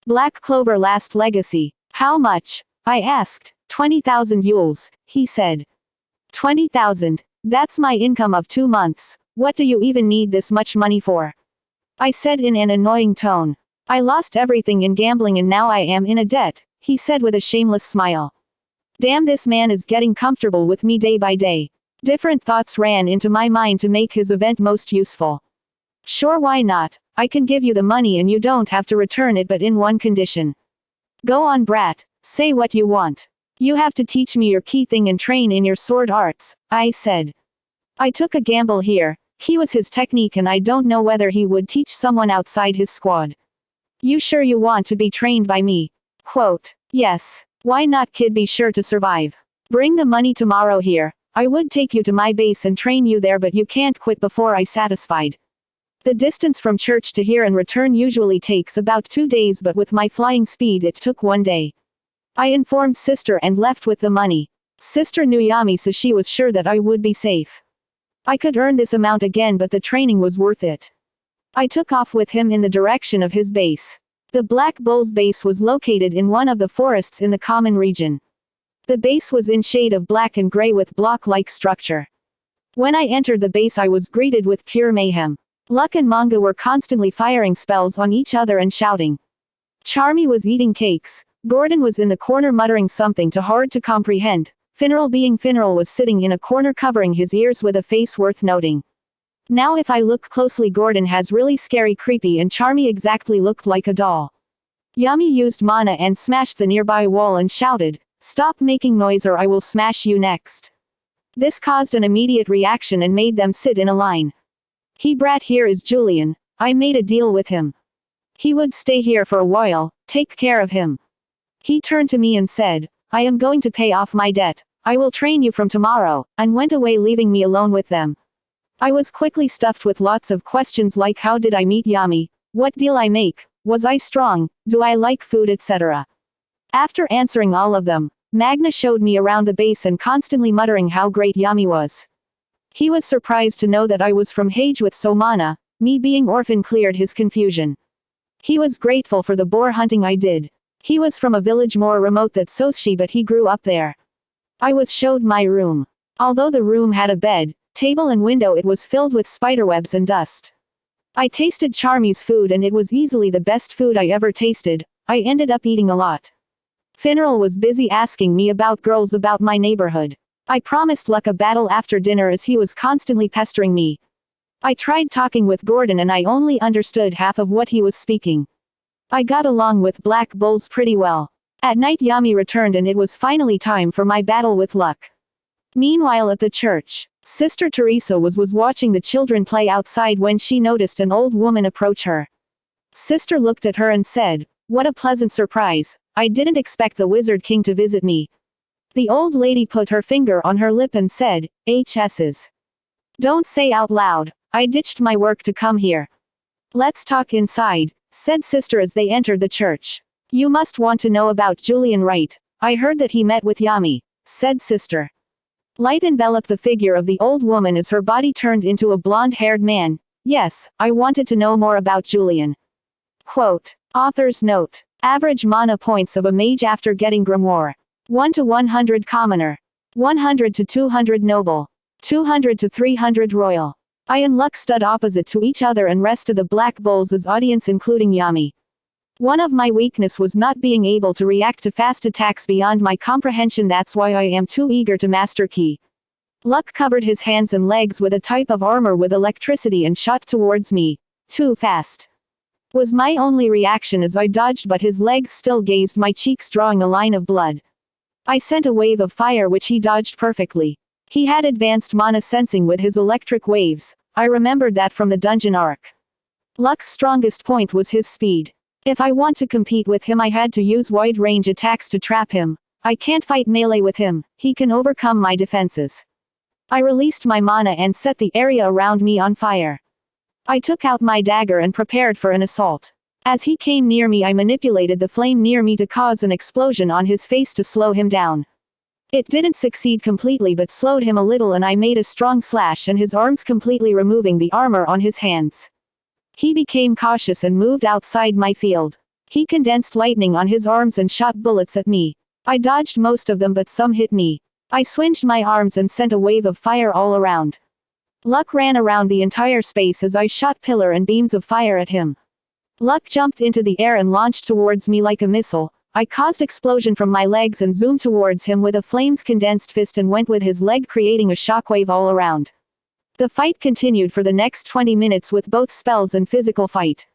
Black Clover last legacy. How much? I asked. 20,000 yules, he said. 20,000. That's my income of 2 months. What do you even need this much money for? I said in an annoying tone. I lost everything in gambling and now I am in a debt, he said with a shameless smile. Damn, this man is getting comfortable with me day by day. Different thoughts ran into my mind to make his event most useful. Sure, why not? I can give you the money and you don't have to return it, but in one condition. Go on, brat, say what you want. You have to teach me your key thing and train in your sword arts, I said. I took a gamble here. He was his technique and I don't know whether he would teach someone outside his squad. You sure you want to be trained by me? Quote, yes. Why not, kid, be sure to survive. Bring the money tomorrow here. I would take you to my base and train you there, but you can't quit before I satisfied. The distance from church to here and return usually takes about 2 days, but with my flying speed it took 1 day. I informed sister and left with the money. Sister knew Yami, so she was sure that I would be safe. I could earn this amount again, but the training was worth it. I took off with him in the direction of his base. The Black Bull's base was located in one of the forests in the common region. The base was in shade of black and gray with block-like structure. When I entered the base I was greeted with pure mayhem. Luck and Manga were constantly firing spells on each other and shouting. Charmy was eating cakes. Gordon was in the corner muttering something too hard to comprehend. Finral, being Finral, was sitting in a corner covering his ears with a face worth noting. Now if I look closely, Gordon has really scary, creepy, and Charmy exactly looked like a doll. Yami used mana and smashed the nearby wall and shouted, "Stop making noise or I will smash you next." This caused an immediate reaction and made them sit in a line. He brat here is Julian. I made a deal with him. He would stay here for a while, take care of him. He turned to me and said, I am going to pay off my debt. I will train you from tomorrow, and went away leaving me alone with them. I was quickly stuffed with lots of questions like how did I meet Yami, what deal I make, was I strong, do I like food, etc. After answering all of them, Magna showed me around the base and constantly muttering how great Yami was. He was surprised to know that I was from Hage with Somana, me being orphan cleared his confusion. He was grateful for the boar hunting I did. He was from a village more remote than Soshi, but he grew up there. I was showed my room. Although the room had a bed, table and window, it was filled with spiderwebs and dust. I tasted Charmy's food and it was easily the best food I ever tasted. I ended up eating a lot. Finral was busy asking me about girls about my neighborhood. I promised Luck a battle after dinner as he was constantly pestering me. I tried talking with Gordon and I only understood half of what he was speaking. I got along with Black Bulls pretty well. At night Yami returned and it was finally time for my battle with Luck. Meanwhile at the church, Sister Teresa was watching the children play outside when she noticed an old woman approach her. Sister looked at her and said, "What a pleasant surprise, I didn't expect the Wizard King to visit me." The old lady put her finger on her lip and said, "HS's. Don't say out loud, I ditched my work to come here. Let's talk inside," said Sister as they entered the church. "You must want to know about Julian, right? I heard that he met with Yami," said Sister. Light enveloped the figure of the old woman as her body turned into a blonde-haired man. "Yes, I wanted to know more about Julian." Quote. Author's note. Average mana points of a mage after getting Grimoire. 1 to 100 commoner. 100 to 200 noble. 200 to 300 royal. I and Luck stood opposite to each other and rest of the Black Bulls as audience including Yami. One of my weakness was not being able to react to fast attacks beyond my comprehension, that's why I am too eager to master Ki. Luck covered his hands and legs with a type of armor with electricity and shot towards me. Too fast. Was my only reaction as I dodged, but his legs still grazed my cheeks, drawing a line of blood. I sent a wave of fire which he dodged perfectly. He had advanced mana sensing with his electric waves. I remembered that from the dungeon arc. Luck's strongest point was his speed. If I want to compete with him I had to use wide-range attacks to trap him. I can't fight melee with him, he can overcome my defenses. I released my mana and set the area around me on fire. I took out my dagger and prepared for an assault. As he came near me I manipulated the flame near me to cause an explosion on his face to slow him down. It didn't succeed completely but slowed him a little, and I made a strong slash and his arms, completely removing the armor on his hands. He became cautious and moved outside my field. He condensed lightning on his arms and shot bullets at me. I dodged most of them but some hit me. I swinged my arms and sent a wave of fire all around. Luck ran around the entire space as I shot pillar and beams of fire at him. Luck jumped into the air and launched towards me like a missile. I caused explosion from my legs and zoomed towards him with a flames condensed fist and went with his leg, creating a shockwave all around. The fight continued for the next 20 minutes with both spells and physical fight.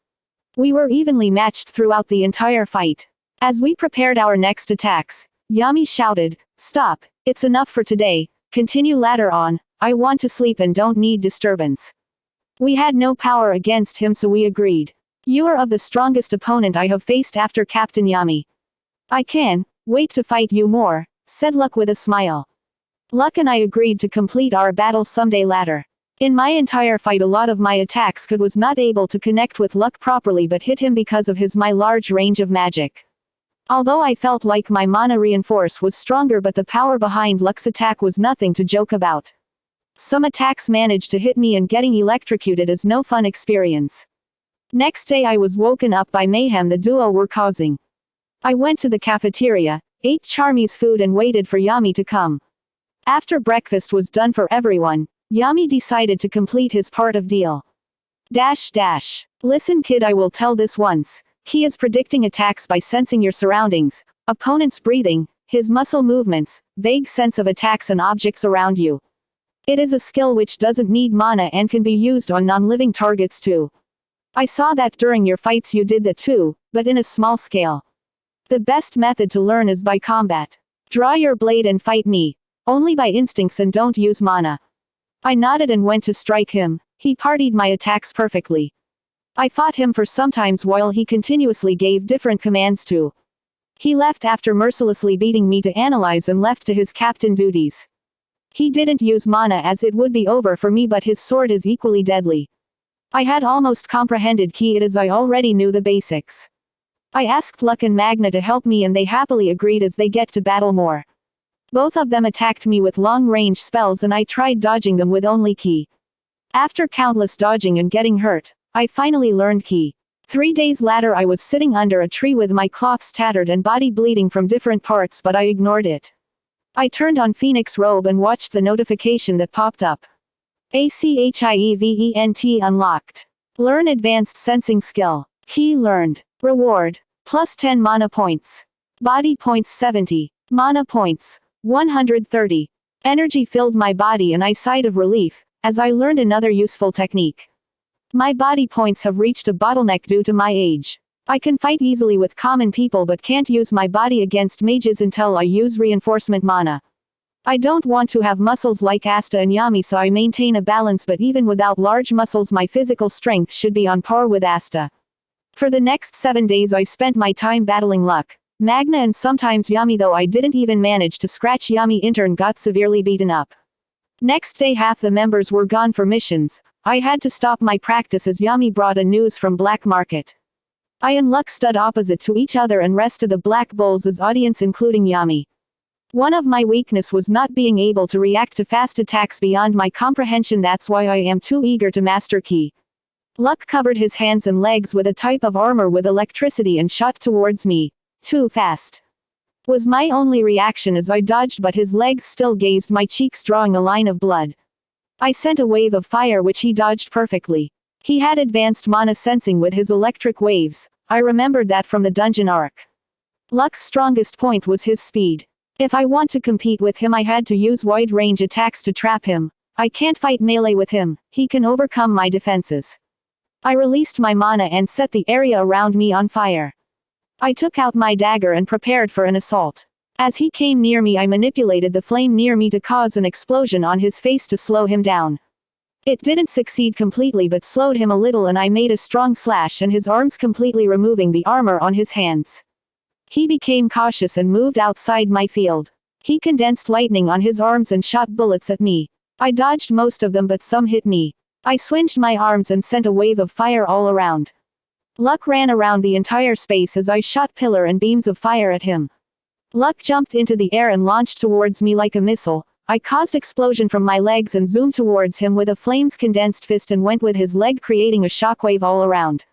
We were evenly matched throughout the entire fight. As we prepared our next attacks, Yami shouted, "Stop, it's enough for today, continue later on, I want to sleep and don't need disturbance." We had no power against him, so we agreed. "You are of the strongest opponent I have faced after Captain Yami. I can wait to fight you more," said Luck with a smile. Luck and I agreed to complete our battle someday later. In my entire fight, a lot of my attacks was not able to connect with Luck properly but hit him because of my large range of magic. Although I felt like my mana reinforce was stronger, but the power behind Luck's attack was nothing to joke about. Some attacks managed to hit me, and getting electrocuted is no fun experience. Next day I was woken up by mayhem the duo were causing. I went to the cafeteria, ate Charmy's food and waited for Yami to come. After breakfast was done for everyone, Yami decided to complete his part of deal. Listen kid, I will tell this once. He is predicting attacks by sensing your surroundings, opponent's breathing, his muscle movements, vague sense of attacks and objects around you. It is a skill which doesn't need mana and can be used on non-living targets too. I saw that during your fights you did that too, but in a small scale. The best method to learn is by combat. Draw your blade and fight me. Only by instincts and don't use mana. I nodded and went to strike him. He partied my attacks perfectly. I fought him for some times while he continuously gave different commands to. He left after mercilessly beating me to analyze and left to his captain duties. He didn't use mana as it would be over for me, but his sword is equally deadly. I had almost comprehended key it as I already knew the basics. I asked Luck and Magna to help me and they happily agreed as they get to battle more. Both of them attacked me with long-range spells and I tried dodging them with only ki. After countless dodging and getting hurt, I finally learned ki. 3 days later I was sitting under a tree with my cloths tattered and body bleeding from different parts, but I ignored it. I turned on Phoenix Robe and watched the notification that popped up. ACHIEVENT unlocked. Learn advanced sensing skill. Key learned. Reward. Plus 10 mana points. Body points 70. Mana points 130. Energy filled my body and I sighed of relief, as I learned another useful technique. My body points have reached a bottleneck due to my age. I can fight easily with common people but can't use my body against mages until I use reinforcement mana. I don't want to have muscles like Asta and Yami, so I maintain a balance, but even without large muscles my physical strength should be on par with Asta. For the next 7 days I spent my time battling Luck, Magna and sometimes Yami, though I didn't even manage to scratch Yami. Intern got severely beaten up. Next day half the members were gone for missions. I had to stop my practice as Yami brought a news from Black Market. I and Luck stood opposite to each other and rest of the Black Bulls as audience, including Yami. One of my weakness was not being able to react to fast attacks beyond my comprehension. That's why I am too eager to master ki. Luck covered his hands and legs with a type of armor with electricity and shot towards me. Too fast. Was my only reaction as I dodged, but his legs still grazed my cheeks, drawing a line of blood. I sent a wave of fire which he dodged perfectly. He had advanced mana sensing with his electric waves. I remembered that from the dungeon arc. Luck's strongest point was his speed. If I want to compete with him I had to use wide-range attacks to trap him. I can't fight melee with him. He can overcome my defenses. I released my mana and set the area around me on fire. I took out my dagger and prepared for an assault. As he came near me I manipulated the flame near me to cause an explosion on his face to slow him down. It didn't succeed completely but slowed him a little, and I made a strong slash and his arms, completely removing the armor on his hands. He became cautious and moved outside my field. He condensed lightning on his arms and shot bullets at me. I dodged most of them but some hit me. I swinged my arms and sent a wave of fire all around. Luck ran around the entire space as I shot pillar and beams of fire at him. Luck jumped into the air and launched towards me like a missile. I caused explosion from my legs and zoomed towards him with a flames condensed fist and went with his leg, creating a shockwave all around.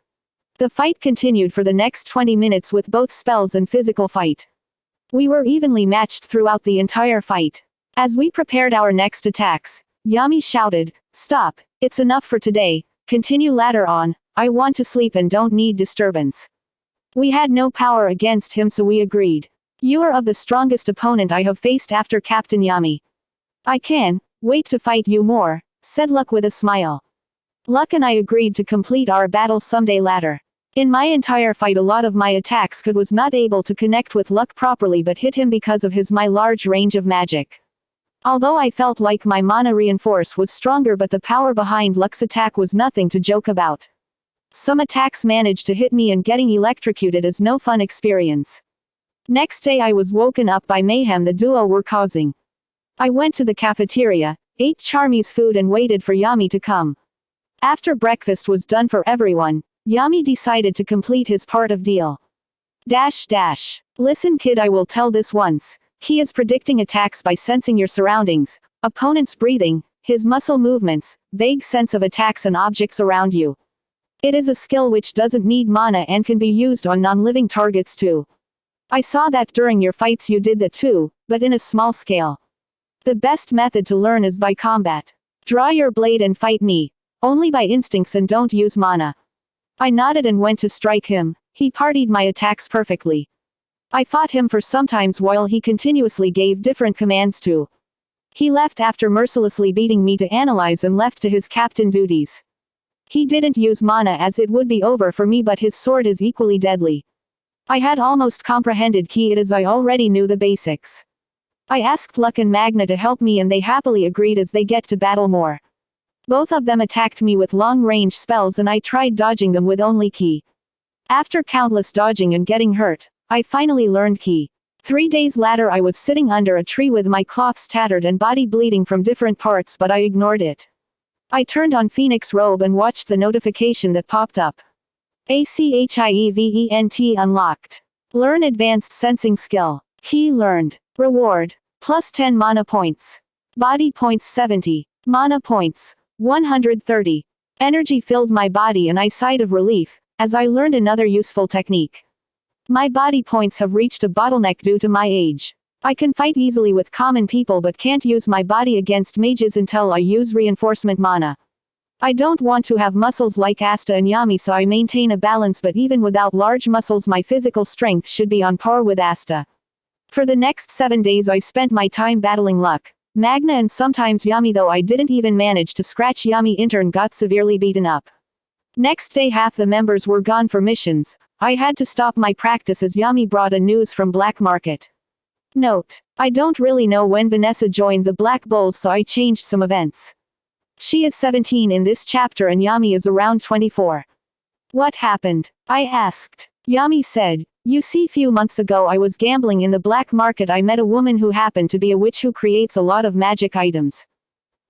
The fight continued for the next 20 minutes with both spells and physical fight. We were evenly matched throughout the entire fight. As we prepared our next attacks, Yami shouted, "Stop, it's enough for today, continue later on, I want to sleep and don't need disturbance." We had no power against him, so we agreed. "You are of the strongest opponent I have faced after Captain Yami. I can wait to fight you more," said Luck with a smile. Luck and I agreed to complete our battle someday later. In my entire fight a lot of my attacks was not able to connect with Luck properly but hit him because of my large range of magic. Although I felt like my mana reinforce was stronger, but the power behind Luck's attack was nothing to joke about. Some attacks managed to hit me, and getting electrocuted is no fun experience. Next day I was woken up by mayhem the duo were causing. I went to the cafeteria, ate Charmy's food and waited for Yami to come. After breakfast was done for everyone, Yami decided to complete his part of deal. Listen kid, I will tell this once. He is predicting attacks by sensing your surroundings, opponent's breathing, his muscle movements, vague sense of attacks and objects around you. It is a skill which doesn't need mana and can be used on non-living targets too. I saw that during your fights you did that too, but in a small scale. The best method to learn is by combat. Draw your blade and fight me. Only by instincts and don't use mana. I nodded and went to strike him. He partied my attacks perfectly. I fought him for some times while he continuously gave different commands to. He left after mercilessly beating me to analyze and left to his captain duties. He didn't use mana as it would be over for me, but his sword is equally deadly. I had almost comprehended key it as I already knew the basics. I asked Luck and Magna to help me and they happily agreed as they get to battle more. Both of them attacked me with long-range spells and I tried dodging them with only ki. After countless dodging and getting hurt, I finally learned ki. 3 days later I was sitting under a tree with my cloths tattered and body bleeding from different parts, but I ignored it. I turned on Phoenix Robe and watched the notification that popped up. ACHIEVENT unlocked. Learn advanced sensing skill. Key learned. Reward. Plus 10 mana points. Body points 70. Mana points 130. Energy filled my body and I sighed of relief, as I learned another useful technique. My body points have reached a bottleneck due to my age. I can fight easily with common people but can't use my body against mages until I use reinforcement mana. I don't want to have muscles like Asta and Yami, so I maintain a balance, but even without large muscles my physical strength should be on par with Asta. For the next 7 days I spent my time battling Luck, Magna and sometimes Yami, though I didn't even manage to scratch Yami. Intern got severely beaten up. Next day half the members were gone for missions. I had to stop my practice as Yami brought a news from Black Market. Note: I don't really know when Vanessa joined the Black Bulls, so I changed some events. She is 17 in this chapter and Yami is around 24. What happened? I asked. Yami said, "You see, few months ago I was gambling in the black market. I met a woman who happened to be a witch who creates a lot of magic items."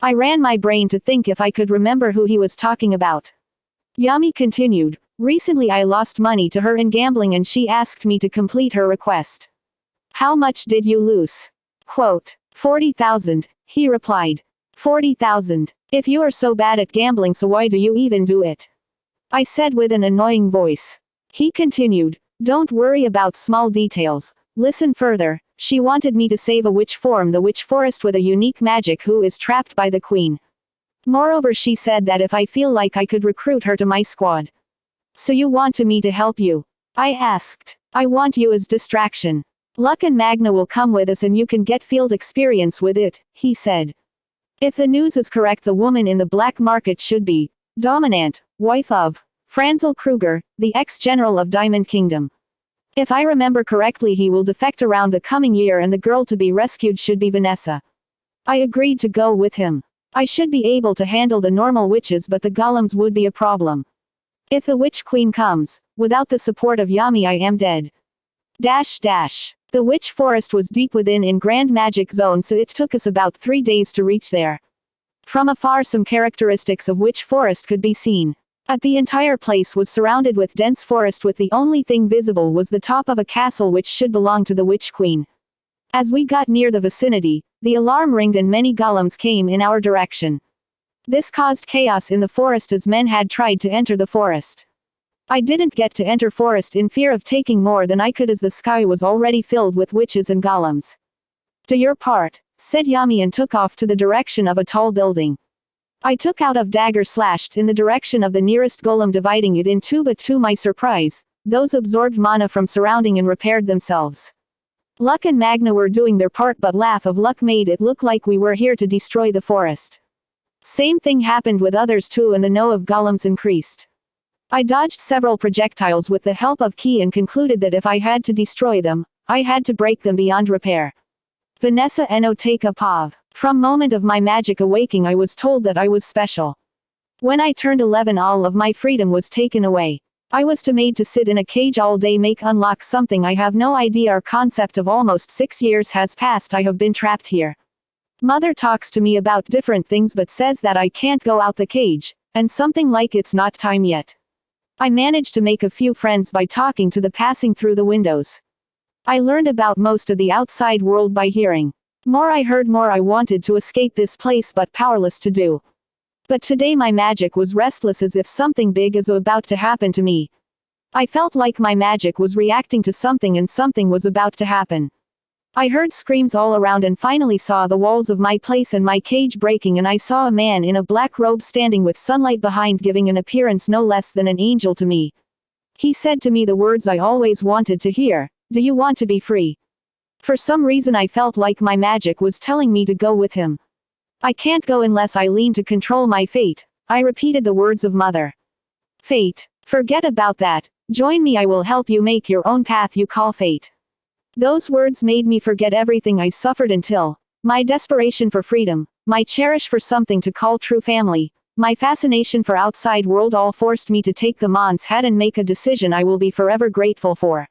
I ran my brain to think if I could remember who he was talking about. Yami continued, "Recently I lost money to her in gambling and she asked me to complete her request." "How much did you lose?" Quote, 40,000, he replied. 40,000. If you are so bad at gambling, so why do you even do it? I said with an annoying voice. He continued, "Don't worry about small details. Listen further. She wanted me to save a witch from the witch forest with a unique magic who is trapped by the queen. Moreover, she said that if I feel like I could recruit her to my squad." "So you want me to help you?" I asked. "I want you as distraction. Luck and Magna will come with us and you can get field experience with it," he said. If the news is correct, the woman in the black market should be Dominant, wife of Franzel Kruger, the ex-general of Diamond Kingdom. If I remember correctly, he will defect around the coming year and the girl to be rescued should be Vanessa. I agreed to go with him. I should be able to handle the normal witches, but the golems would be a problem. If the witch queen comes, without the support of Yami I am dead. The witch forest was deep within in Grand Magic Zone, so it took us about 3 days to reach there. From afar some characteristics of witch forest could be seen. The entire place was surrounded with dense forest, with the only thing visible was the top of a castle which should belong to the witch queen. As we got near the vicinity, the alarm ringed and many golems came in our direction. This caused chaos in the forest as men had tried to enter the forest. I didn't get to enter forest in fear of taking more than I could as the sky was already filled with witches and golems. Do your part, said Yami and took off to the direction of a tall building. I took out a dagger slashed in the direction of the nearest golem, dividing it in two, but to my surprise, those absorbed mana from surrounding and repaired themselves. Luck and Magna were doing their part, but laugh of Luck made it look like we were here to destroy the forest. Same thing happened with others too, and the no of golems increased. I dodged several projectiles with the help of Ki and concluded that if I had to destroy them, I had to break them beyond repair. Vanessa no take a pav. From moment of my magic awakening I was told that I was special. When I turned 11 all of my freedom was taken away. I was made to sit in a cage all day, make unlock something I have no idea. Our concept of almost 6 years has passed. I have been trapped here. Mother talks to me about different things but says that I can't go out the cage, and something like it's not time yet. I managed to make a few friends by talking to the passing through the windows. I learned about most of the outside world by hearing. More I heard, more I wanted to escape this place but powerless to do. But today my magic was restless, as if something big is about to happen to me. I felt like my magic was reacting to something and something was about to happen. I heard screams all around and finally saw the walls of my place and my cage breaking, and I saw a man in a black robe standing with sunlight behind, giving an appearance no less than an angel to me. He said to me the words I always wanted to hear, "Do you want to be free?" For some reason I felt like my magic was telling me to go with him. I can't go unless I lean to control my fate, I repeated the words of Mother. Fate? Forget about that. Join me, I will help you make your own path you call fate. Those words made me forget everything I suffered until, my desperation for freedom, my cherish for something to call true family, my fascination for outside world all forced me to take the man's head and make a decision I will be forever grateful for.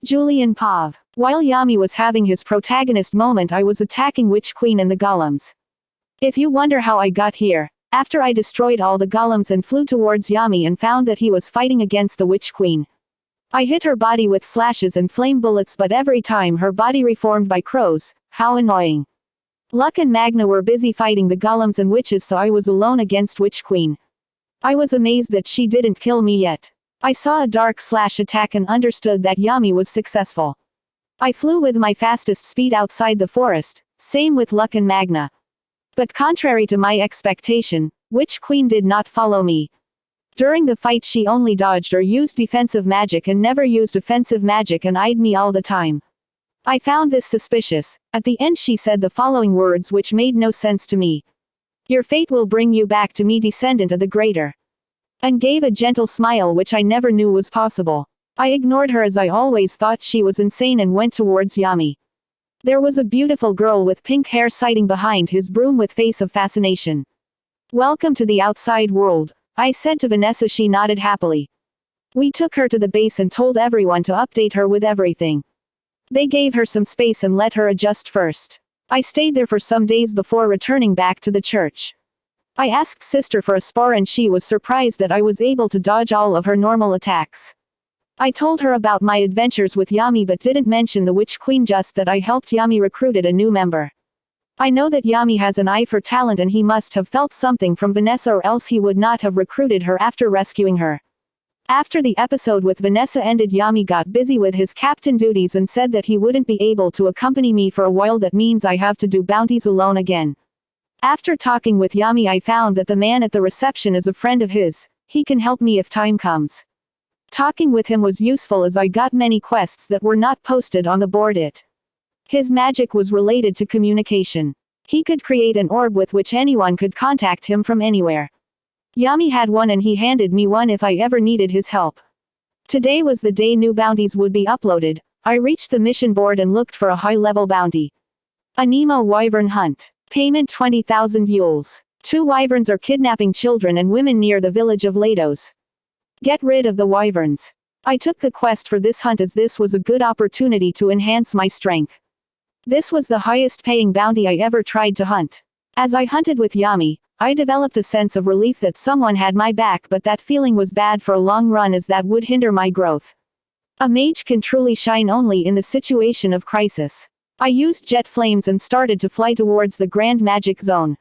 Julian Pav. While Yami was having his protagonist moment, I was attacking Witch Queen and the golems. If you wonder how I got here, after I destroyed all the golems and flew towards Yami and found that he was fighting against the Witch Queen. I hit her body with slashes and flame bullets, but every time her body reformed by crows. How annoying. Luck and Magna were busy fighting the golems and witches, so I was alone against Witch Queen. I was amazed that she didn't kill me yet. I saw a dark slash attack and understood that Yami was successful. I flew with my fastest speed outside the forest, same with Luck and Magna. But contrary to my expectation, Witch Queen did not follow me. During the fight she only dodged or used defensive magic and never used offensive magic, and eyed me all the time. I found this suspicious. At the end she said the following words which made no sense to me. "Your fate will bring you back to me, descendant of the greater." And gave a gentle smile which I never knew was possible. I ignored her as I always thought she was insane and went towards Yami. There was a beautiful girl with pink hair sitting behind his broom with face of fascination. "Welcome to the outside world," I said to Vanessa. She nodded happily. We took her to the base and told everyone to update her with everything. They gave her some space and let her adjust first. I stayed there for some days before returning back to the church. I asked sister for a spar and she was surprised that I was able to dodge all of her normal attacks. I told her about my adventures with Yami but didn't mention the Witch Queen, just that I helped Yami recruited a new member. I know that Yami has an eye for talent and he must have felt something from Vanessa, or else he would not have recruited her after rescuing her. After the episode with Vanessa ended, Yami got busy with his captain duties and said that he wouldn't be able to accompany me for a while. That means I have to do bounties alone again. After talking with Yami I found that the man at the reception is a friend of his. He can help me if time comes. Talking with him was useful as I got many quests that were not posted on the board. His magic was related to communication. He could create an orb with which anyone could contact him from anywhere. Yami had one and he handed me one if I ever needed his help. Today was the day new bounties would be uploaded. I reached the mission board and looked for a high-level bounty. A Nemo Wyvern Hunt. Payment 20,000 yules. 2 wyverns are kidnapping children and women near the village of Lados. Get rid of the wyverns. I took the quest for this hunt as this was a good opportunity to enhance my strength. This was the highest paying bounty I ever tried to hunt. As I hunted with Yami, I developed a sense of relief that someone had my back, but that feeling was bad for a long run as that would hinder my growth. A mage can truly shine only in the situation of crisis. I used jet flames and started to fly towards the Grand Magic Zone.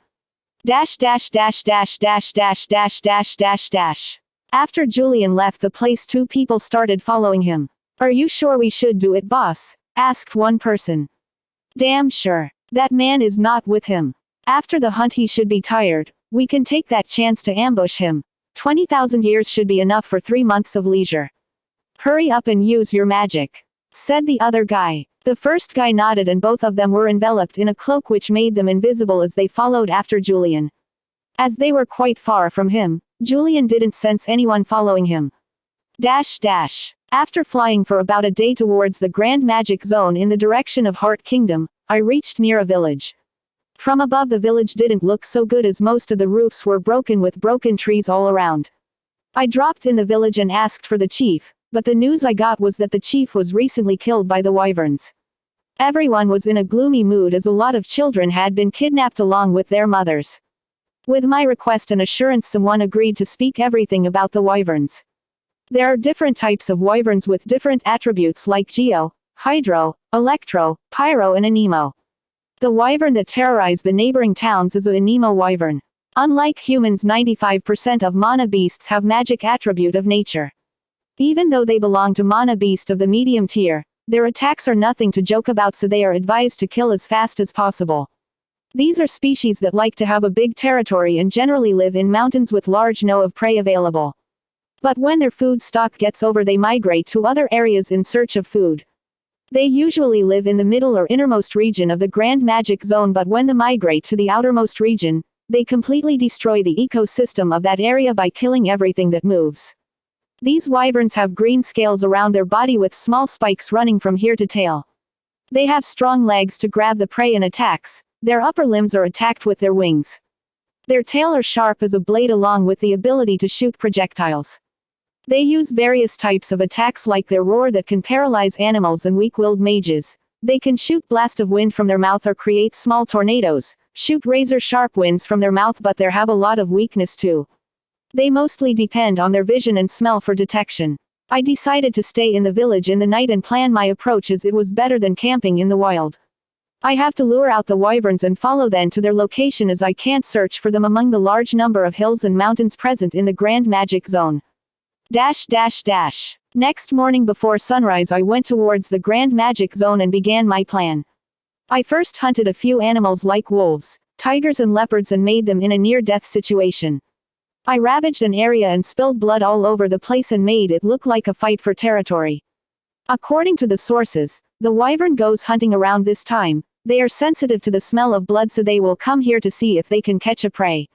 Dash dash dash dash dash dash dash dash dash dash. After Julian left the place, two people started following him. "Are you sure we should do it, boss?" asked one person. "Damn sure. That man is not with him. After the hunt he should be tired. We can take that chance to ambush him. 20,000 years should be enough for 3 months of leisure. Hurry up and use your magic," said the other guy. The first guy nodded and both of them were enveloped in a cloak which made them invisible as they followed after Julian. As they were quite far from him, Julian didn't sense anyone following him. After flying for about a day towards the Grand Magic Zone in the direction of Heart Kingdom, I reached near a village. From above, the village didn't look so good as most of the roofs were broken with broken trees all around. I dropped in the village and asked for the chief, but the news I got was that the chief was recently killed by the wyverns. Everyone was in a gloomy mood as a lot of children had been kidnapped along with their mothers. With my request and assurance, someone agreed to speak everything about the wyverns. There are different types of wyverns with different attributes like Geo, Hydro, Electro, Pyro and Anemo. The wyvern that terrorized the neighboring towns is a Anemo wyvern. Unlike humans, 95% of mana beasts have magic attribute of nature. Even though they belong to mana beast of the medium tier, their attacks are nothing to joke about, so they are advised to kill as fast as possible. These are species that like to have a big territory and generally live in mountains with large no of prey available. But when their food stock gets over, they migrate to other areas in search of food. They usually live in the middle or innermost region of the Grand Magic Zone, but when they migrate to the outermost region, they completely destroy the ecosystem of that area by killing everything that moves. These wyverns have green scales around their body with small spikes running from here to tail. They have strong legs to grab the prey and attacks. Their upper limbs are attacked with their wings. Their tail are sharp as a blade along with the ability to shoot projectiles. They use various types of attacks like their roar that can paralyze animals and weak-willed mages. They can shoot blast of wind from their mouth or create small tornadoes, shoot razor-sharp winds from their mouth, but they have a lot of weakness too. They mostly depend on their vision and smell for detection. I decided to stay in the village in the night and plan my approach as it was better than camping in the wild. I have to lure out the wyverns and follow them to their location as I can't search for them among the large number of hills and mountains present in the Grand Magic Zone. Next morning before sunrise, I went towards the Grand Magic Zone and began my plan. I first hunted a few animals like wolves, tigers and leopards and made them in a near-death situation. I ravaged an area and spilled blood all over the place and made it look like a fight for territory. According to the sources, the wyvern goes hunting around this time. They are sensitive to the smell of blood, so they will come here to see if they can catch a prey.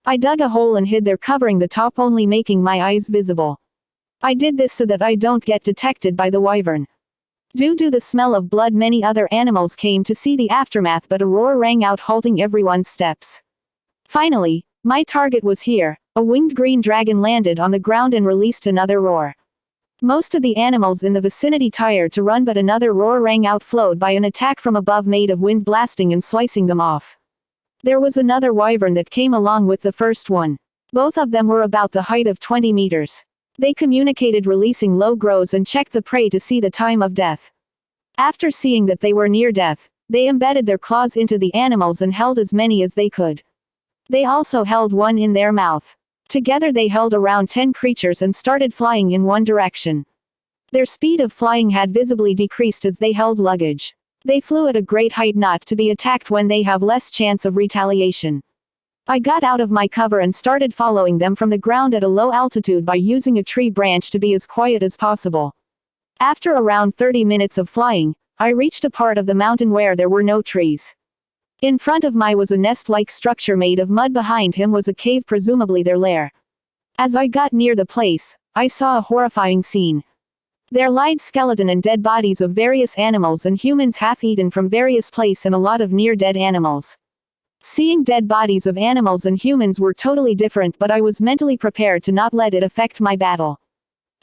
I dug a hole and hid there, covering the top only, making my eyes visible. I did this so that I don't get detected by the wyvern. Due to the smell of blood, many other animals came to see the aftermath, but a roar rang out, halting everyone's steps. Finally, my target was here. A winged green dragon landed on the ground and released another roar. Most of the animals in the vicinity tired to run, but another roar rang out, followed by an attack from above made of wind blasting and slicing them off. There was another wyvern that came along with the first one. Both of them were about the height of 20 meters. They communicated releasing low grows and checked the prey to see the time of death. After seeing that they were near death, they embedded their claws into the animals and held as many as they could. They also held one in their mouth. Together they held around 10 creatures and started flying in one direction. Their speed of flying had visibly decreased as they held luggage. They flew at a great height, not to be attacked when they have less chance of retaliation. I got out of my cover and started following them from the ground at a low altitude by using a tree branch to be as quiet as possible. After around 30 minutes of flying, I reached a part of the mountain where there were no trees. In front of me was a nest-like structure made of mud. Behind him was a cave, presumably their lair. As I got near the place, I saw a horrifying scene. There lied skeleton and dead bodies of various animals and humans half-eaten from various places, and a lot of near-dead animals. Seeing dead bodies of animals and humans were totally different, but I was mentally prepared to not let it affect my battle.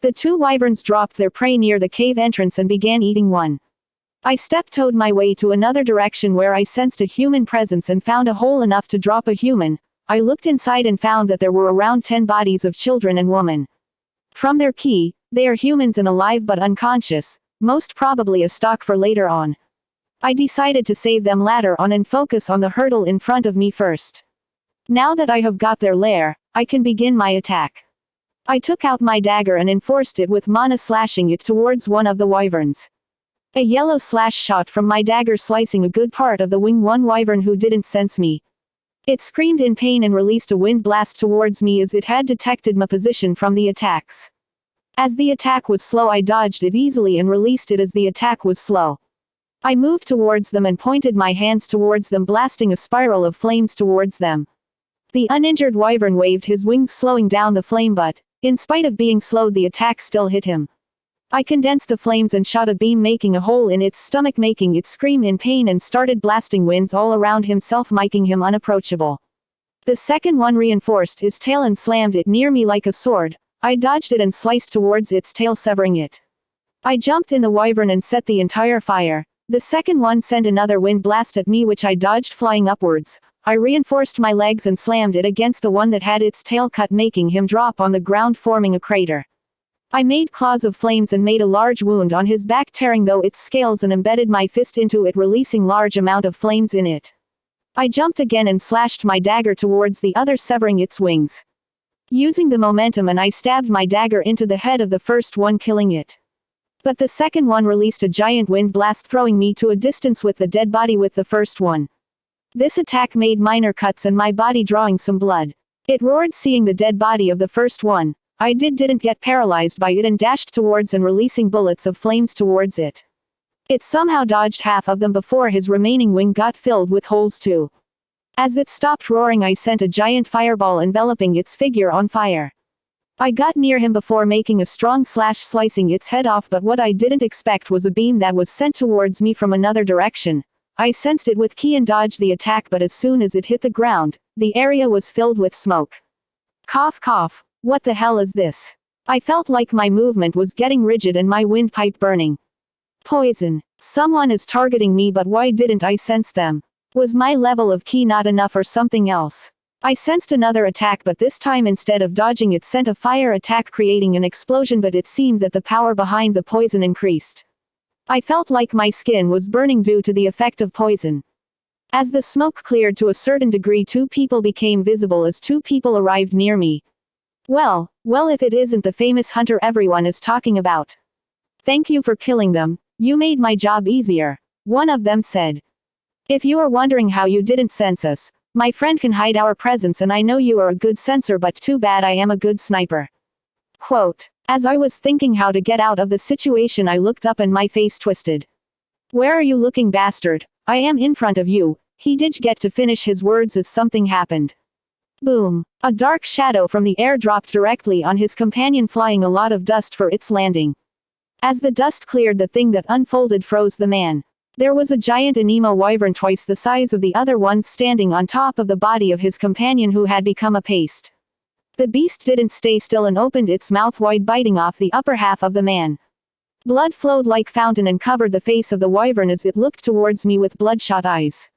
The two wyverns dropped their prey near the cave entrance and began eating one. I step-toed my way to another direction where I sensed a human presence and found a hole enough to drop a human. I looked inside and found that there were around 10 bodies of children and women. From their key, they are humans and alive but unconscious, most probably a stock for later on. I decided to save them later on and focus on the hurdle in front of me first. Now that I have got their lair, I can begin my attack. I took out my dagger and enforced it with mana, slashing it towards one of the wyverns. A yellow slash shot from my dagger, slicing a good part of the wing one wyvern who didn't sense me. It screamed in pain and released a wind blast towards me as it had detected my position from the attacks. As the attack was slow, I dodged it easily and released it as the attack was slow. I moved towards them and pointed my hands towards them, blasting a spiral of flames towards them. The uninjured wyvern waved his wings, slowing down the flame, but, in spite of being slowed, the attack still hit him. I condensed the flames and shot a beam, making a hole in its stomach, making it scream in pain, and started blasting winds all around himself, making him unapproachable. The second one reinforced his tail and slammed it near me like a sword. I dodged it and sliced towards its tail, severing it. I jumped in the wyvern and set the entire fire. The second one sent another wind blast at me, which I dodged, flying upwards. I reinforced my legs and slammed it against the one that had its tail cut, making him drop on the ground, forming a crater. I made claws of flames and made a large wound on his back, tearing though its scales, and embedded my fist into it, releasing large amount of flames in it. I jumped again and slashed my dagger towards the other, severing its wings. Using the momentum, and I stabbed my dagger into the head of the first one, killing it. But the second one released a giant wind blast, throwing me to a distance with the dead body with the first one. This attack made minor cuts in my body, drawing some blood. It roared, seeing the dead body of the first one. I didn't get paralyzed by it and dashed towards and releasing bullets of flames towards it. It somehow dodged half of them before his remaining wing got filled with holes too. As it stopped roaring, I sent a giant fireball enveloping its figure on fire. I got near him before making a strong slash, slicing its head off, but what I didn't expect was a beam that was sent towards me from another direction. I sensed it with ki and dodged the attack, but as soon as it hit the ground, the area was filled with smoke. Cough cough, what the hell is this? I felt like my movement was getting rigid and my windpipe burning. Poison. Someone is targeting me, but why didn't I sense them? Was my level of ki not enough or something else? I sensed another attack, but this time instead of dodging it sent a fire attack, creating an explosion, but it seemed that the power behind the poison increased. I felt like my skin was burning due to the effect of poison. As the smoke cleared to a certain degree, two people became visible as two people arrived near me. Well, if it isn't the famous hunter everyone is talking about. Thank you for killing them, you made my job easier, one of them said. If you are wondering how you didn't sense us, my friend can hide our presence, and I know you are a good sensor, but too bad I am a good sniper. Quote. As I was thinking how to get out of the situation, I looked up and my face twisted. Where are you looking, bastard? I am in front of you. He did get to finish his words as something happened. Boom. A dark shadow from the air dropped directly on his companion, flying a lot of dust for its landing. As the dust cleared, the thing that unfolded froze the man. There was a giant anemo wyvern twice the size of the other ones standing on top of the body of his companion, who had become a paste. The beast didn't stay still and opened its mouth wide, biting off the upper half of the man. Blood flowed like fountain and covered the face of the wyvern as it looked towards me with bloodshot eyes.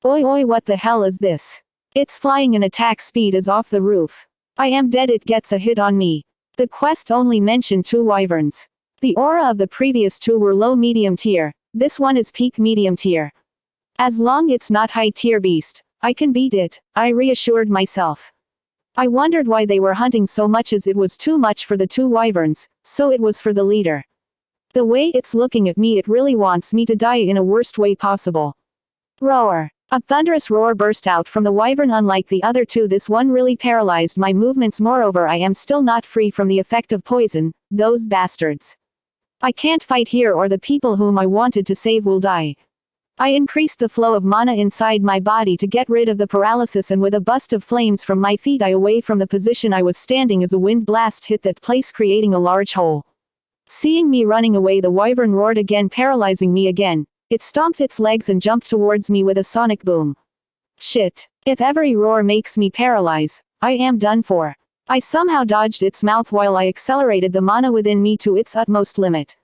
Oi, what the hell is this? Its flying and attack speed is off the roof. I am dead, it gets a hit on me. The quest only mentioned 2 wyverns. The aura of the previous 2 were low medium tier. This one is peak medium tier. As long it's not high tier beast, I can beat it, I reassured myself. I wondered why they were hunting so much, as it was too much for the 2 wyverns, so it was for the leader. The way it's looking at me, it really wants me to die in a worst way possible. Roar. A thunderous roar burst out from the wyvern. Unlike the other 2, this one really paralyzed my movements. Moreover, I am still not free from the effect of poison, those bastards. I can't fight here or the people whom I wanted to save will die. I increased the flow of mana inside my body to get rid of the paralysis, and with a burst of flames from my feet I away from the position I was standing as a wind blast hit that place, creating a large hole. Seeing me running away, the wyvern roared again, paralyzing me again. It stomped its legs and jumped towards me with a sonic boom. Shit. If every roar makes me paralyze, I am done for. I somehow dodged its mouth while I accelerated the mana within me to its utmost limit.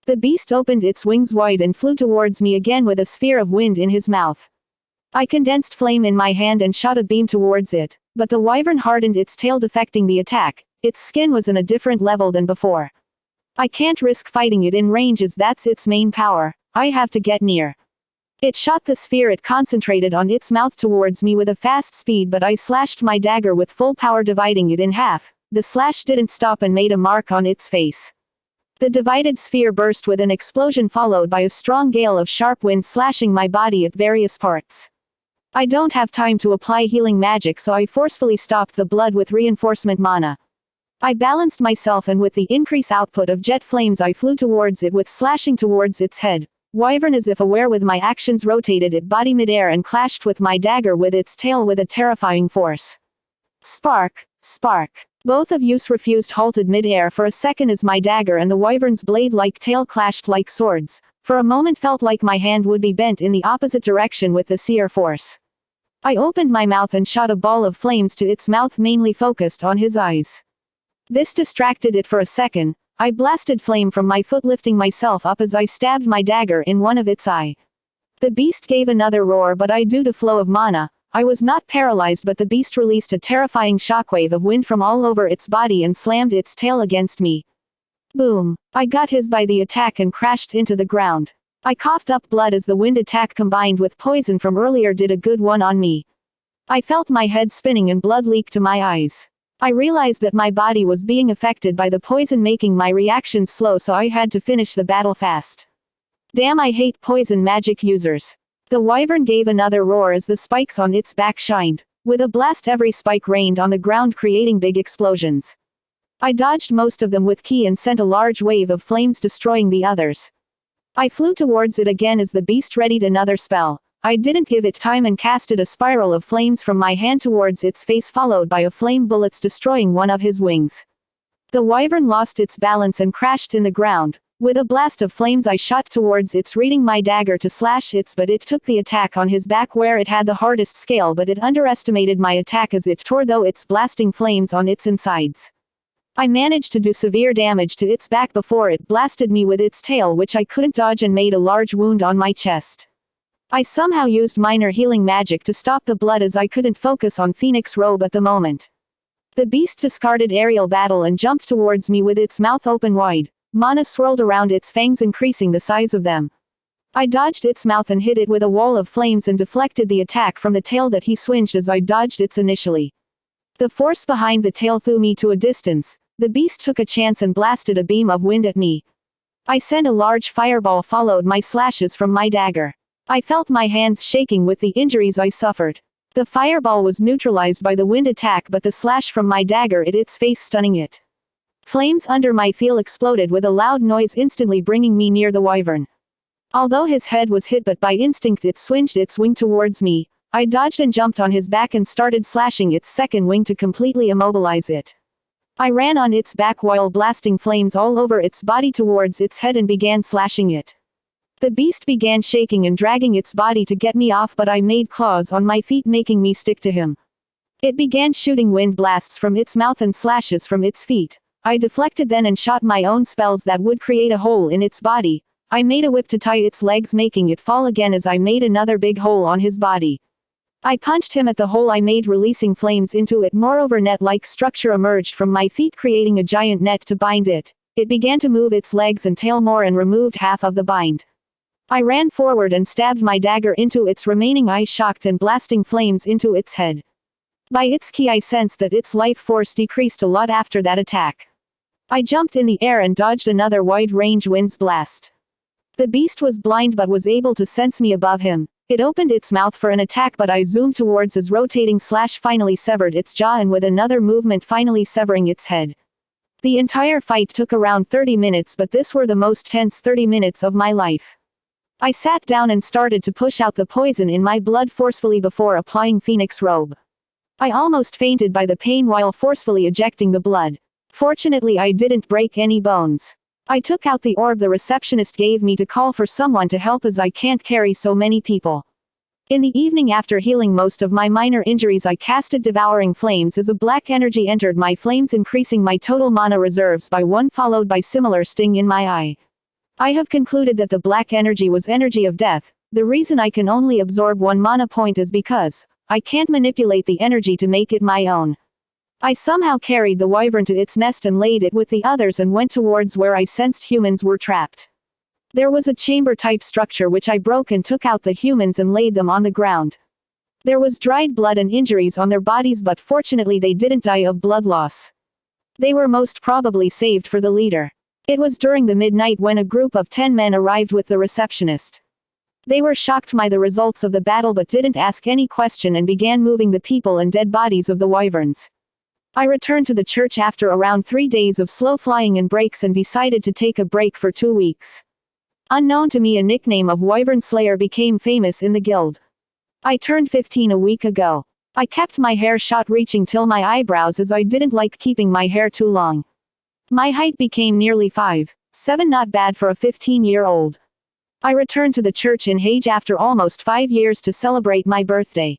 The beast opened its wings wide and flew towards me again with a sphere of wind in his mouth. I condensed flame in my hand and shot a beam towards it, but the wyvern hardened its tail, deflecting the attack. Its skin was in a different level than before. I can't risk fighting it in range, as that's its main power. I have to get near. It shot the sphere it concentrated on its mouth towards me with a fast speed, but I slashed my dagger with full power, dividing it in half. the slash didn't stop and made a mark on its face. The divided sphere burst with an explosion followed by a strong gale of sharp wind slashing my body at various parts. I don't have time to apply healing magic, so I forcefully stopped the blood with reinforcement mana. I balanced myself, and with the increased output of jet flames I flew towards it with slashing towards its head. Wyvern, as if aware with my actions, rotated its body midair and clashed with my dagger with its tail with a terrifying force. Spark, spark. Both of use refused halted midair for a second as my dagger and the wyvern's blade-like tail clashed like swords. For a moment felt like my hand would be bent in the opposite direction with the seer force. I opened my mouth and shot a ball of flames to its mouth, mainly focused on his eyes. This distracted it for a second. I blasted flame from my foot, lifting myself up as I stabbed my dagger in one of its eye. The beast gave another roar, but due to flow of mana, I was not paralyzed, but the beast released a terrifying shockwave of wind from all over its body and slammed its tail against me. Boom. I got hit by the attack and crashed into the ground. I coughed up blood as the wind attack combined with poison from earlier did a good one on me. I felt my head spinning and blood leaked to my eyes. I realized that my body was being affected by the poison, making my reactions slow, so I had to finish the battle fast. Damn, I hate poison magic users. The wyvern gave another roar as the spikes on its back shined. With a blast, every spike rained on the ground, creating big explosions. I dodged most of them with ki and sent a large wave of flames, destroying the others. I flew towards it again as the beast readied another spell. I didn't give it time and casted a spiral of flames from my hand towards its face, followed by a flame bullets destroying one of his wings. The wyvern lost its balance and crashed in the ground. With a blast of flames I shot towards its, reading my dagger to slash its, but it took the attack on his back where it had the hardest scale, but it underestimated my attack as it tore though its blasting flames on its insides. I managed to do severe damage to its back before it blasted me with its tail, which I couldn't dodge, and made a large wound on my chest. I somehow used minor healing magic to stop the blood as I couldn't focus on Phoenix Robe at the moment. The beast discarded aerial battle and jumped towards me with its mouth open wide. Mana swirled around its fangs, increasing the size of them. I dodged its mouth and hit it with a wall of flames and deflected the attack from the tail that he swinged as I dodged its initially. The force behind the tail threw me to a distance. The beast took a chance and blasted a beam of wind at me. I sent a large fireball, followed my slashes from my dagger. I felt my hands shaking with the injuries I suffered. The fireball was neutralized by the wind attack, but the slash from my dagger hit its face, stunning it. Flames under my feel exploded with a loud noise, instantly bringing me near the wyvern. Although his head was hit, but by instinct it swinged its wing towards me. I dodged and jumped on his back and started slashing its second wing to completely immobilize it. I ran on its back while blasting flames all over its body towards its head and began slashing it. The beast began shaking and dragging its body to get me off, but I made claws on my feet, making me stick to him. It began shooting wind blasts from its mouth and slashes from its feet. I deflected then and shot my own spells that would create a hole in its body. I made a whip to tie its legs, making it fall again as I made another big hole on his body. I punched him at the hole I made, releasing flames into it. Moreover, net-like structure emerged from my feet, creating a giant net to bind it. It began to move its legs and tail more and removed half of the bind. I ran forward and stabbed my dagger into its remaining eye, shocked and blasting flames into its head. By its ki I sensed that its life force decreased a lot after that attack. I jumped in the air and dodged another wide-range wind's blast. The beast was blind but was able to sense me above him. It opened its mouth for an attack, but I zoomed towards as rotating slash finally severed its jaw, and with another movement finally severing its head. The entire fight took around 30 minutes, but this were the most tense 30 minutes of my life. I sat down and started to push out the poison in my blood forcefully before applying Phoenix Robe. I almost fainted by the pain while forcefully ejecting the blood. Fortunately, I didn't break any bones. I took out the orb the receptionist gave me to call for someone to help, as I can't carry so many people. In the evening, after healing most of my minor injuries, I casted Devouring Flames as a black energy entered my flames, increasing my total mana reserves by 1, followed by similar sting in my eye. I have concluded that the black energy was energy of death. The reason I can only absorb 1 mana point is because I can't manipulate the energy to make it my own. I somehow carried the wyvern to its nest and laid it with the others and went towards where I sensed humans were trapped. There was a chamber-type structure which I broke and took out the humans and laid them on the ground. There was dried blood and injuries on their bodies, but fortunately they didn't die of blood loss. They were most probably saved for the leader. It was during the midnight when a group of 10 men arrived with the receptionist. They were shocked by the results of the battle but didn't ask any question and began moving the people and dead bodies of the wyverns. I returned to the church after around 3 days of slow flying and breaks and decided to take a break for 2 weeks. Unknown to me, a nickname of Wyvern Slayer became famous in the guild. I turned 15 a week ago. I kept my hair short reaching till my eyebrows as I didn't like keeping my hair too long. My height became nearly 5'7", not bad for a 15-year-old. I returned to the church in Hage after almost 5 years to celebrate my birthday.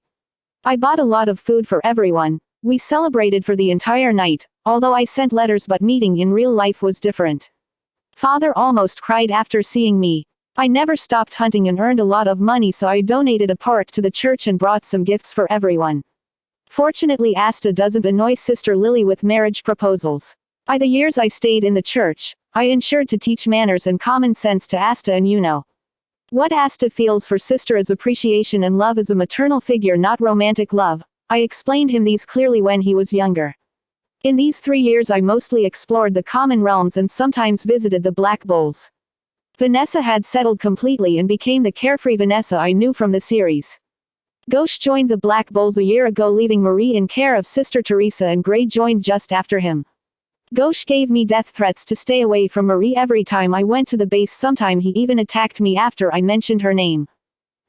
I bought a lot of food for everyone. We celebrated for the entire night, although I sent letters but meeting in real life was different. Father almost cried after seeing me. I never stopped hunting and earned a lot of money, so I donated a part to the church and brought some gifts for everyone. Fortunately, Asta doesn't annoy Sister Lily with marriage proposals. By the years I stayed in the church, I ensured to teach manners and common sense to Asta, and you know what Asta feels for Sister is appreciation and love as a maternal figure, not romantic love. I explained him these clearly when he was younger. In these 3 years I mostly explored the common realms and sometimes visited the Black Bulls. Vanessa had settled completely and became the carefree Vanessa I knew from the series. Ghosh joined the Black Bulls a year ago, leaving Marie in care of Sister Teresa, and Gray joined just after him. Ghosh gave me death threats to stay away from Marie every time I went to the base. Sometime he even attacked me after I mentioned her name.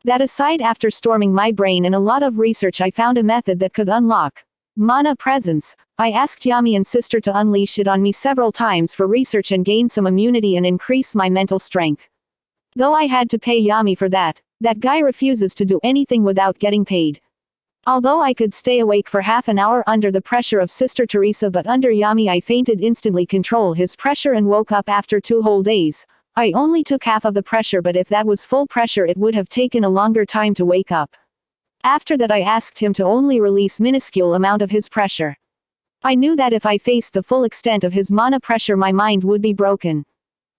That aside, after storming my brain and a lot of research, I found a method that could unlock mana presence. I asked Yami and Sister to unleash it on me several times for research and gain some immunity and increase my mental strength. Though I had to pay Yami for that guy refuses to do anything without getting paid. Although I could stay awake for half an hour under the pressure of Sister Teresa, but under Yami I fainted instantly, control his pressure, and woke up after 2 whole days. I only took half of the pressure, but if that was full pressure it would have taken a longer time to wake up. After that I asked him to only release minuscule amount of his pressure. I knew that if I faced the full extent of his mana pressure my mind would be broken.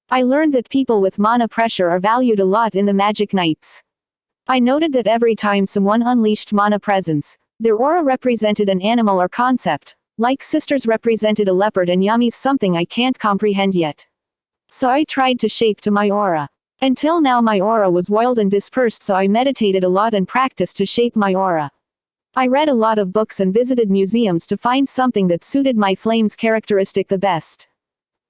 I learned that people with mana pressure are valued a lot in the Magic Knights. I noted that every time someone unleashed mana presence, their aura represented an animal or concept, like Sister's represented a leopard and Yami's something I can't comprehend yet. So I tried to shape to my aura. Until now my aura was wild and dispersed, so I meditated a lot and practiced to shape my aura. I read a lot of books and visited museums to find something that suited my flame's characteristic the best.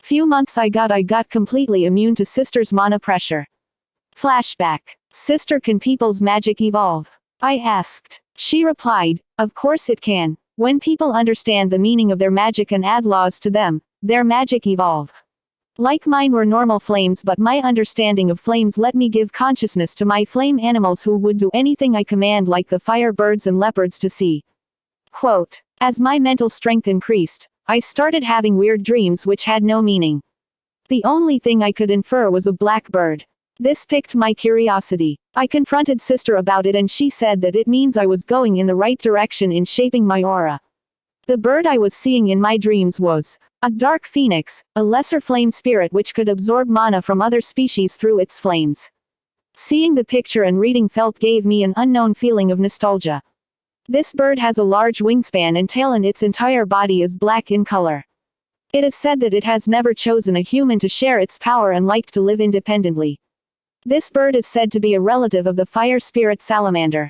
Few months I got completely immune to Sister's mana pressure. Flashback. Sister, can people's magic evolve? I asked. She replied, of course it can. When people understand the meaning of their magic and add laws to them, their magic evolve. Like mine were normal flames, but my understanding of flames let me give consciousness to my flame animals who would do anything I command, like the fire birds and leopards to see. Quote, as my mental strength increased, I started having weird dreams which had no meaning. The only thing I could infer was a black bird. This piqued my curiosity. I confronted Sister about it and she said that it means I was going in the right direction in shaping my aura. The bird I was seeing in my dreams was a dark phoenix, a lesser flame spirit which could absorb mana from other species through its flames. Seeing the picture and reading felt gave me an unknown feeling of nostalgia. This bird has a large wingspan and tail and its entire body is black in color. It is said that it has never chosen a human to share its power and liked to live independently. This bird is said to be a relative of the fire spirit salamander.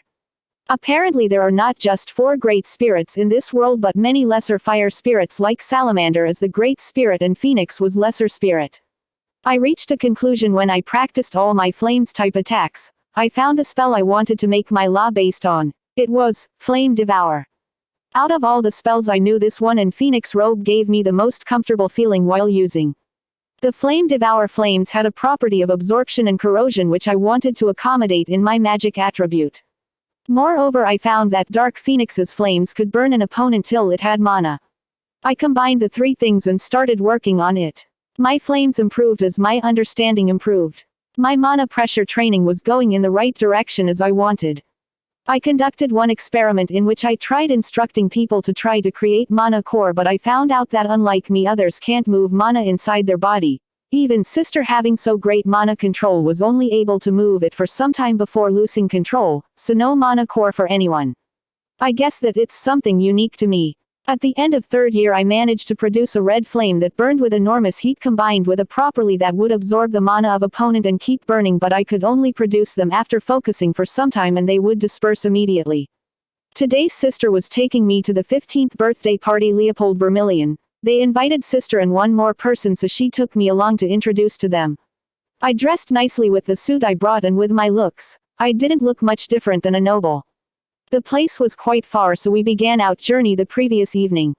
Apparently there are not just 4 great spirits in this world but many lesser fire spirits, like salamander as the great spirit and phoenix was lesser spirit. I reached a conclusion when I practiced all my flames type attacks. I found the spell I wanted to make my law based on. It was Flame Devour. Out of all the spells I knew, this one and Phoenix Robe gave me the most comfortable feeling while using. The Flame Devour flames had a property of absorption and corrosion which I wanted to accommodate in my magic attribute. Moreover, I found that Dark Phoenix's flames could burn an opponent till it had mana. I combined the 3 things and started working on it. My flames improved as my understanding improved. My mana pressure training was going in the right direction as I wanted. I conducted one experiment in which I tried instructing people to try to create mana core, but I found out that unlike me others can't move mana inside their body. Even Sister, having so great mana control, was only able to move it for some time before losing control, so no mana core for anyone. I guess that it's something unique to me. At the end of third year I managed to produce a red flame that burned with enormous heat combined with a properly that would absorb the mana of opponent and keep burning, but I could only produce them after focusing for some time and they would disperse immediately. Today's sister was taking me to the 15th birthday party Leopold Vermilion. They invited sister and one more person, so she took me along to introduce to them. I dressed nicely with the suit I brought and with my looks, I didn't look much different than a noble. The place was quite far, so we began our journey the previous evening.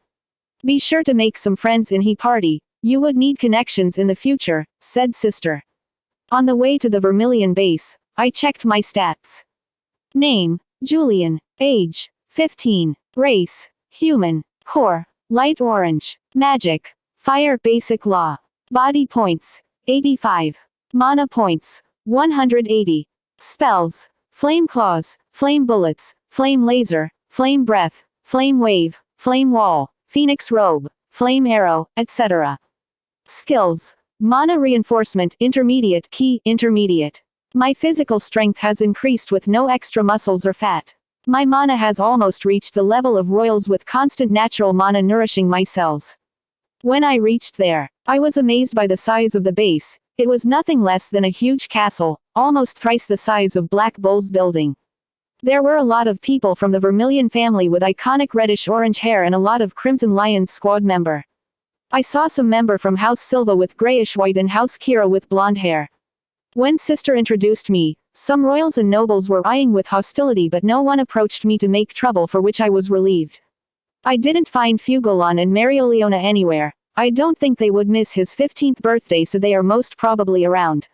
Be sure to make some friends in he party, you would need connections in the future, said sister. On the way to the Vermilion base, I checked my stats. Name, Julian. Age, 15. Race, human. Core, light orange. Magic, fire basic law. Body points, 85. Mana points, 180. Spells, flame claws, flame bullets, flame laser, flame breath, flame wave, flame wall, phoenix robe, flame arrow, etc. Skills, mana reinforcement intermediate key intermediate. My physical strength has increased with no extra muscles or fat. My mana has almost reached the level of royals with constant natural mana nourishing my cells. When I reached there, I was amazed by the size of the base. It was nothing less than a huge castle, almost thrice the size of Black Bull's building. There were a lot of people from the Vermilion family with iconic reddish-orange hair and a lot of Crimson Lion's squad member. I saw some member from House Silva with grayish-white and House Kira with blonde hair. When sister introduced me, some royals and nobles were eyeing with hostility, but no one approached me to make trouble, for which I was relieved. I didn't find Fugolon and Marioliona anywhere. I don't think they would miss his 15th birthday, so they are most probably around.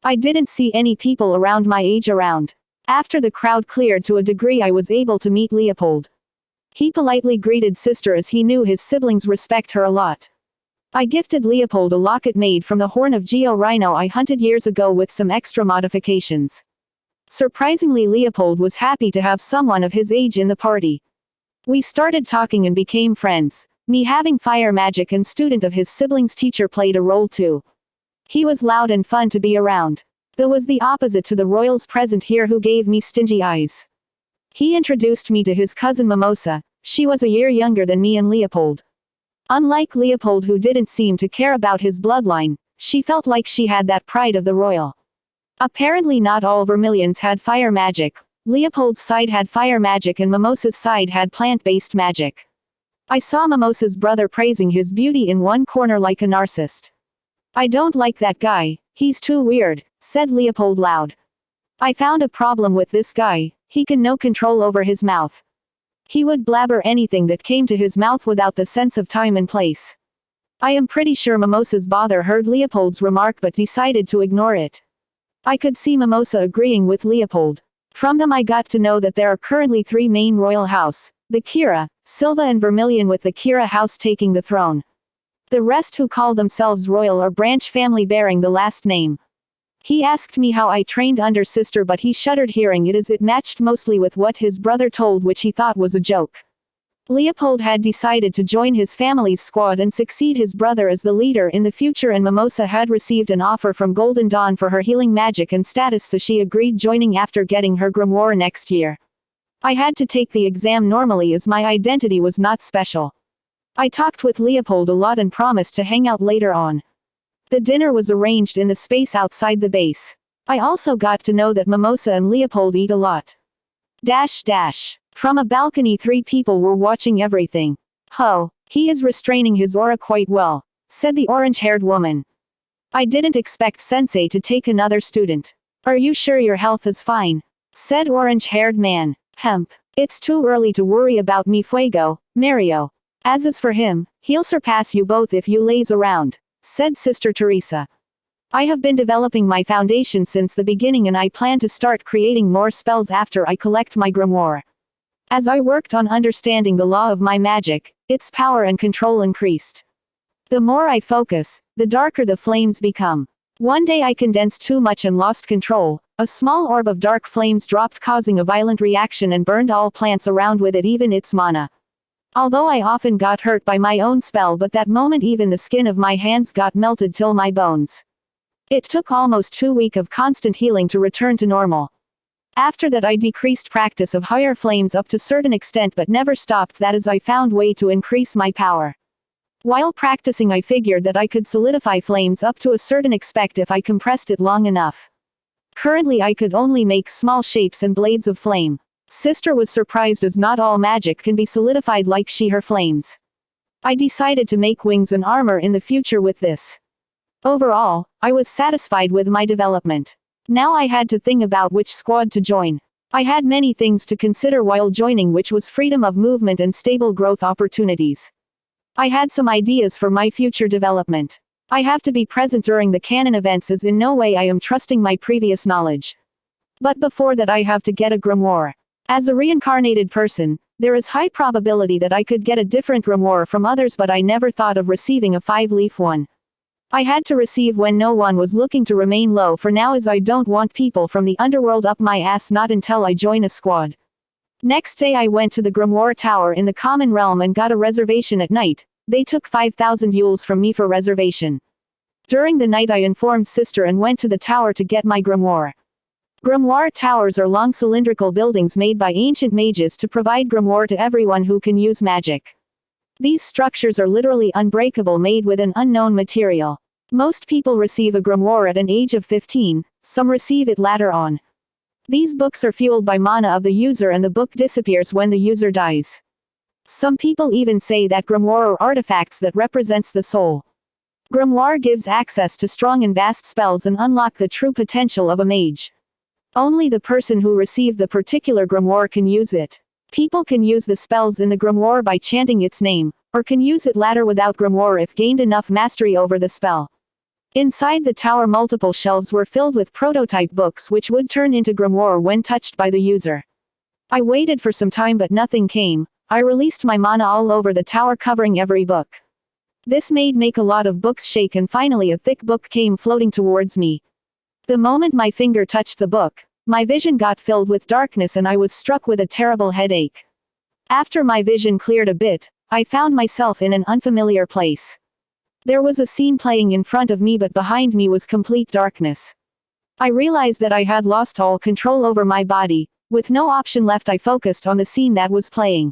I didn't see any people around my age around. After the crowd cleared to a degree, I was able to meet Leopold. He politely greeted sister as he knew his siblings respect her a lot. I gifted Leopold a locket made from the horn of Geo Rhino I hunted years ago with some extra modifications. Surprisingly, Leopold was happy to have someone of his age in the party. We started talking and became friends. Me having fire magic and student of his siblings' teacher played a role too. He was loud and fun to be around. Though was the opposite to the royals present here who gave me stingy eyes. He introduced me to his cousin Mimosa. She was a year younger than me and Leopold. Unlike Leopold, who didn't seem to care about his bloodline, she felt like she had that pride of the royal. Apparently not all Vermilions had fire magic. Leopold's side had fire magic and Mimosa's side had plant-based magic. I saw Mimosa's brother praising his beauty in one corner like a narcissist. I don't like that guy, he's too weird, said Leopold loud. I found a problem with this guy, he can no control over his mouth. He would blabber anything that came to his mouth without the sense of time and place. I am pretty sure Mimosa's brother heard Leopold's remark but decided to ignore it. I could see Mimosa agreeing with Leopold. From them I got to know that there are currently 3 main royal house, the Kira, Silva and Vermilion, with the Kira house taking the throne. The rest, who call themselves royal, or branch family bearing the last name. He asked me how I trained under sister, but he shuddered hearing it, as it matched mostly with what his brother told, which he thought was a joke. Leopold had decided to join his family's squad and succeed his brother as the leader in the future, and Mimosa had received an offer from Golden Dawn for her healing magic and status, so she agreed joining after getting her grimoire next year. I had to take the exam normally as my identity was not special. I talked with Leopold a lot and promised to hang out later on. The dinner was arranged in the space outside the base. I also got to know that Mimosa and Leopold eat a lot. From a balcony 3 people were watching everything. Ho, he is restraining his aura quite well, said the orange-haired woman. I didn't expect Sensei to take another student. Are you sure your health is fine? Said orange-haired man. Hemp. It's too early to worry about mi fuego, Mario. As is for him, he'll surpass you both if you laze around, said Sister Teresa. I have been developing my foundation since the beginning, and I plan to start creating more spells after I collect my grimoire. As I worked on understanding the law of my magic, its power and control increased. The more I focus, the darker the flames become. One day I condensed too much and lost control. A small orb of dark flames dropped, causing a violent reaction, and burned all plants around with it, even its mana. Although I often got hurt by my own spell, but that moment even the skin of my hands got melted till my bones. It took almost 2 weeks of constant healing to return to normal. After that I decreased practice of higher flames up to certain extent but never stopped that as I found way to increase my power. While practicing I figured that I could solidify flames up to a certain extent if I compressed it long enough. Currently I could only make small shapes and blades of flame. Sister was surprised as not all magic can be solidified like her flames. I decided to make wings and armor in the future with this. Overall, I was satisfied with my development. Now I had to think about which squad to join. I had many things to consider while joining, which was freedom of movement and stable growth opportunities. I had some ideas for my future development. I have to be present during the canon events as in no way I am trusting my previous knowledge. But before that I have to get a grimoire. As a reincarnated person, there is high probability that I could get a different grimoire from others, but I never thought of receiving a 5-leaf one. I had to receive when no one was looking to remain low for now, as I don't want people from the underworld up my ass, not until I join a squad. Next day I went to the Grimoire Tower in the Common Realm and got a reservation at night. They took 5,000 yules from me for reservation. During the night I informed Sister and went to the tower to get my grimoire. Grimoire towers are long cylindrical buildings made by ancient mages to provide grimoire to everyone who can use magic. These structures are literally unbreakable, made with an unknown material. Most people receive a grimoire at an age of 15, some receive it later on. These books are fueled by mana of the user and the book disappears when the user dies. Some people even say that grimoire are artifacts that represents the soul. Grimoire gives access to strong and vast spells and unlock the true potential of a mage. Only the person who received the particular grimoire can use it. People can use the spells in the grimoire by chanting its name, or can use it later without grimoire if gained enough mastery over the spell. Inside the tower multiple shelves were filled with prototype books which would turn into grimoire when touched by the user. I waited for some time but nothing came. I released my mana all over the tower covering every book. This made a lot of books shake and finally a thick book came floating towards me. The moment my finger touched the book, my vision got filled with darkness and I was struck with a terrible headache. After my vision cleared a bit, I found myself in an unfamiliar place. There was a scene playing in front of me but behind me was complete darkness. I realized that I had lost all control over my body. With no option left I focused on the scene that was playing.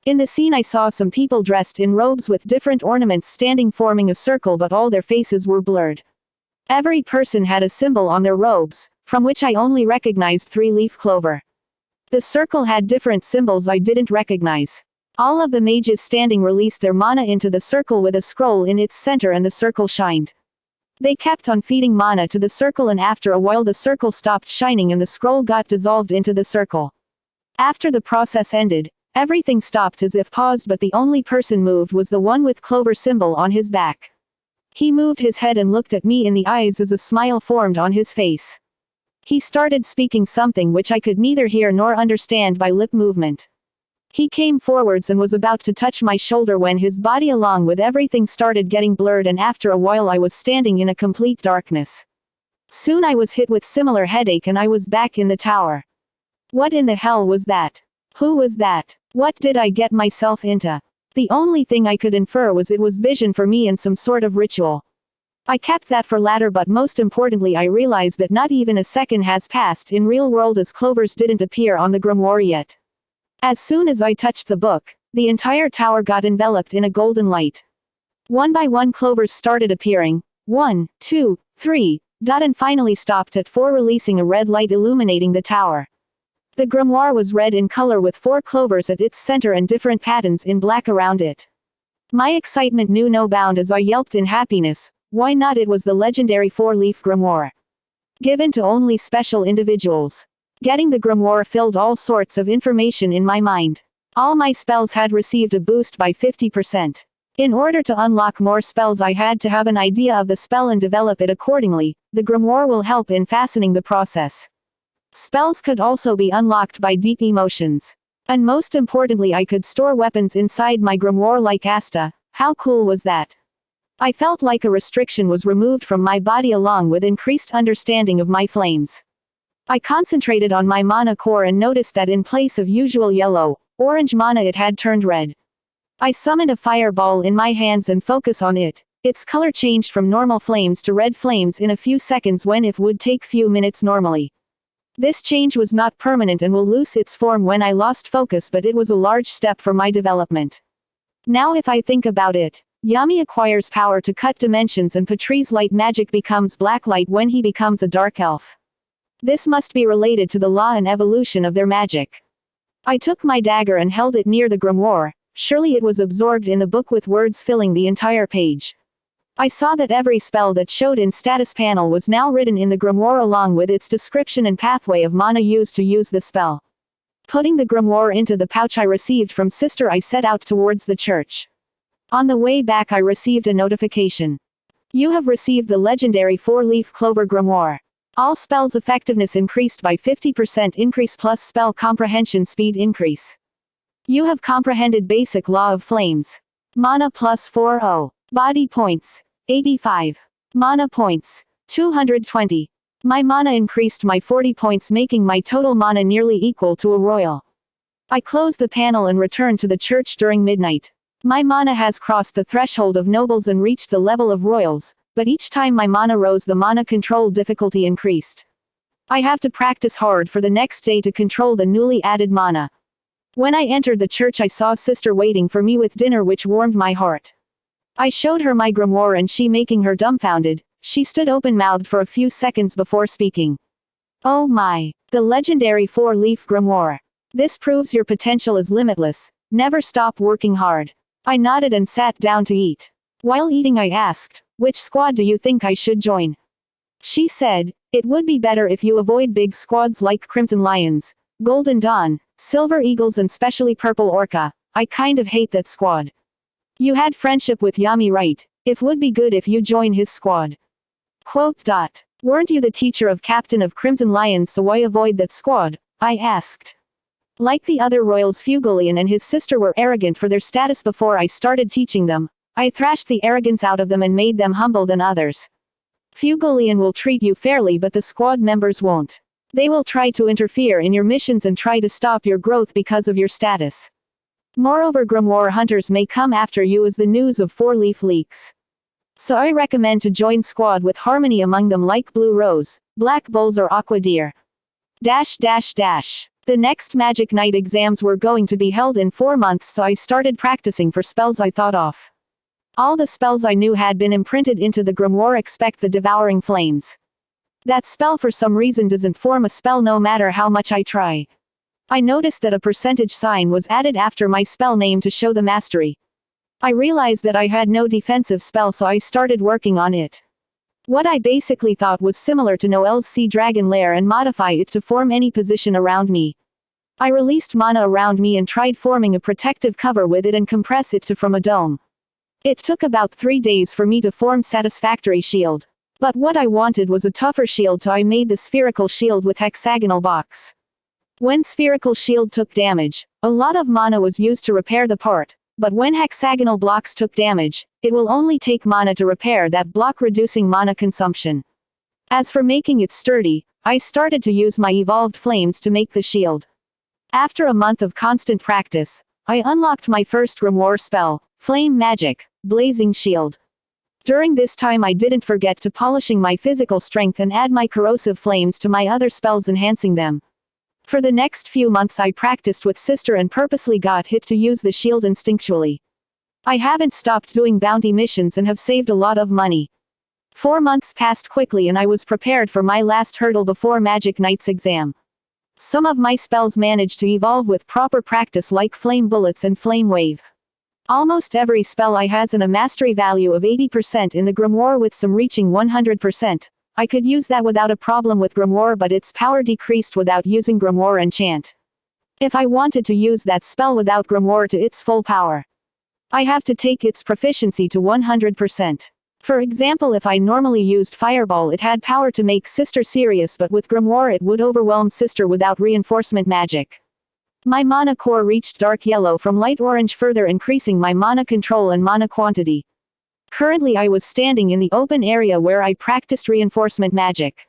In the scene I saw some people dressed in robes with different ornaments standing forming a circle but all their faces were blurred. Every person had a symbol on their robes, from which I only recognized 3-leaf clover. The circle had different symbols I didn't recognize. All of the mages standing released their mana into the circle with a scroll in its center and the circle shined. They kept on feeding mana to the circle and after a while the circle stopped shining and the scroll got dissolved into the circle. After the process ended, everything stopped as if paused but the only person moved was the one with Clover symbol on his back. He moved his head and looked at me in the eyes as a smile formed on his face. He started speaking something which I could neither hear nor understand by lip movement. He came forwards and was about to touch my shoulder when his body along with everything started getting blurred and after a while I was standing in a complete darkness. Soon I was hit with similar headache and I was back in the tower. What in the hell was that? Who was that? What did I get myself into? The only thing I could infer was it was vision for me and some sort of ritual. I kept that for later but most importantly I realized that not even a second has passed in real world as Clovers didn't appear on the grimoire yet. As soon as I touched the book, the entire tower got enveloped in a golden light. One by one Clovers started appearing, 1, 2, 3, and finally stopped at 4 releasing a red light illuminating the tower. The grimoire was red in color with 4 clovers at its center and different patterns in black around it. My excitement knew no bound as I yelped in happiness. Why not? It was the legendary 4-leaf grimoire. Given to only special individuals. Getting the grimoire filled all sorts of information in my mind. All my spells had received a boost by 50%. In order to unlock more spells I had to have an idea of the spell and develop it accordingly. The grimoire will help in fastening the process. Spells could also be unlocked by deep emotions. And most importantly I could store weapons inside my grimoire like Asta. How cool was that? I felt like a restriction was removed from my body along with increased understanding of my flames. I concentrated on my mana core and noticed that in place of usual yellow, orange mana it had turned red. I summoned a fireball in my hands and focus on it. Its color changed from normal flames to red flames in a few seconds when it would take few minutes normally. This change was not permanent and will lose its form when I lost focus, but it was a large step for my development. Now if I think about it, Yami acquires power to cut dimensions and Patri's light magic becomes black light when he becomes a dark elf. This must be related to the law and evolution of their magic. I took my dagger and held it near the grimoire. Surely it was absorbed in the book with words filling the entire page. I saw that every spell that showed in status panel was now written in the grimoire along with its description and pathway of mana used to use the spell. Putting the grimoire into the pouch I received from Sister, I set out towards the church. On the way back I received a notification. You have received the legendary 4-leaf Clover grimoire. All spells effectiveness increased by 50% increase plus spell comprehension speed increase. You have comprehended basic law of flames. Mana plus 40. Body points. 85. Mana points. 220. My mana increased by 40 points, making my total mana nearly equal to a royal. I closed the panel and returned to the church during midnight. My mana has crossed the threshold of nobles and reached the level of royals, but each time my mana rose the mana control difficulty increased. I have to practice hard for the next day to control the newly added mana. When I entered the church I saw Sister waiting for me with dinner, which warmed my heart. I showed her my grimoire and she, making her dumbfounded, she stood open-mouthed for a few seconds before speaking. Oh my! The legendary 4-leaf grimoire. This proves your potential is limitless. Never stop working hard. I nodded and sat down to eat. While eating I asked, which squad do you think I should join? She said, it would be better if you avoid big squads like Crimson Lions, Golden Dawn, Silver Eagles and specially Purple Orca. I kind of hate that squad. You had friendship with Yami, right? It would be good if you join his squad. Quote. Weren't you the teacher of Captain of Crimson Lions, so why avoid that squad? I asked. Like the other royals, Fugolian and his sister were arrogant for their status before I started teaching them. I thrashed the arrogance out of them and made them humble than others. Fugolian will treat you fairly, but the squad members won't. They will try to interfere in your missions and try to stop your growth because of your status. Moreover, grimoire hunters may come after you as the news of 4-leaf leaks. So I recommend to join squad with harmony among them like Blue Rose, Black Bulls or Aqua Deer. The next Magic Night exams were going to be held in 4 months, so I started practicing for spells I thought of. All the spells I knew had been imprinted into the grimoire except the Devouring Flames. That spell for some reason doesn't form a spell no matter how much I try. I noticed that a percentage sign was added after my spell name to show the mastery. I realized that I had no defensive spell, so I started working on it. What I basically thought was similar to Noel's Sea Dragon Lair and modify it to form any position around me. I released mana around me and tried forming a protective cover with it and compress it to form a dome. It took about 3 days for me to form satisfactory shield. But what I wanted was a tougher shield, so I made the spherical shield with hexagonal box. When spherical shield took damage, a lot of mana was used to repair the part, but when hexagonal blocks took damage, it will only take mana to repair that block, reducing mana consumption. As for making it sturdy, I started to use my evolved flames to make the shield. After a month of constant practice, I unlocked my first grimoire spell, Flame Magic, Blazing Shield. During this time I didn't forget to polishing my physical strength and add my corrosive flames to my other spells, enhancing them. For the next few months I practiced with Sister and purposely got hit to use the shield instinctually. I haven't stopped doing bounty missions and have saved a lot of money. 4 months passed quickly and I was prepared for my last hurdle before Magic Knight's exam. Some of my spells managed to evolve with proper practice, like Flame Bullets and Flame Wave. Almost every spell I has a mastery value of 80% in the grimoire, with some reaching 100%. I could use that without a problem with grimoire, but its power decreased without using grimoire enchant. If I wanted to use that spell without grimoire to its full power, I have to take its proficiency to 100%. For example, if I normally used Fireball, it had power to make Sister serious, but with grimoire it would overwhelm Sister without reinforcement magic. My mana core reached dark yellow from light orange, further increasing my mana control and mana quantity. Currently I was standing in the open area where I practiced reinforcement magic.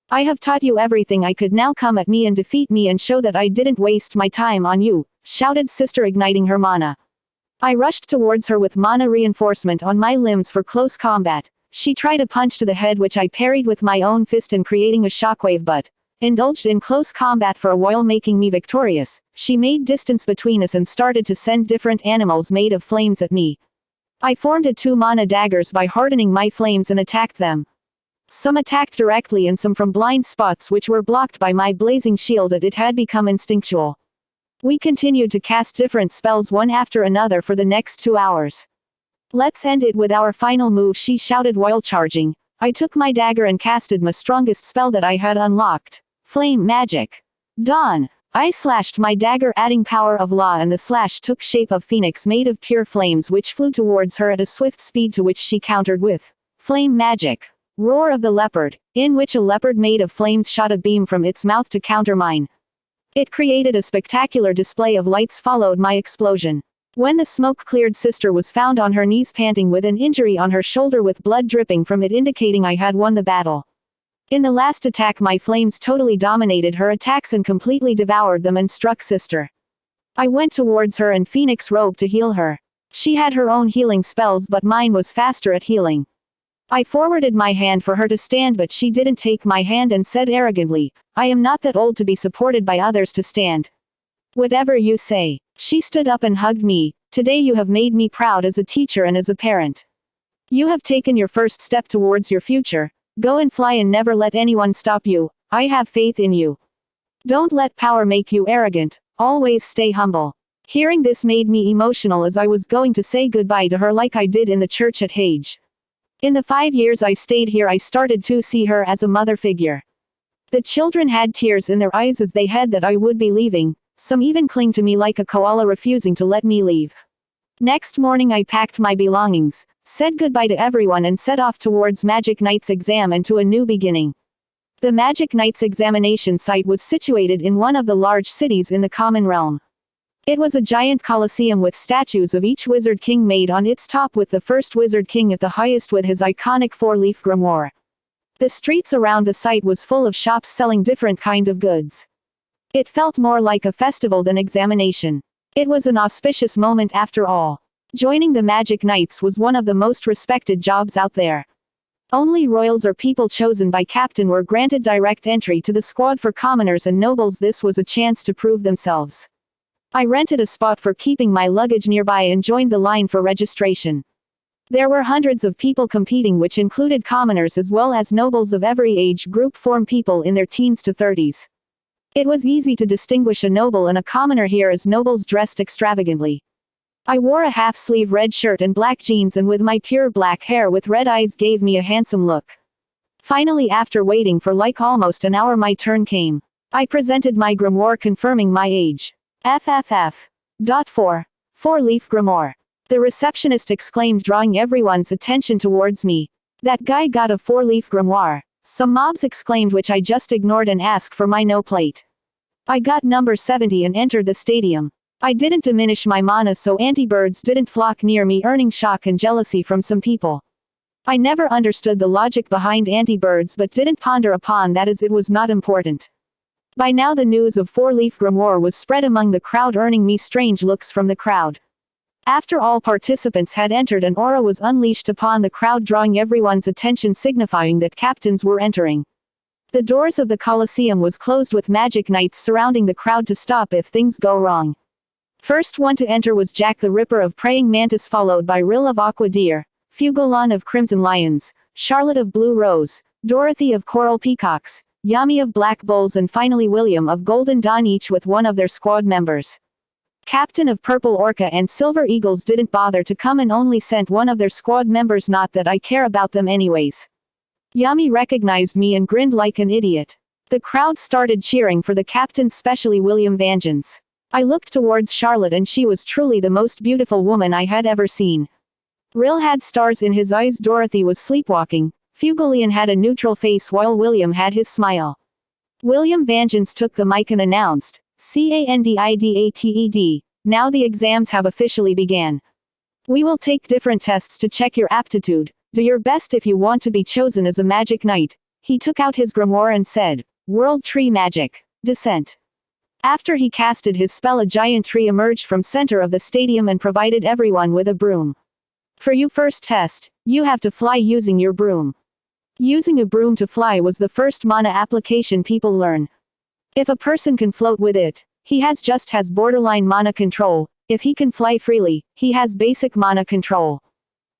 I have taught you everything I could, now come at me and defeat me and show that I didn't waste my time on you, shouted Sister, igniting her mana. I rushed towards her with mana reinforcement on my limbs for close combat. She tried a punch to the head which I parried with my own fist and creating a shockwave, but indulged in close combat for a while, making me victorious. She made distance between us and started to send different animals made of flames at me. I formed 2-mana daggers by hardening my flames and attacked them. Some attacked directly and some from blind spots which were blocked by my blazing shield, and it had become instinctual. We continued to cast different spells one after another for the next 2 hours. "Let's end it with our final move," she shouted while charging. I took my dagger and casted my strongest spell that I had unlocked. Flame magic. Dawn. I slashed my dagger, adding power of law, and the slash took shape of phoenix made of pure flames which flew towards her at a swift speed, to which she countered with flame magic. Roar of the leopard, in which a leopard made of flames shot a beam from its mouth to counter mine. It created a spectacular display of lights, followed my explosion. When the smoke cleared, sister was found on her knees, panting with an injury on her shoulder with blood dripping from it, indicating I had won the battle. In the last attack, my flames totally dominated her attacks and completely devoured them and struck sister. I went towards her and Phoenix robed to heal her. She had her own healing spells, but mine was faster at healing. I forwarded my hand for her to stand, but she didn't take my hand and said arrogantly, "I am not that old to be supported by others to stand." "Whatever you say." She stood up and hugged me. "Today you have made me proud as a teacher and as a parent. You have taken your first step towards your future. Go and fly and never let anyone stop you. I have faith in you. Don't let power make you arrogant. Always stay humble." Hearing this made me emotional, as I was going to say goodbye to her like I did in the church at Hage. In the 5 years I stayed here, I started to see her as a mother figure. The children had tears in their eyes as they heard that I would be leaving. Some even clung to me like a koala, refusing to let me leave. Next morning I packed my belongings, said goodbye to everyone, and set off towards Magic Knight's exam and to a new beginning. The Magic Knight's examination site was situated in one of the large cities in the Common Realm. It was a giant coliseum with statues of each Wizard King made on its top, with the first Wizard King at the highest with his iconic 4-leaf grimoire. The streets around the site was full of shops selling different kind of goods. It felt more like a festival than examination. It was an auspicious moment after all. Joining the Magic Knights was one of the most respected jobs out there. Only royals or people chosen by captain were granted direct entry to the squad. For commoners and nobles, this was a chance to prove themselves. I rented a spot for keeping my luggage nearby and joined the line for registration. There were hundreds of people competing, which included commoners as well as nobles of every age group, from people in their teens to 30s. It was easy to distinguish a noble and a commoner here, as nobles dressed extravagantly. I wore a half-sleeve red shirt and black jeans, and with my pure black hair with red eyes gave me a handsome look. Finally, after waiting for like almost an hour, my turn came. I presented my grimoire confirming my age. FFF.4. 4-leaf grimoire. The receptionist exclaimed, drawing everyone's attention towards me. "That guy got a 4-leaf grimoire." Some mobs exclaimed, which I just ignored and asked for my no plate. I got number 70 and entered the stadium. I didn't diminish my mana, so anti-birds didn't flock near me, earning shock and jealousy from some people. I never understood the logic behind anti-birds, but didn't ponder upon that, as it was not important. By now the news of 4-leaf grimoire was spread among the crowd, earning me strange looks from the crowd. After all participants had entered, an aura was unleashed upon the crowd, drawing everyone's attention, signifying that captains were entering. The doors of the Colosseum was closed, with Magic Knights surrounding the crowd to stop if things go wrong. First one to enter was Jack the Ripper of Praying Mantis, followed by Rill of Aqua Deer, Fugolon of Crimson Lions, Charlotte of Blue Rose, Dorothy of Coral Peacocks, Yami of Black Bulls, and finally William of Golden Dawn, each with one of their squad members. Captain of Purple Orca and Silver Eagles didn't bother to come and only sent one of their squad members, not that I care about them anyways. Yami recognized me and grinned like an idiot. The crowd started cheering for the captain, especially William Vangeance. I looked towards Charlotte, and she was truly the most beautiful woman I had ever seen. Rill had stars in his eyes, Dorothy was sleepwalking, Fugolian had a neutral face, while William had his smile. William Vangeance took the mic and announced, "Candidated, now the exams have officially began. We will take different tests to check your aptitude. Do your best if you want to be chosen as a Magic Knight." He took out his grimoire and said, "World Tree Magic. Descent." After he casted his spell, a giant tree emerged from center of the stadium and provided everyone with a broom. "For your first test, you have to fly using your broom." Using a broom to fly was the first mana application people learn. If a person can float with it, he has borderline mana control. If he can fly freely, he has basic mana control.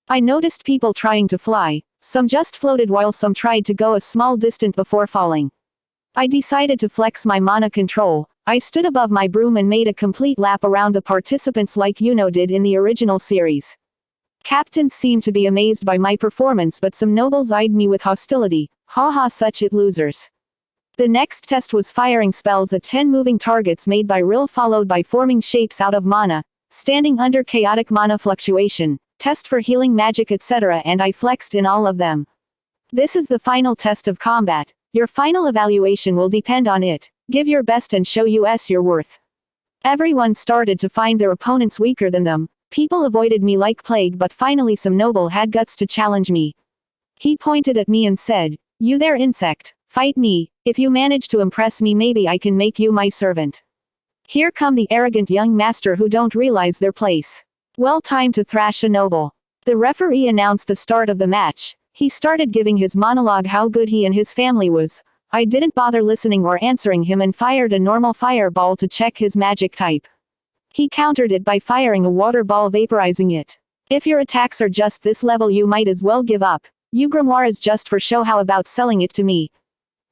I noticed people trying to fly, some just floated while some tried to go a small distance before falling. I decided to flex my mana control. I stood above my broom and made a complete lap around the participants like did in the original series. Captains seemed to be amazed by my performance, but some nobles eyed me with hostility. Haha, such it losers. The next test was firing spells at 10 moving targets made by Rill, followed by forming shapes out of mana, standing under chaotic mana fluctuation, test for healing magic, etc., and I flexed in all of them. This is the final test of combat. Your final evaluation will depend on it. Give your best and show us your worth. Everyone started to find their opponents weaker than them. People avoided me like plague, but finally some noble had guts to challenge me. He pointed at me and said, "You there, insect, fight me. If you manage to impress me, maybe I can make you my servant." Here come the arrogant young master who don't realize their place. Well, time to thrash a noble. The referee announced the start of the match. He started giving his monologue how good he and his family was. I didn't bother listening or answering him and fired a normal fireball to check his magic type. He countered it by firing a water ball, vaporizing it. If your attacks are just this level, you might as well give up. You grimoire is just for show, how about selling it to me?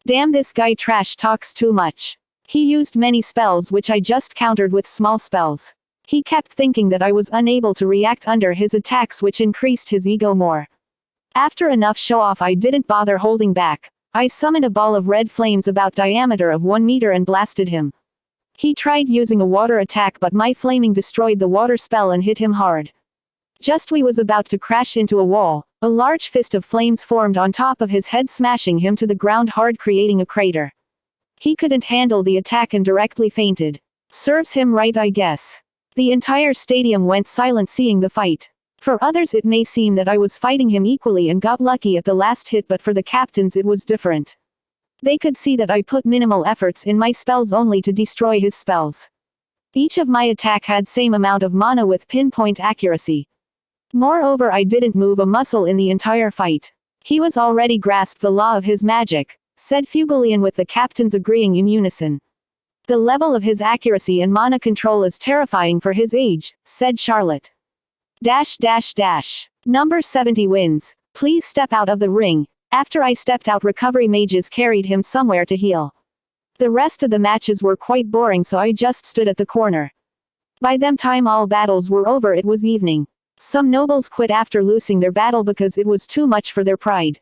Damn, this guy trash talks too much. He used many spells which I just countered with small spells. He kept thinking that I was unable to react under his attacks, which increased his ego more. After enough show off, I didn't bother holding back. I summoned a ball of red flames about diameter of 1 meter and blasted him. He tried using a water attack, but my flaming destroyed the water spell and hit him hard. Just we was about to crash into a wall, a large fist of flames formed on top of his head, smashing him to the ground hard, creating a crater. He couldn't handle the attack and directly fainted. Serves him right, I guess. The entire stadium went silent seeing the fight. For others it may seem that I was fighting him equally and got lucky at the last hit, but for the captains it was different. They could see that I put minimal efforts in my spells only to destroy his spells. Each of my attack had same amount of mana with pinpoint accuracy. Moreover, I didn't move a muscle in the entire fight. He was already grasped the law of his magic, said Fugolian, with the captains agreeing in unison. The level of his accuracy and mana control is terrifying for his age, said Charlotte. Number 70 wins. Please step out of the ring. After I stepped out, recovery mages carried him somewhere to heal. The rest of the matches were quite boring, so I just stood at the corner. By them time all battles were over, it was evening. Some nobles quit after losing their battle because it was too much for their pride.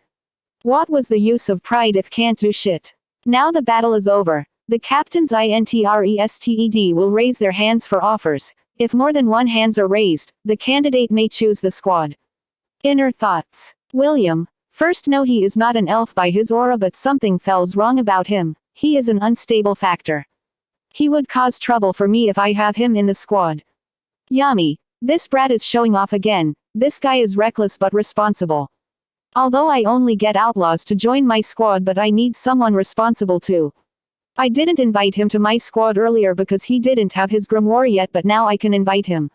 What was the use of pride if can't do shit? Now the battle is over. The captains interested will raise their hands for offers. If more than one hands are raised, the candidate may choose the squad. Inner thoughts. William. First, no, he is not an elf by his aura, but something feels wrong about him. He is an unstable factor. He would cause trouble for me if I have him in the squad. Yummy. This brat is showing off again. This guy is reckless but responsible. Although I only get outlaws to join my squad, but I need someone responsible too. I didn't invite him to my squad earlier because he didn't have his grimoire yet, but now I can invite him.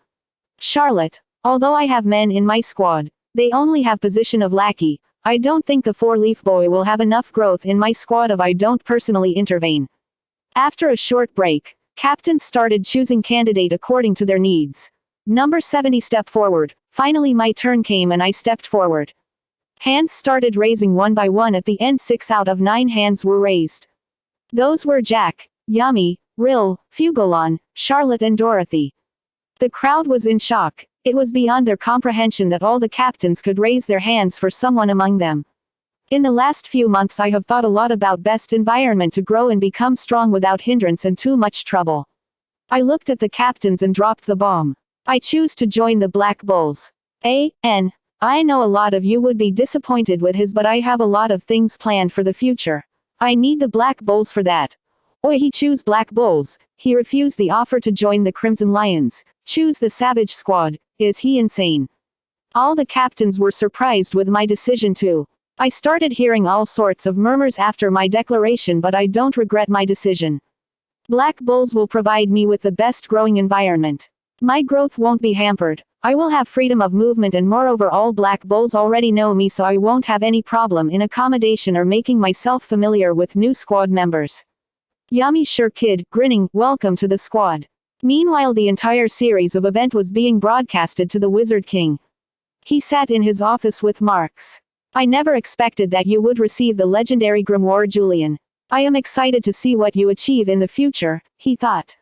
Charlotte. Although I have men in my squad, they only have position of lackey. I don't think the 4-leaf boy will have enough growth in my squad if I don't personally intervene. After a short break, captains started choosing candidate according to their needs. Number 70 stepped forward. Finally my turn came and I stepped forward. Hands started raising one by one. At the end 6 out of 9 hands were raised. Those were Jack, Yummy, Rill, Fugolon, Charlotte and Dorothy. The crowd was in shock. It was beyond their comprehension that all the captains could raise their hands for someone among them. In the last few months I have thought a lot about best environment to grow and become strong without hindrance and too much trouble. I looked at the captains and dropped the bomb. I choose to join the Black Bulls. I know a lot of you would be disappointed with his, but I have a lot of things planned for the future. I need the Black Bulls for that. He choose Black Bulls. He refused the offer to join the Crimson Lions. Choose the Savage Squad. Is he insane? All the captains were surprised with my decision too. I started hearing all sorts of murmurs after my declaration, but I don't regret my decision. Black Bulls will provide me with the best growing environment. My growth won't be hampered. I will have freedom of movement, and moreover all black bulls already know me, so I won't have any problem in accommodation or making myself familiar with new squad members. Yami sure kid, grinning, welcome to the squad. Meanwhile the entire series of event was being broadcasted to the Wizard King. He sat in his office with Marx. I never expected that you would receive the legendary grimoire, Julian. I am excited to see what you achieve in the future, he thought.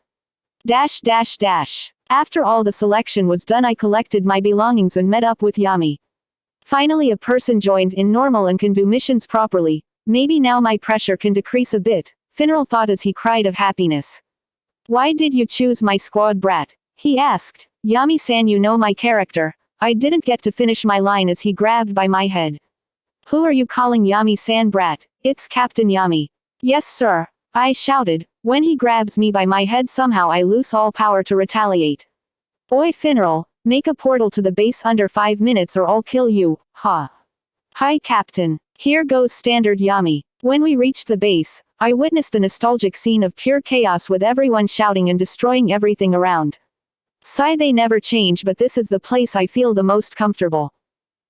After all the selection was done, I collected my belongings and met up with Yami. Finally a person joined in normal and can do missions properly. Maybe now my pressure can decrease a bit, Finral thought as he cried of happiness. Why did you choose my squad, brat? He asked. Yami-san, you know my character. I didn't get to finish my line as he grabbed by my head. Who are you calling Yami-san, brat? It's Captain Yami. Yes sir, I shouted. When he grabs me by my head somehow I lose all power to retaliate. Oi Finral, make a portal to the base under 5 minutes or I'll kill you, ha. Hi Captain. Here goes standard Yami. When we reached the base, I witnessed the nostalgic scene of pure chaos with everyone shouting and destroying everything around. Sigh, they never change, but this is the place I feel the most comfortable.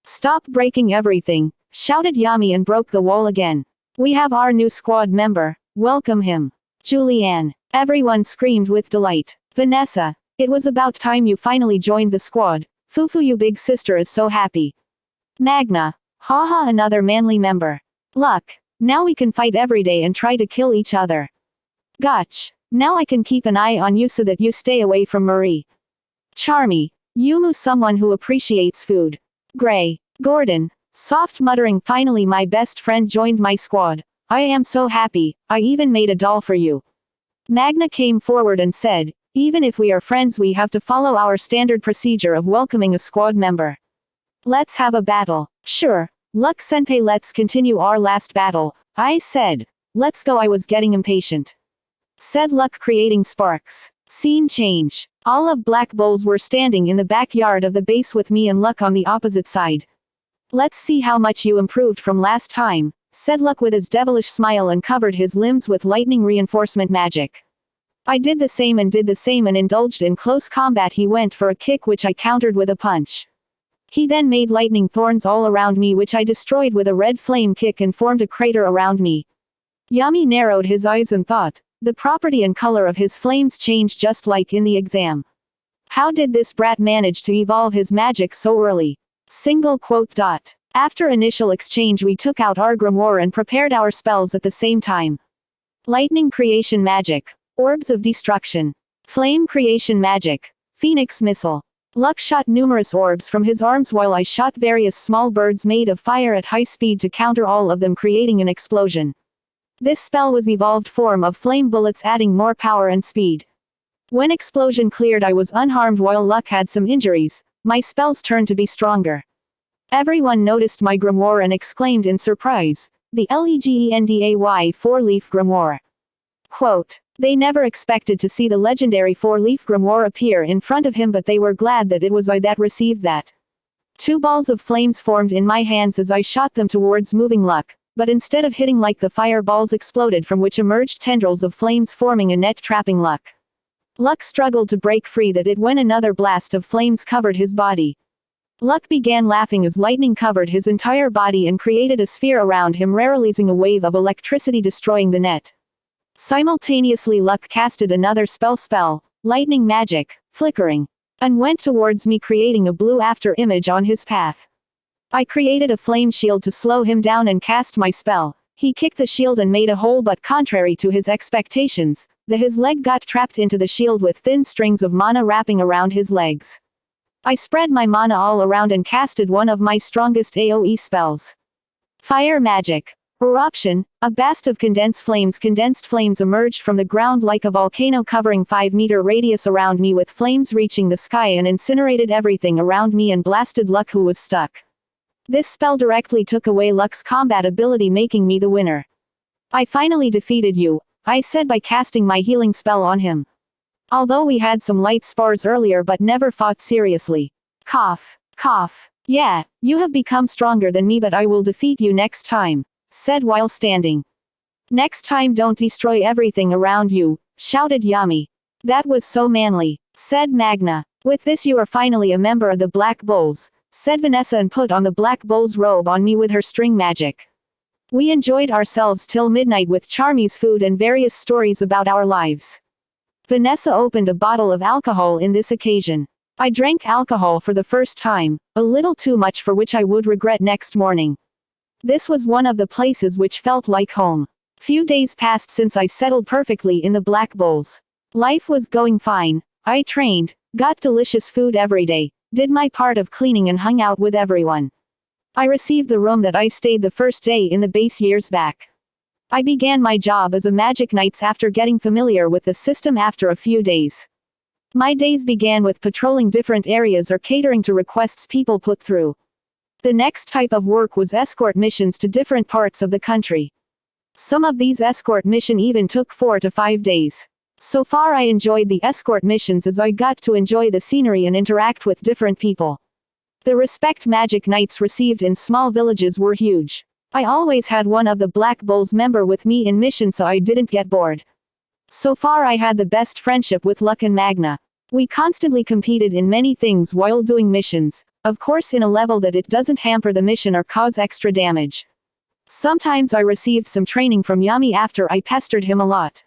Stop breaking everything, shouted Yami and broke the wall again. We have our new squad member, welcome him. Julianne. Everyone screamed with delight. Vanessa. It was about time you finally joined the squad. Fufu, you big sister is so happy. Magna. Haha, another manly member. Luck. Now we can fight every day and try to kill each other. Gotch. Now I can keep an eye on you so that you stay away from Marie. Charmy. Yumu, someone who appreciates food. Gray. Gordon. Soft muttering, finally my best friend joined my squad. I am so happy, I even made a doll for you. Magna came forward and said, even if we are friends we have to follow our standard procedure of welcoming a squad member. Let's have a battle. Sure. Luck senpai, let's continue our last battle, I said. Let's go, I was getting impatient. Said Luck, creating sparks. Scene change. All of Black Bulls were standing in the backyard of the base with me and Luck on the opposite side. Let's see how much you improved from last time, said Luck with his devilish smile and covered his limbs with lightning reinforcement magic. I did the same and indulged in close combat. He went for a kick which I countered with a punch. He then made lightning thorns all around me which I destroyed with a red flame kick and formed a crater around me. Yami narrowed his eyes and thought, the property and color of his flames changed just like in the exam. How did this brat manage to evolve his magic so early? Single quote dot. After initial exchange we took out our grimoire and prepared our spells at the same time. Lightning creation magic. Orbs of destruction. Flame creation magic. Phoenix missile. Luck shot numerous orbs from his arms while I shot various small birds made of fire at high speed to counter all of them, creating an explosion. This spell was evolved form of flame bullets, adding more power and speed. When explosion cleared I was unharmed while Luck had some injuries. My spells turned to be stronger. Everyone noticed my grimoire and exclaimed in surprise, the legenday 4-leaf grimoire. Quote, they never expected to see the legendary 4-leaf grimoire appear in front of him, but they were glad that it was I that received that. 2 balls of flames formed in my hands as I shot them towards moving Luck, but instead of hitting like the fireballs exploded, from which emerged tendrils of flames forming a net trapping Luck. Luck struggled to break free that it when another blast of flames covered his body. Luck began laughing as lightning covered his entire body and created a sphere around him, releasing a wave of electricity destroying the net. Simultaneously Luck casted another spell, lightning magic, flickering, and went towards me, creating a blue after image on his path. I created a flame shield to slow him down and cast my spell. He kicked the shield and made a hole, but contrary to his expectations, his leg got trapped into the shield with thin strings of mana wrapping around his legs. I spread my mana all around and casted one of my strongest AoE spells. Fire magic. Eruption. A blast of condensed flames emerged from the ground like a volcano, covering 5-meter radius around me, with flames reaching the sky and incinerated everything around me and blasted Luck, who was stuck. This spell directly took away Luck's combat ability, making me the winner. I finally defeated you, I said by casting my healing spell on him. Although we had some light spars earlier but never fought seriously. Cough. Cough. Yeah, you have become stronger than me, but I will defeat you next time, said while standing. Next time don't destroy everything around you, shouted Yami. That was so manly, said Magna. With this you are finally a member of the Black Bulls, said Vanessa and put on the Black Bull's robe on me with her string magic. We enjoyed ourselves till midnight with Charmy's food and various stories about our lives. Vanessa opened a bottle of alcohol in this occasion. I drank alcohol for the first time, a little too much for which I would regret next morning. This was one of the places which felt like home. Few days passed since I settled perfectly in the Black Bulls. Life was going fine. I trained, got delicious food every day, did my part of cleaning and hung out with everyone. I received the room that I stayed the first day in the base years back. I began my job as a Magic Knights after getting familiar with the system after a few days. My days began with patrolling different areas or catering to requests people put through. The next type of work was escort missions to different parts of the country. Some of these escort missions even took 4 to 5 days. So far I enjoyed the escort missions as I got to enjoy the scenery and interact with different people. The respect Magic Knights received in small villages were huge. I always had one of the Black Bulls member with me in mission so I didn't get bored. So far I had the best friendship with Luck and Magna. We constantly competed in many things while doing missions, of course in a level that it doesn't hamper the mission or cause extra damage. Sometimes I received some training from Yami after I pestered him a lot.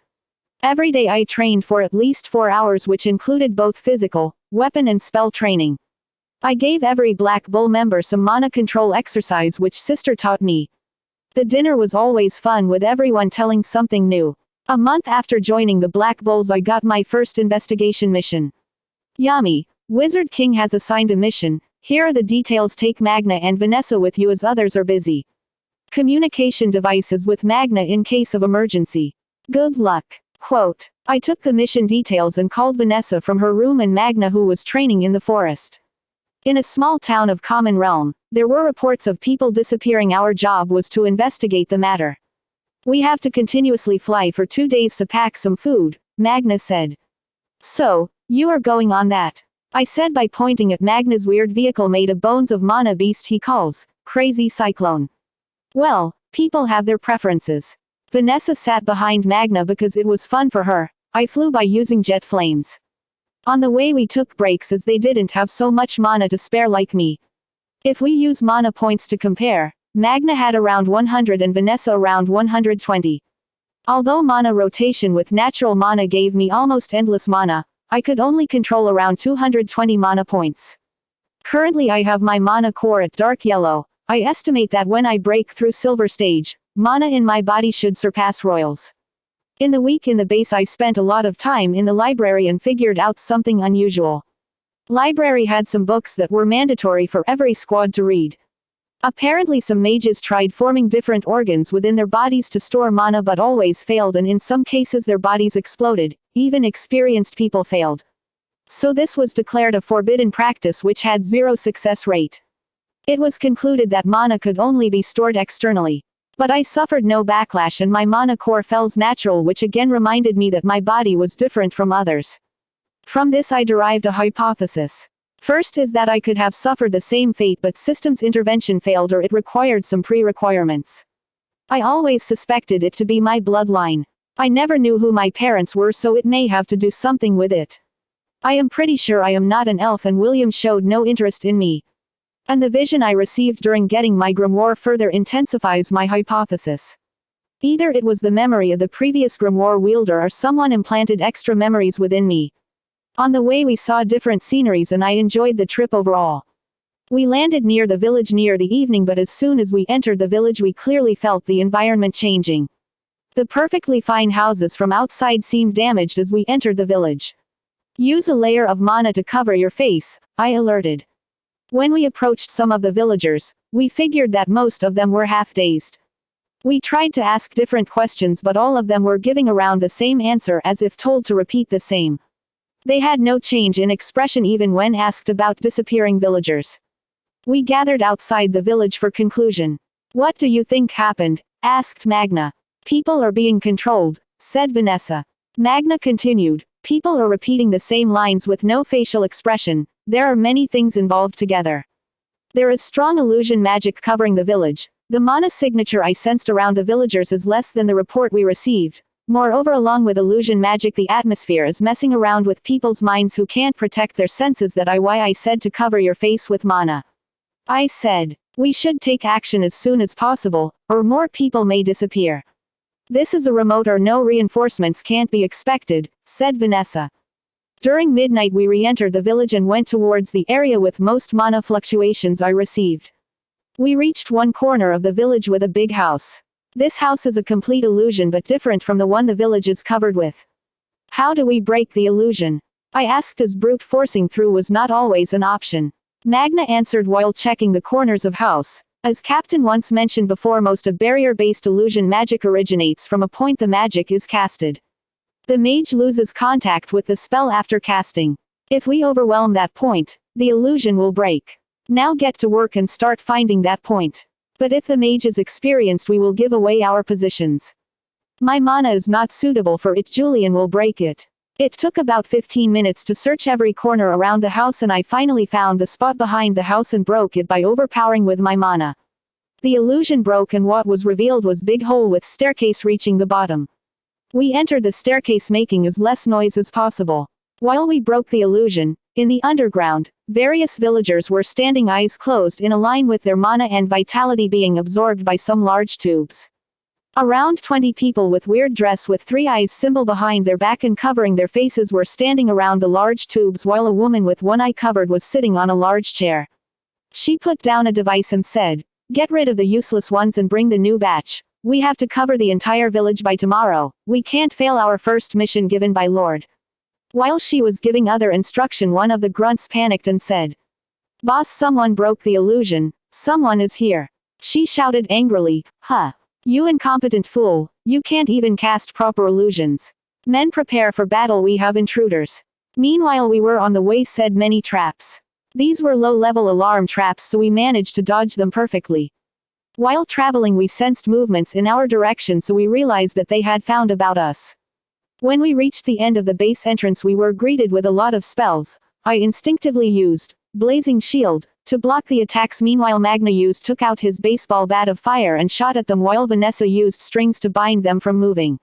Every day I trained for at least 4 hours which included both physical, weapon and spell training. I gave every Black Bull member some mana control exercise which sister taught me. The dinner was always fun with everyone telling something new. A month after joining the Black Bulls I got my first investigation mission. Yami, Wizard King has assigned a mission, here are the details. Take Magna and Vanessa with you as others are busy. Communication devices with Magna in case of emergency. Good luck. Quote. I took the mission details and called Vanessa from her room and Magna who was training in the forest. In a small town of Common Realm, there were reports of people disappearing. Our job was to investigate the matter. We have to continuously fly for 2 days to pack some food, Magna said. So, you are going on that? I said by pointing at Magna's weird vehicle made of bones of mana beast he calls, Crazy Cyclone. Well, people have their preferences. Vanessa sat behind Magna because it was fun for her. I flew by using jet flames. On the way we took breaks as they didn't have so much mana to spare like me. If we use mana points to compare, Magna had around 100 and Vanessa around 120. Although mana rotation with natural mana gave me almost endless mana, I could only control around 220 mana points. Currently I have my mana core at dark yellow. I estimate that when I break through silver stage, mana in my body should surpass royals. In the week in the base I spent a lot of time in the library and figured out something unusual. Library had some books that were mandatory for every squad to read. Apparently some mages tried forming different organs within their bodies to store mana but always failed and in some cases their bodies exploded, even experienced people failed. So this was declared a forbidden practice which had 0 success rate. It was concluded that mana could only be stored externally. But I suffered no backlash and my mana core felt natural which again reminded me that my body was different from others. From this I derived a hypothesis. First is that I could have suffered the same fate but system's intervention failed or it required some pre-requirements. I always suspected it to be my bloodline. I never knew who my parents were so it may have to do something with it. I am pretty sure I am not an elf and William showed no interest in me. And the vision I received during getting my grimoire further intensifies my hypothesis. Either it was the memory of the previous grimoire wielder or someone implanted extra memories within me. On the way we saw different sceneries and I enjoyed the trip overall. We landed near the village near the evening but as soon as we entered the village we clearly felt the environment changing. The perfectly fine houses from outside seemed damaged as we entered the village. Use a layer of mana to cover your face, I alerted. When we approached some of the villagers, we figured that most of them were half-dazed. We tried to ask different questions but all of them were giving around the same answer as if told to repeat the same. They had no change in expression even when asked about disappearing villagers. We gathered outside the village for conclusion. What do you think happened? Asked Magna. People are being controlled, said Vanessa. Magna continued. People are repeating the same lines with no facial expression. There are many things involved together. There is strong illusion magic covering the village. The mana signature I sensed around the villagers is less than the report we received. Moreover, along with illusion magic, the atmosphere is messing around with people's minds who can't protect their senses. That why I said to cover your face with mana. I said, we should take action as soon as possible, or more people may disappear. This is a remote or no reinforcements can't be expected, said Vanessa. During midnight we re-entered the village and went towards the area with most mana fluctuations I received. We reached one corner of the village with a big house. This house is a complete illusion but different from the one the village is covered with. How do we break the illusion? I asked, as brute forcing through was not always an option. Magna answered while checking the corners of house. As Captain once mentioned before, most of barrier-based illusion magic originates from a point the magic is casted. The mage loses contact with the spell after casting. If we overwhelm that point, the illusion will break. Now get to work and start finding that point. But if the mage is experienced, we will give away our positions. My mana is not suitable for it. Julian will break it. It took about 15 minutes to search every corner around the house, and I finally found the spot behind the house and broke it by overpowering with my mana. The illusion broke and what was revealed was big hole with staircase reaching the bottom. We entered the staircase making as less noise as possible. While we broke the illusion, in the underground, various villagers were standing eyes closed in a line with their mana and vitality being absorbed by some large tubes. Around 20 people with weird dress with 3 eyes symbol behind their back and covering their faces were standing around the large tubes, while a woman with 1 eye covered was sitting on a large chair. She put down a device and said, "Get rid of the useless ones and bring the new batch. We have to cover the entire village by tomorrow. We can't fail our first mission given by Lord." While she was giving other instruction, one of the grunts panicked and said, "Boss, someone broke the illusion. Someone is here." She shouted angrily, "Huh. You incompetent fool, you can't even cast proper illusions. Men, prepare for battle, we have intruders." Meanwhile we were on the way, said many traps. These were low-level alarm traps, so we managed to dodge them perfectly. While traveling we sensed movements in our direction, so we realized that they had found about us. When we reached the end of the base entrance we were greeted with a lot of spells. I instinctively used Blazing Shield to block the attacks. Meanwhile Magna took out his baseball bat of fire and shot at them, while Vanessa used strings to bind them from moving.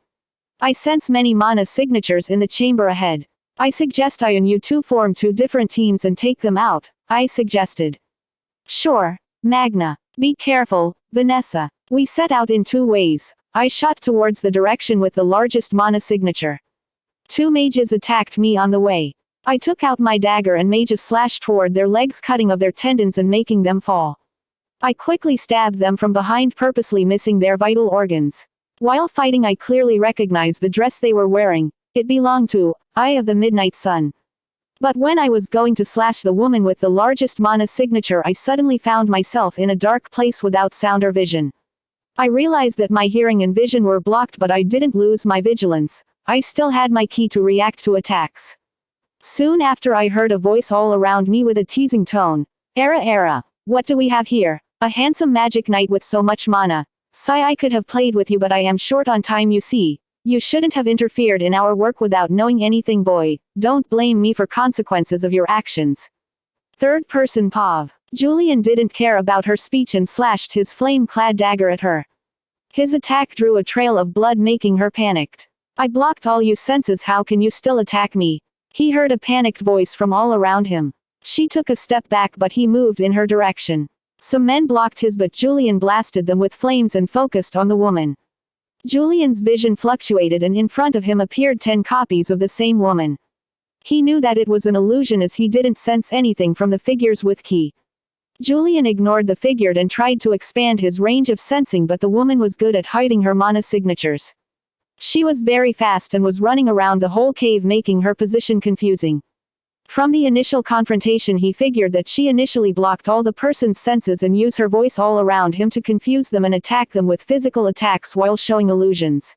I sense many mana signatures in the chamber ahead. I suggest I and you two form 2 different teams and take them out, I suggested. Sure, Magna. Be careful, Vanessa. We set out in 2 ways. I shot towards the direction with the largest mana signature. 2 mages attacked me on the way. I took out my dagger and mages slashed toward their legs, cutting of their tendons and making them fall. I quickly stabbed them from behind, purposely missing their vital organs. While fighting I clearly recognized the dress they were wearing. It belonged to Eye of the Midnight Sun. But when I was going to slash the woman with the largest mana signature, I suddenly found myself in a dark place without sound or vision. I realized that my hearing and vision were blocked, but I didn't lose my vigilance. I still had my key to react to attacks. Soon after I heard a voice all around me with a teasing tone. Era, what do we have here? A handsome magic knight with so much mana. Sigh, I could have played with you, but I am short on time, you see. You shouldn't have interfered in our work without knowing anything, boy. Don't blame me for consequences of your actions. Third person Pav. Julian didn't care about her speech and slashed his flame-clad dagger at her. His attack drew a trail of blood, making her panicked. I blocked all you senses, how can you still attack me? He heard a panicked voice from all around him. She took a step back, but he moved in her direction. Some men blocked his, but Julian blasted them with flames and focused on the woman. Julian's vision fluctuated and in front of him appeared 10 copies of the same woman. He knew that it was an illusion as he didn't sense anything from the figures with ki. Julian ignored the figure and tried to expand his range of sensing, but the woman was good at hiding her mana signatures. She was very fast and was running around the whole cave, making her position confusing. From the initial confrontation he figured that she initially blocked all the person's senses and used her voice all around him to confuse them and attack them with physical attacks while showing illusions.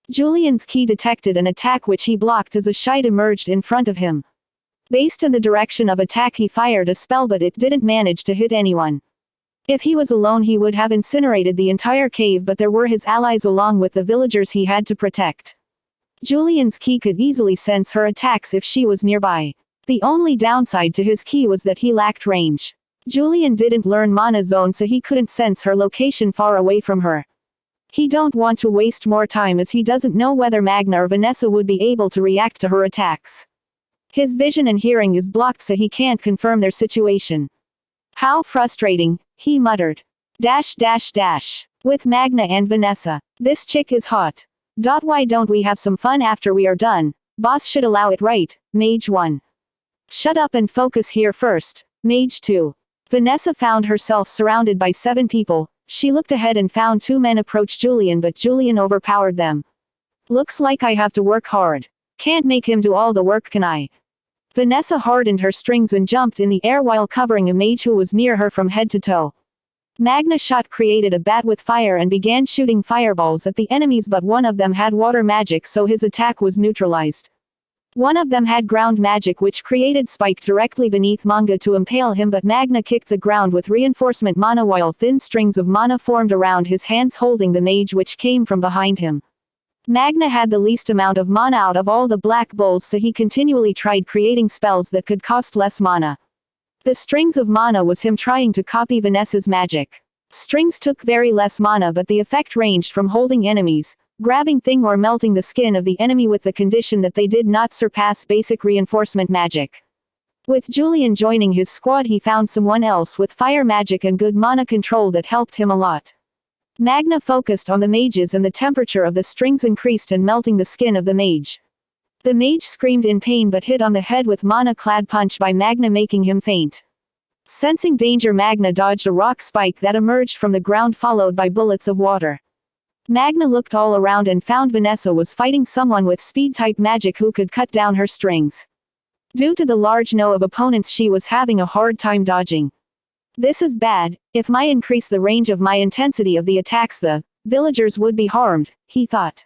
Julian's key detected an attack which he blocked as a shite emerged in front of him. Based on the direction of attack he fired a spell, but it didn't manage to hit anyone. If he was alone he would have incinerated the entire cave, but there were his allies along with the villagers he had to protect. Julian's key could easily sense her attacks if she was nearby. The only downside to his key was that he lacked range. Julian didn't learn Mana Zone, so he couldn't sense her location far away from her. He don't want to waste more time as he doesn't know whether Magna or Vanessa would be able to react to her attacks. His vision and hearing is blocked so he can't confirm their situation. How frustrating, he muttered. With Magna and Vanessa. This chick is hot. Why don't we have some fun after we are done? Boss should allow it, right? Mage 1. Shut up and focus here first. Mage 2. Vanessa found herself surrounded by 7 people. She looked ahead and found 2 men approach Julian, but Julian overpowered them. Looks like I have to work hard. Can't make him do all the work, can I? Vanessa hardened her strings and jumped in the air while covering a mage who was near her from head to toe. Magna shot created a bat with fire and began shooting fireballs at the enemies, but one of them had water magic, so his attack was neutralized. One of them had ground magic, which created spike directly beneath Manga to impale him, but Magna kicked the ground with reinforcement mana while thin strings of mana formed around his hands holding the mage which came from behind him. Magna had the least amount of mana out of all the Black Bulls, so he continually tried creating spells that could cost less mana. The strings of mana was him trying to copy Vanessa's magic. Strings took very less mana, but the effect ranged from holding enemies, grabbing thing, or melting the skin of the enemy, with the condition that they did not surpass basic reinforcement magic. With Julian joining his squad, he found someone else with fire magic and good mana control that helped him a lot. Magna focused on the mages and the temperature of the strings increased and melting the skin of the mage. The mage screamed in pain but hit on the head with mana-clad punch by Magna, making him faint. Sensing danger, Magna dodged a rock spike that emerged from the ground, followed by bullets of water. Magna looked all around and found Vanessa was fighting someone with speed-type magic who could cut down her strings. Due to the large no of opponents, she was having a hard time dodging. This is bad. If I increase the range of my intensity of the attacks, the villagers would be harmed, he thought.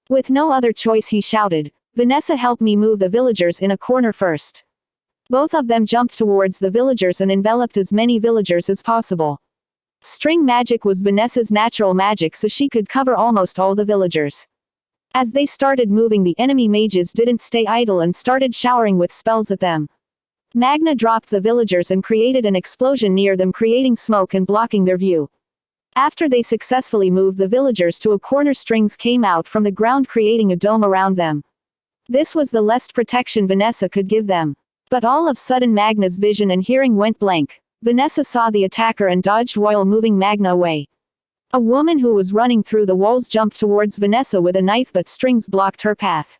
With no other choice, he shouted, "Vanessa, help me move the villagers in a corner first." Both of them jumped towards the villagers and enveloped as many villagers as possible. String magic was Vanessa's natural magic, so she could cover almost all the villagers. As they started moving, the enemy mages didn't stay idle and started showering with spells at them. Magna dropped the villagers and created an explosion near them, creating smoke and blocking their view. After they successfully moved the villagers to a corner, strings came out from the ground, creating a dome around them. This was the least protection Vanessa could give them. But all of a sudden Magna's vision and hearing went blank. Vanessa saw the attacker and dodged while moving Magna away. A woman who was running through the walls jumped towards Vanessa with a knife, but strings blocked her path.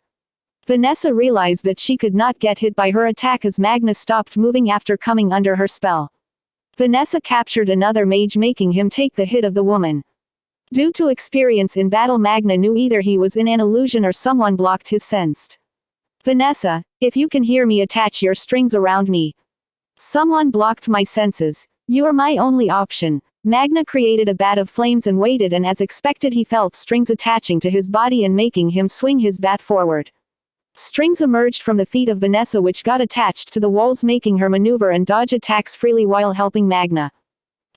Vanessa realized that she could not get hit by her attack as Magna stopped moving after coming under her spell. Vanessa captured another mage, making him take the hit of the woman. Due to experience in battle, Magna knew either he was in an illusion or someone blocked his sense. "Vanessa, if you can hear me, attach your strings around me. Someone blocked my senses. You are my only option." Magna created a bat of flames and waited, and as expected he felt strings attaching to his body and making him swing his bat forward. Strings emerged from the feet of Vanessa which got attached to the walls, making her maneuver and dodge attacks freely while helping Magna.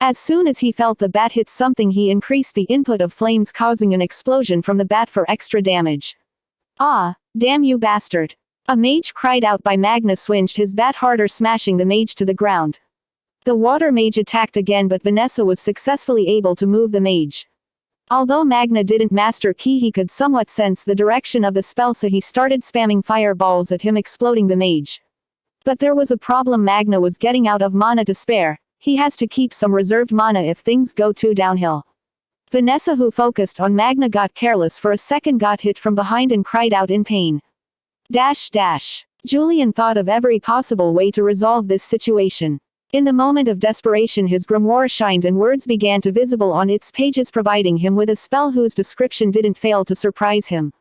As soon as he felt the bat hit something, he increased the input of flames, causing an explosion from the bat for extra damage. "Ah, damn you bastard!" A mage cried out by Magna swinged his bat harder, smashing the mage to the ground. The water mage attacked again, but Vanessa was successfully able to move the mage. Although Magna didn't master Ki, he could somewhat sense the direction of the spell, so he started spamming fireballs at him, exploding the mage. But there was a problem. Magna was getting out of mana to spare. He has to keep some reserved mana if things go too downhill. Vanessa, who focused on Magna, got careless for a second, got hit from behind and cried out in pain. Julian thought of every possible way to resolve this situation. In the moment of desperation, his grimoire shined and words began to visible on its pages, providing him with a spell whose description didn't fail to surprise him.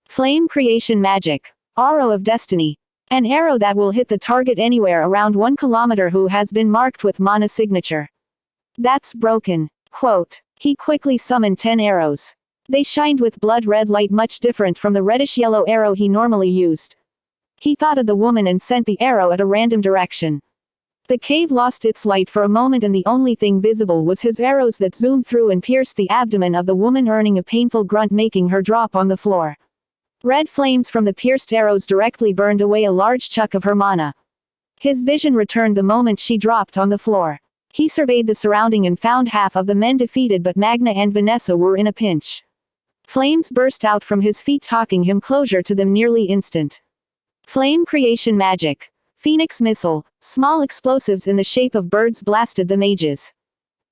Flame creation magic. Arrow of Destiny. An arrow that will hit the target anywhere around 1 kilometer who has been marked with mana signature. That's broken. Quote. He quickly summoned 10 arrows. They shined with blood red light, much different from the reddish-yellow arrow he normally used. He thought of the woman and sent the arrow at a random direction. The cave lost its light for a moment, and the only thing visible was his arrows that zoomed through and pierced the abdomen of the woman, earning a painful grunt, making her drop on the floor. Red flames from the pierced arrows directly burned away a large chunk of her mana. His vision returned the moment she dropped on the floor. He surveyed the surrounding and found half of the men defeated, but Magna and Vanessa were in a pinch. Flames burst out from his feet, talking him closer to them nearly instant. Flame creation magic. Phoenix missile. Small explosives in the shape of birds blasted the mages.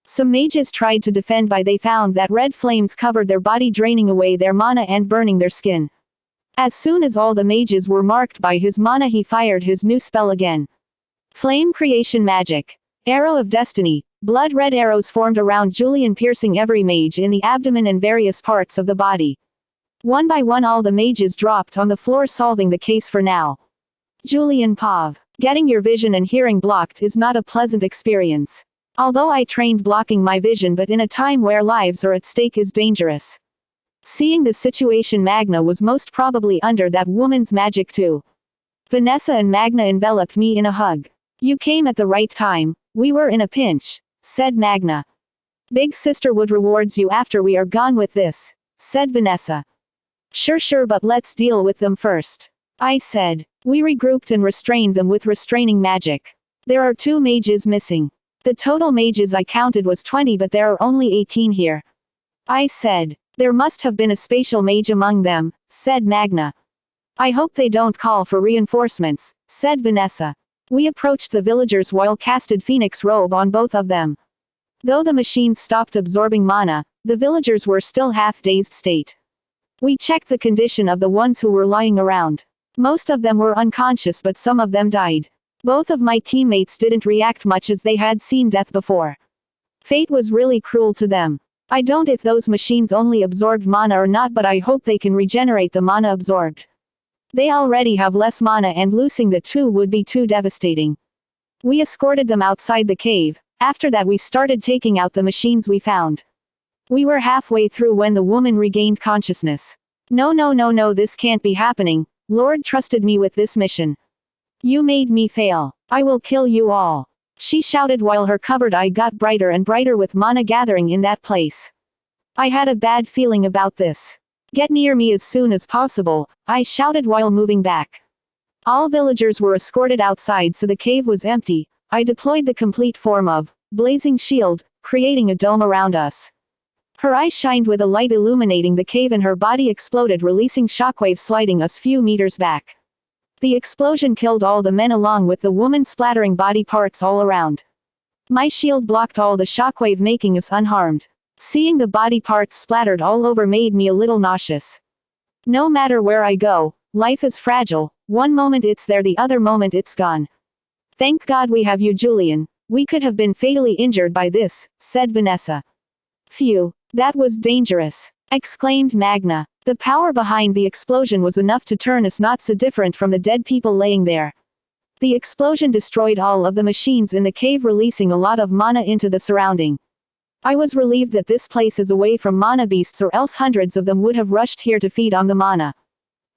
Some mages tried to defend, but they found that red flames covered their body, draining away their mana and burning their skin. As soon as all the mages were marked by his mana, he fired his new spell again. Flame creation magic. Arrow of destiny. Blood red arrows formed around Julian, piercing every mage in the abdomen and various parts of the body. One by one all the mages dropped on the floor, solving the case for now. Julian Pav. Getting your vision and hearing blocked is not a pleasant experience. Although I trained blocking my vision, but in a time where lives are at stake is dangerous. Seeing the situation, Magna was most probably under that woman's magic too. Vanessa and Magna enveloped me in a hug. You came at the right time, we were in a pinch, said Magna. Big sister would rewards you after we are gone with this, said Vanessa. Sure, but let's deal with them first, I said. We regrouped and restrained them with restraining magic. There are 2 mages missing. The total mages I counted was 20, but there are only 18 here, I said. There must have been a spatial mage among them, said Magna. I hope they don't call for reinforcements, said Vanessa. We approached the villagers while casted Phoenix Robe on both of them. Though the machines stopped absorbing mana, the villagers were still half-dazed state. We checked the condition of the ones who were lying around. Most of them were unconscious, but some of them died. Both of my teammates didn't react much, as they had seen death before. Fate was really cruel to them. I don't know if those machines only absorbed mana or not, but I hope they can regenerate the mana absorbed. They already have less mana, and losing the 2 would be too devastating. We escorted them outside the cave. After that we started taking out the machines we found. We were halfway through when the woman regained consciousness. No, this can't be happening. Lord trusted me with this mission. You made me fail. I will kill you all, she shouted while her covered eye got brighter and brighter with mana gathering in that place. I had a bad feeling about this. Get near me as soon as possible, I shouted while moving back. All villagers were escorted outside, so the cave was empty. I deployed the complete form of blazing shield, creating a dome around us. Her eyes shined with a light illuminating the cave and her body exploded, releasing shockwaves sliding us few meters back. The explosion killed all the men along with the woman splattering body parts all around. My shield blocked all the shockwave, making us unharmed. Seeing the body parts splattered all over made me a little nauseous. No matter where I go, life is fragile. One moment it's there, the other moment it's gone. Thank God we have you, Julian. We could have been fatally injured by this, said Vanessa. Phew, that was dangerous, exclaimed Magna. The power behind the explosion was enough to turn us not so different from the dead people laying there. The explosion destroyed all of the machines in the cave, releasing a lot of mana into the surrounding. I was relieved that this place is away from mana beasts, or else hundreds of them would have rushed here to feed on the mana.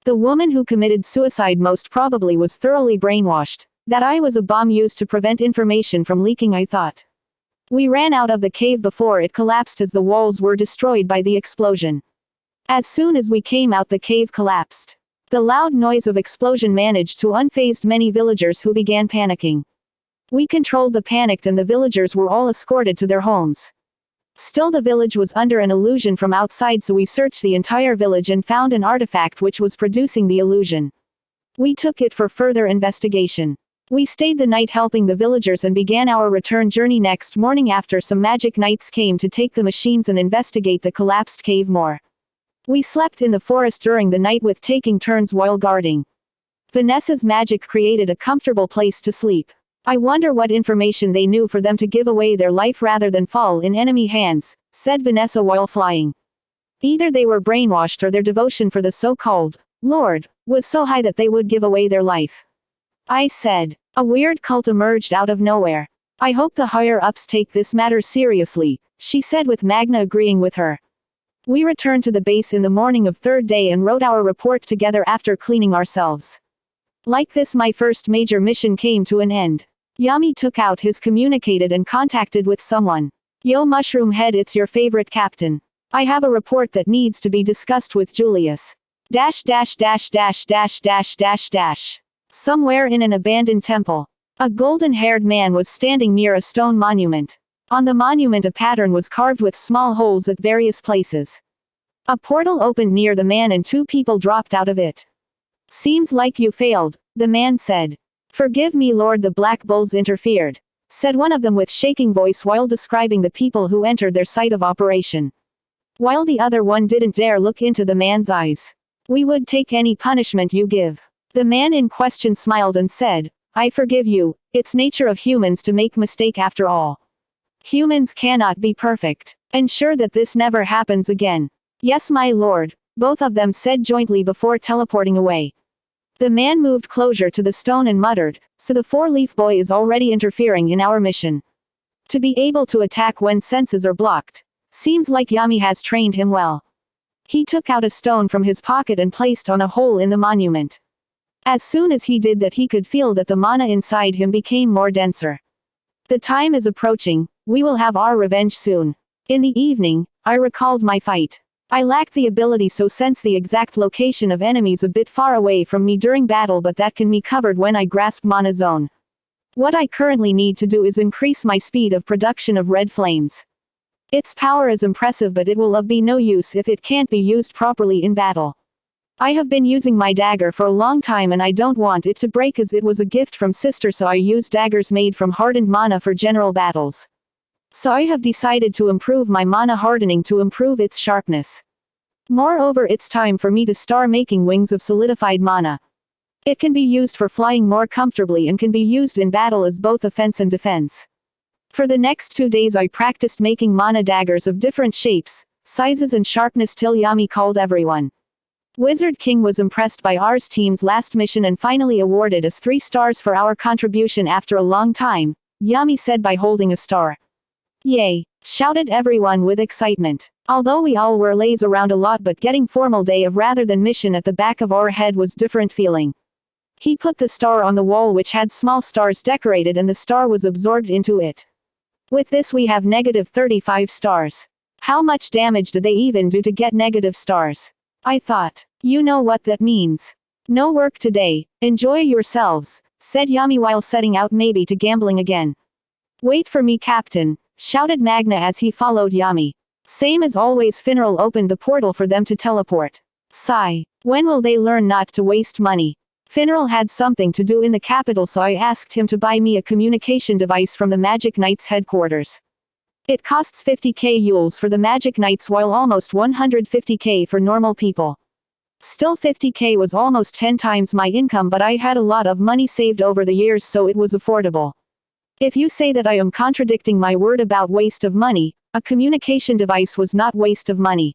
The woman who committed suicide most probably was thoroughly brainwashed. That I was a bomb used to prevent information from leaking, I thought. We ran out of the cave before it collapsed, as the walls were destroyed by the explosion. As soon as we came out, the cave collapsed. The loud noise of explosion managed to unfazed many villagers, who began panicking. We controlled the panic and the villagers were all escorted to their homes. Still, the village was under an illusion from outside, so we searched the entire village and found an artifact which was producing the illusion. We took it for further investigation. We stayed the night helping the villagers and began our return journey next morning after some magic knights came to take the machines and investigate the collapsed cave more. We slept in the forest during the night with taking turns while guarding. Vanessa's magic created a comfortable place to sleep. I wonder what information they knew for them to give away their life rather than fall in enemy hands, said Vanessa while flying. Either they were brainwashed or their devotion for the so-called Lord was so high that they would give away their life, I said. A weird cult emerged out of nowhere. I hope the higher-ups take this matter seriously, she said, with Magna agreeing with her. We returned to the base in the morning of 3rd day and wrote our report together after cleaning ourselves. Like this, my first major mission came to an end. Yami took out his communicated and contacted with someone. Yo, Mushroom Head, it's your favorite captain. I have a report that needs to be discussed with Julius. Somewhere in an abandoned temple. A golden-haired man was standing near a stone monument. On the monument a pattern was carved with small holes at various places. A portal opened near the man and two people dropped out of it. "Seems like you failed," the man said. "Forgive me, Lord," the black bulls interfered, said one of them with shaking voice while describing the people who entered their site of operation. While the other one didn't dare look into the man's eyes. "We would take any punishment you give." The man in question smiled and said, "I forgive you, it's nature of humans to make mistake after all. Humans cannot be perfect. Ensure that this never happens again." "Yes, my lord," both of them said jointly before teleporting away. The man moved closer to the stone and muttered, "So the four-leaf boy is already interfering in our mission. To be able to attack when senses are blocked. Seems like Yami has trained him well." He took out a stone from his pocket and placed on a hole in the monument. As soon as he did that, he could feel that the mana inside him became more denser. "The time is approaching, we will have our revenge soon." In the evening, I recalled my fight. I lacked the ability to sense the exact location of enemies a bit far away from me during battle, but that can be covered when I grasp Mana Zone. What I currently need to do is increase my speed of production of red flames. Its power is impressive, but it will of be no use if it can't be used properly in battle. I have been using my dagger for a long time and I don't want it to break, as it was a gift from sister, so I use daggers made from hardened mana for general battles. So I have decided to improve my mana hardening to improve its sharpness. Moreover, it's time for me to start making wings of solidified mana. It can be used for flying more comfortably and can be used in battle as both offense and defense. For the next 2 days I practiced making mana daggers of different shapes, sizes and sharpness till Yami called everyone. Wizard King was impressed by our team's last mission and finally awarded us 3 stars for our contribution after a long time, Yami said by holding a star. "Yay!" shouted everyone with excitement. Although we all were lays around a lot, but getting formal day of rather than mission at the back of our head was different feeling. He put the star on the wall, which had small stars decorated, and the star was absorbed into it. With this we have negative 35 stars. How much damage do they even do to get negative stars? I thought. You know what that means. No work today, enjoy yourselves, said Yami while setting out maybe to gambling again. Wait for me, Captain, shouted Magna as he followed Yami. Same as always, Finral opened the portal for them to teleport. Sigh. When will they learn not to waste money? Finral had something to do in the capital, so I asked him to buy me a communication device from the Magic Knights headquarters. It costs 50k yules for the Magic Knights, while almost 150k for normal people. Still, 50k was almost 10 times my income, but I had a lot of money saved over the years, so it was affordable. If you say that I am contradicting my word about waste of money, a communication device was not waste of money.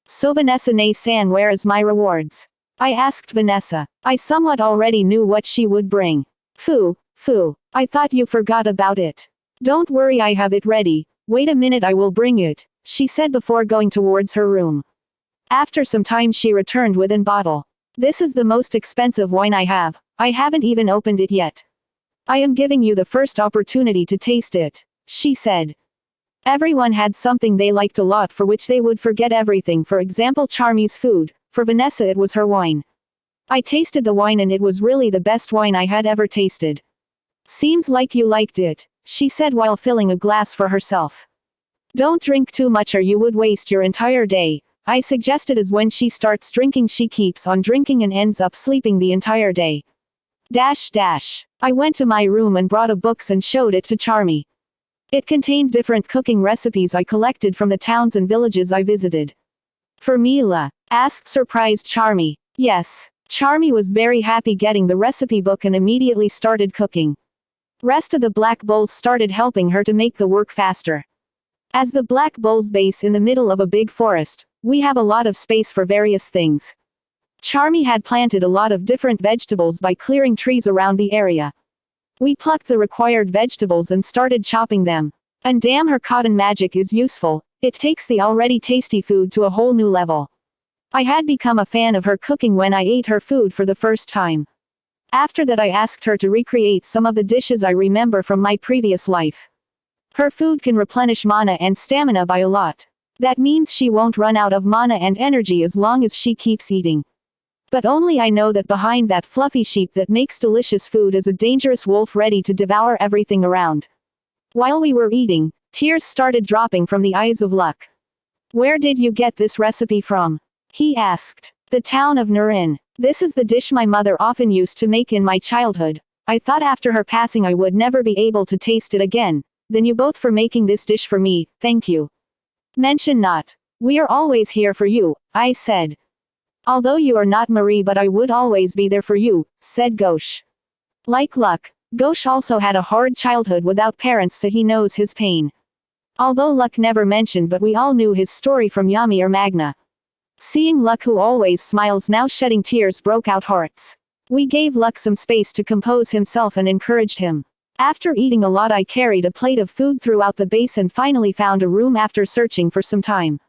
So Vanessa Nay-san, where is my rewards? I asked Vanessa. I somewhat already knew what she would bring. Phew, I thought you forgot about it. Don't worry, I have it ready. Wait a minute, I will bring it, she said before going towards her room. After some time she returned with an bottle. This is the most expensive wine I have. I haven't even opened it yet. I am giving you the first opportunity to taste it, she said. Everyone had something they liked a lot for which they would forget everything. For example, Charmy's food. For Vanessa it was her wine. I tasted the wine and it was really the best wine I had ever tasted. Seems like you liked it, she said while filling a glass for herself. Don't drink too much or you would waste your entire day, I suggested, as when she starts drinking she keeps on drinking and ends up sleeping the entire day. I went to my room and brought a books and showed it to Charmy. It contained different cooking recipes I collected from the towns and villages I visited. For Mila? Asked surprised Charmy. Yes. Charmy was very happy getting the recipe book and immediately started cooking. Rest of the Black Bulls started helping her to make the work faster. As the Black Bulls base in the middle of a big forest, we have a lot of space for various things. Charmy had planted a lot of different vegetables by clearing trees around the area. We plucked the required vegetables and started chopping them. And damn, her cotton magic is useful. It takes the already tasty food to a whole new level. I had become a fan of her cooking when I ate her food for the first time. After that I asked her to recreate some of the dishes I remember from my previous life. Her food can replenish mana and stamina by a lot. That means she won't run out of mana and energy as long as she keeps eating. But only I know that behind that fluffy sheep that makes delicious food is a dangerous wolf ready to devour everything around. While we were eating, tears started dropping from the eyes of Luck. Where did you get this recipe from? He asked. The town of Nurin. This is the dish my mother often used to make in my childhood. I thought after her passing I would never be able to taste it again. Then you both for making this dish for me, thank you. Mention not. We are always here for you, I said. Although you are not Marie, but I would always be there for you, said Ghosh. Like Luck, Ghosh also had a hard childhood without parents, so he knows his pain. Although Luck never mentioned, but we all knew his story from Yami or Magna. Seeing Luck, who always smiles, now shedding tears, broke out hearts. We gave Luck some space to compose himself and encouraged him. After eating a lot, I carried a plate of food throughout the base and finally found a room after searching for some time.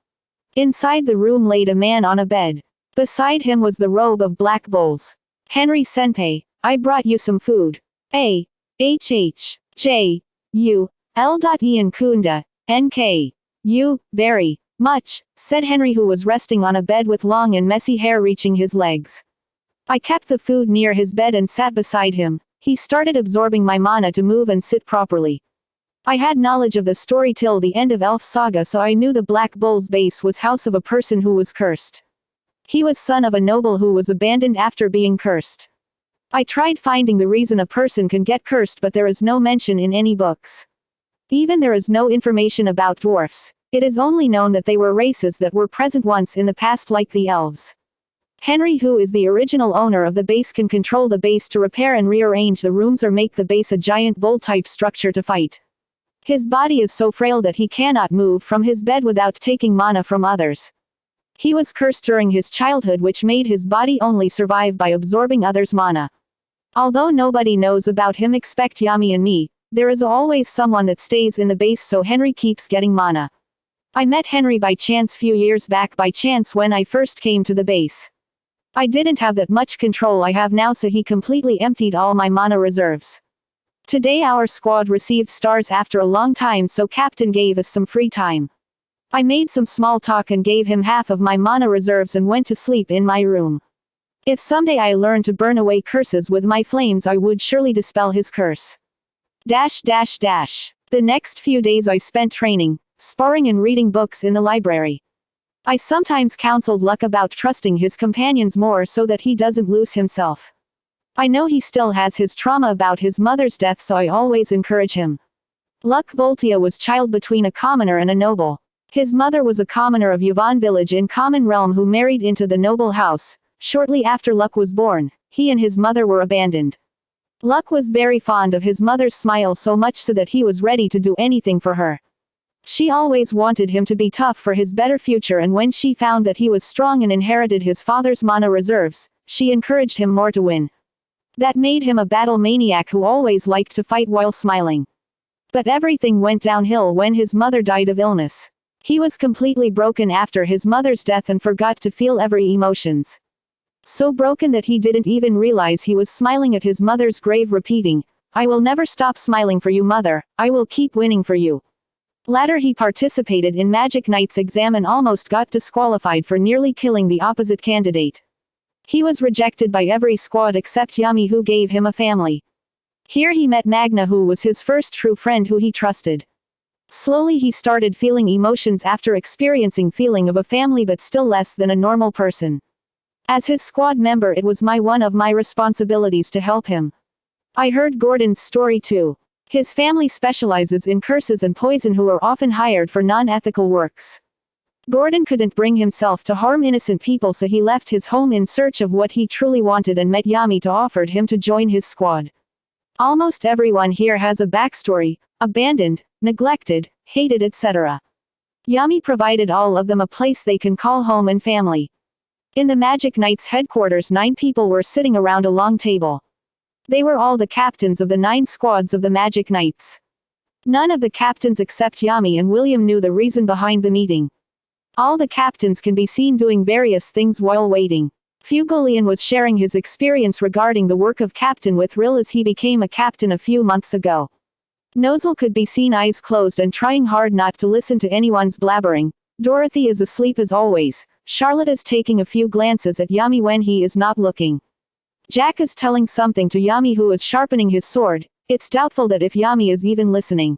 Inside the room laid a man on a bed. Beside him was the robe of black bulls. Henry Senpai, I brought you some food. A. H. H. J. U. L. Ian Kunda. N.K. U. Very much, said Henry, who was resting on a bed with long and messy hair reaching his legs. I kept the food near his bed and sat beside him. He started absorbing my mana to move and sit properly. I had knowledge of the story till the end of Elf Saga, so I knew the Black Bull's base was house of a person who was cursed. He was son of a noble who was abandoned after being cursed. I tried finding the reason a person can get cursed, but there is no mention in any books. Even there is no information about dwarfs. It is only known that they were races that were present once in the past, like the elves. Henry, who is the original owner of the base, can control the base to repair and rearrange the rooms or make the base a giant bull-type structure to fight. His body is so frail that he cannot move from his bed without taking mana from others. He was cursed during his childhood, which made his body only survive by absorbing others' mana. Although nobody knows about him except Yami and me, there is always someone that stays in the base, so Henry keeps getting mana. I met Henry by chance few years back, by chance when I first came to the base. I didn't have that much control I have now, so he completely emptied all my mana reserves. Today our squad received stars after a long time, so Captain gave us some free time. I made some small talk and gave him half of my mana reserves and went to sleep in my room. If someday I learn to burn away curses with my flames, I would surely dispel his curse. The next few days I spent training, sparring and reading books in the library. I sometimes counseled Luck about trusting his companions more so that he doesn't lose himself. I know he still has his trauma about his mother's death, so I always encourage him. Luck Voltia was child between a commoner and a noble. His mother was a commoner of Yvonne village in Common Realm who married into the noble house. Shortly after Luck was born, he and his mother were abandoned. Luck was very fond of his mother's smile, so much so that he was ready to do anything for her. She always wanted him to be tough for his better future, and when she found that he was strong and inherited his father's mana reserves, she encouraged him more to win. That made him a battle maniac who always liked to fight while smiling. But everything went downhill when his mother died of illness. He was completely broken after his mother's death and forgot to feel every emotions. So broken that he didn't even realize he was smiling at his mother's grave, repeating, "I will never stop smiling for you, mother, I will keep winning for you." Later he participated in Magic Knight's exam and almost got disqualified for nearly killing the opposite candidate. He was rejected by every squad except Yami, who gave him a family. Here he met Magna, who was his first true friend who he trusted. Slowly he started feeling emotions after experiencing feeling of a family, but still less than a normal person. As his squad member, it was one of my responsibilities to help him. I heard Gordon's story too. His family specializes in curses and poison, who are often hired for non-ethical works. Gordon couldn't bring himself to harm innocent people, so he left his home in search of what he truly wanted and met Yami to offered him to join his squad. Almost everyone here has a backstory: abandoned, neglected, hated, etc. Yami provided all of them a place they can call home and family. In the Magic Knight's headquarters, 9 people were sitting around a long table. They were all the captains of the 9 squads of the Magic Knights. None of the captains except Yami and William knew the reason behind the meeting. All the captains can be seen doing various things while waiting. Fugolian was sharing his experience regarding the work of captain with Rill as he became a captain a few months ago. Nozel could be seen eyes closed and trying hard not to listen to anyone's blabbering. Dorothy is asleep as always. Charlotte is taking a few glances at Yami when he is not looking. Jack is telling something to Yami, who is sharpening his sword. It's doubtful that if Yami is even listening.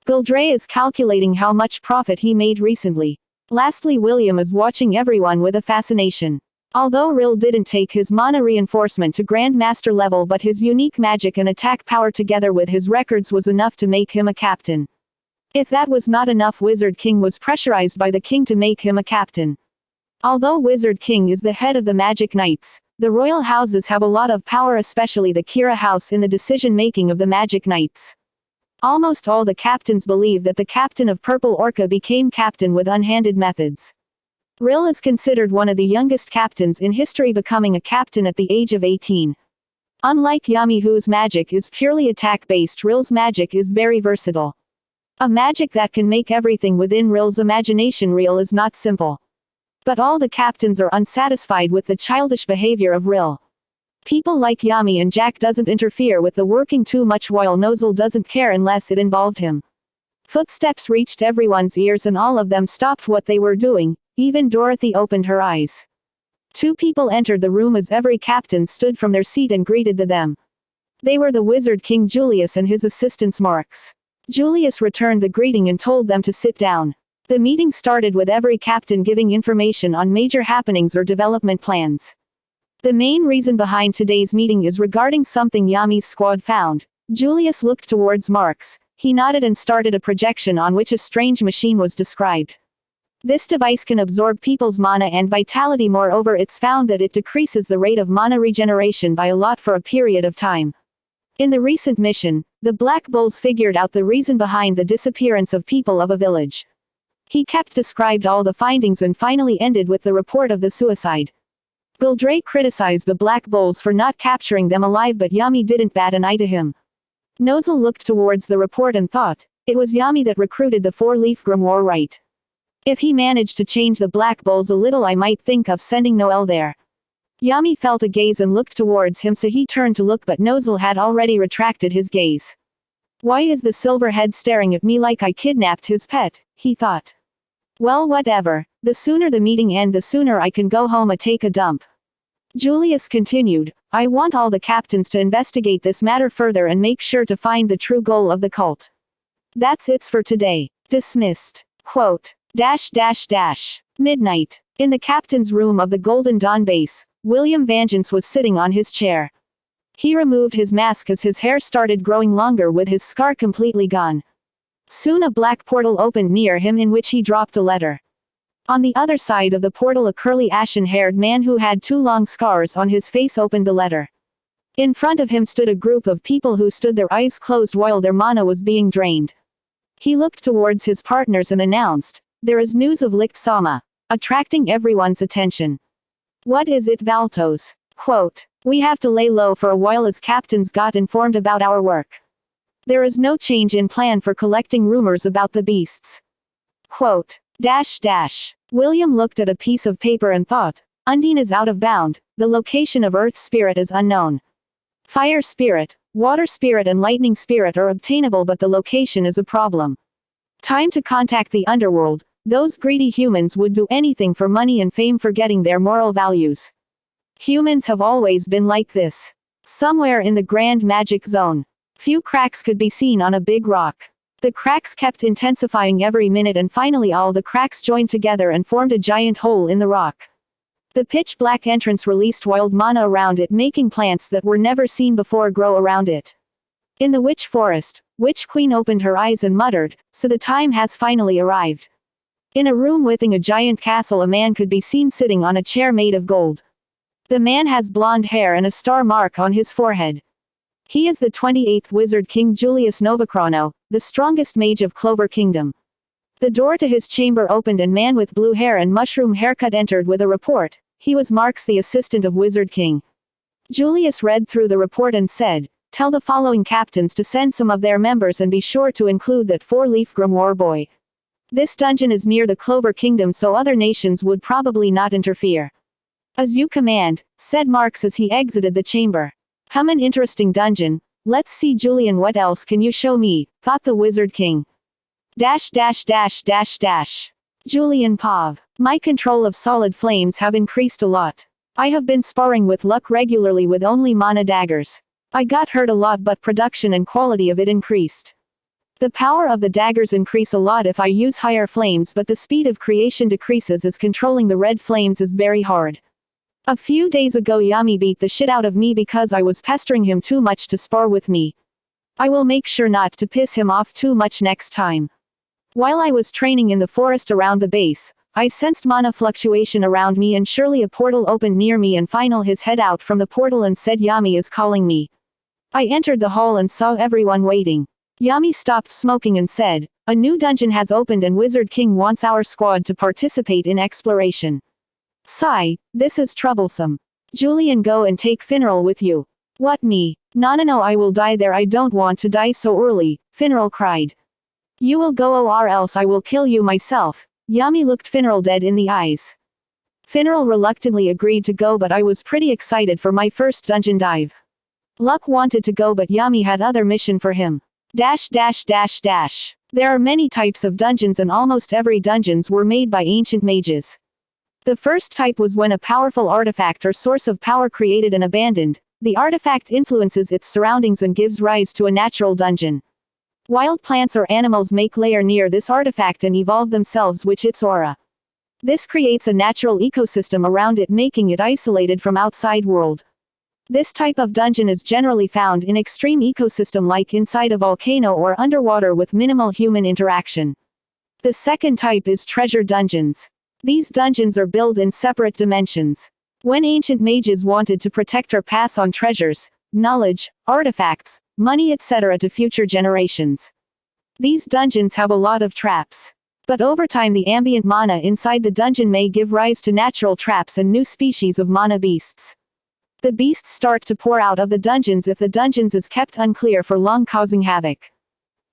Gildray is calculating how much profit he made recently. Lastly, William is watching everyone with a fascination. Although Rill didn't take his mana reinforcement to Grandmaster level, but his unique magic and attack power together with his records was enough to make him a captain. If that was not enough, Wizard King was pressurized by the king to make him a captain. Although Wizard King is the head of the Magic Knights, the royal houses have a lot of power, especially the Kira house, in the decision-making of the Magic Knights. Almost all the captains believe that the captain of Purple Orca became captain with unhanded methods. Rill is considered one of the youngest captains in history, becoming a captain at the age of 18. Unlike Yami, whose magic is purely attack-based, Rill's magic is very versatile. A magic that can make everything within Rill's imagination real is not simple. But all the captains are unsatisfied with the childish behavior of Rill. People like Yami and Jack doesn't interfere with the working too much, while Nozel doesn't care unless it involved him. Footsteps reached everyone's ears and all of them stopped what they were doing. Even Dorothy opened her eyes. Two people entered the room as every captain stood from their seat and greeted them. They were the Wizard King Julius and his assistants Marx. Julius returned the greeting and told them to sit down. The meeting started with every captain giving information on major happenings or development plans. The main reason behind today's meeting is regarding something Yami's squad found. Julius looked towards Marx. He nodded and started a projection on which a strange machine was described. This device can absorb people's mana and vitality. Moreover, it's found that it decreases the rate of mana regeneration by a lot for a period of time. In the recent mission, the Black Bulls figured out the reason behind the disappearance of people of a village. He kept described all the findings and finally ended with the report of the suicide. Gildray criticized the Black Bulls for not capturing them alive, but Yami didn't bat an eye to him. Nozel looked towards the report and thought, it was Yami that recruited the four-leaf grimoire, right? If he managed to change the Black Bulls a little, I might think of sending Noel there. Yami felt a gaze and looked towards him, so he turned to look, but Nozel had already retracted his gaze. Why is the silver head staring at me like I kidnapped his pet? He thought. Well, whatever. The sooner the meeting ends, the sooner I can go home and take a dump. Julius continued, I want all the captains to investigate this matter further and make sure to find the true goal of the cult. That's it for today. Dismissed. Quote. Midnight. In the captain's room of the Golden Dawn base, William Vengeance was sitting on his chair. He removed his mask as his hair started growing longer with his scar completely gone. Soon a black portal opened near him in which he dropped a letter. On the other side of the portal, a curly ashen-haired man who had two long scars on his face opened the letter. In front of him stood a group of people who stood their eyes closed while their mana was being drained. He looked towards his partners and announced, there is news of Licht Sama, attracting everyone's attention. What is it, Valtos? Quote, we have to lay low for a while as captains got informed about our work. There is no change in plan for collecting rumors about the beasts. Quote, William looked at a piece of paper and thought, Undine is out of bound, the location of Earth Spirit is unknown. Fire Spirit, Water Spirit and Lightning Spirit are obtainable, but the location is a problem. Time to contact the underworld. Those greedy humans would do anything for money and fame, forgetting their moral values. Humans have always been like this. Somewhere in the Grand Magic Zone, few cracks could be seen on a big rock. The cracks kept intensifying every minute, and finally all the cracks joined together and formed a giant hole in the rock. The pitch-black entrance released wild mana around it, making plants that were never seen before grow around it. In the Witch Forest, Witch Queen opened her eyes and muttered, so the time has finally arrived. In a room within a giant castle, a man could be seen sitting on a chair made of gold. The man has blonde hair and a star mark on his forehead. He is the 28th Wizard King Julius Novacrono, the strongest mage of Clover Kingdom. The door to his chamber opened and man with blue hair and mushroom haircut entered with a report. He was Marx, the assistant of Wizard King. Julius read through the report and said, tell the following captains to send some of their members and be sure to include that four-leaf grimoire boy. This dungeon is near the Clover Kingdom, so other nations would probably not interfere. As you command, said Marx as he exited the chamber. An interesting dungeon. Let's see, Julian, what else can you show me, thought the Wizard King. Julian Pav. My control of solid flames have increased a lot. I have been sparring with luck regularly with only mana daggers. I got hurt a lot but production and quality of it increased. The power of the daggers increase a lot if I use higher flames but the speed of creation decreases as controlling the red flames is very hard. A few days ago Yami beat the shit out of me because I was pestering him too much to spar with me. I will make sure not to piss him off too much next time. While I was training in the forest around the base, I sensed mana fluctuation around me and surely a portal opened near me and finally his head out from the portal and said Yami is calling me. I entered the hall and saw everyone waiting. Yami stopped smoking and said, a new dungeon has opened and Wizard King wants our squad to participate in exploration. Sigh, this is troublesome. Julian, go and take Finral with you. What, me? No, I will die there. I don't want to die so early, Finral cried. You will go or else I will kill you myself. Yami looked Finral dead in the eyes. Finral reluctantly agreed to go but I was pretty excited for my first dungeon dive. Luck wanted to go but Yami had other mission for him. There are many types of dungeons and almost every dungeons were made by ancient mages. The first type was when a powerful artifact or source of power created and abandoned. The artifact influences its surroundings and gives rise to a natural dungeon. Wild plants or animals make lair near this artifact and evolve themselves with its aura. This creates a natural ecosystem around it, making it isolated from outside world. This type of dungeon is generally found in extreme ecosystem like inside a volcano or underwater with minimal human interaction. The second type is treasure dungeons. These dungeons are built in separate dimensions. When ancient mages wanted to protect or pass on treasures, knowledge, artifacts, money etc. to future generations. These dungeons have a lot of traps. But over time the ambient mana inside the dungeon may give rise to natural traps and new species of mana beasts. The beasts start to pour out of the dungeons if the dungeons is kept unclear for long, causing havoc.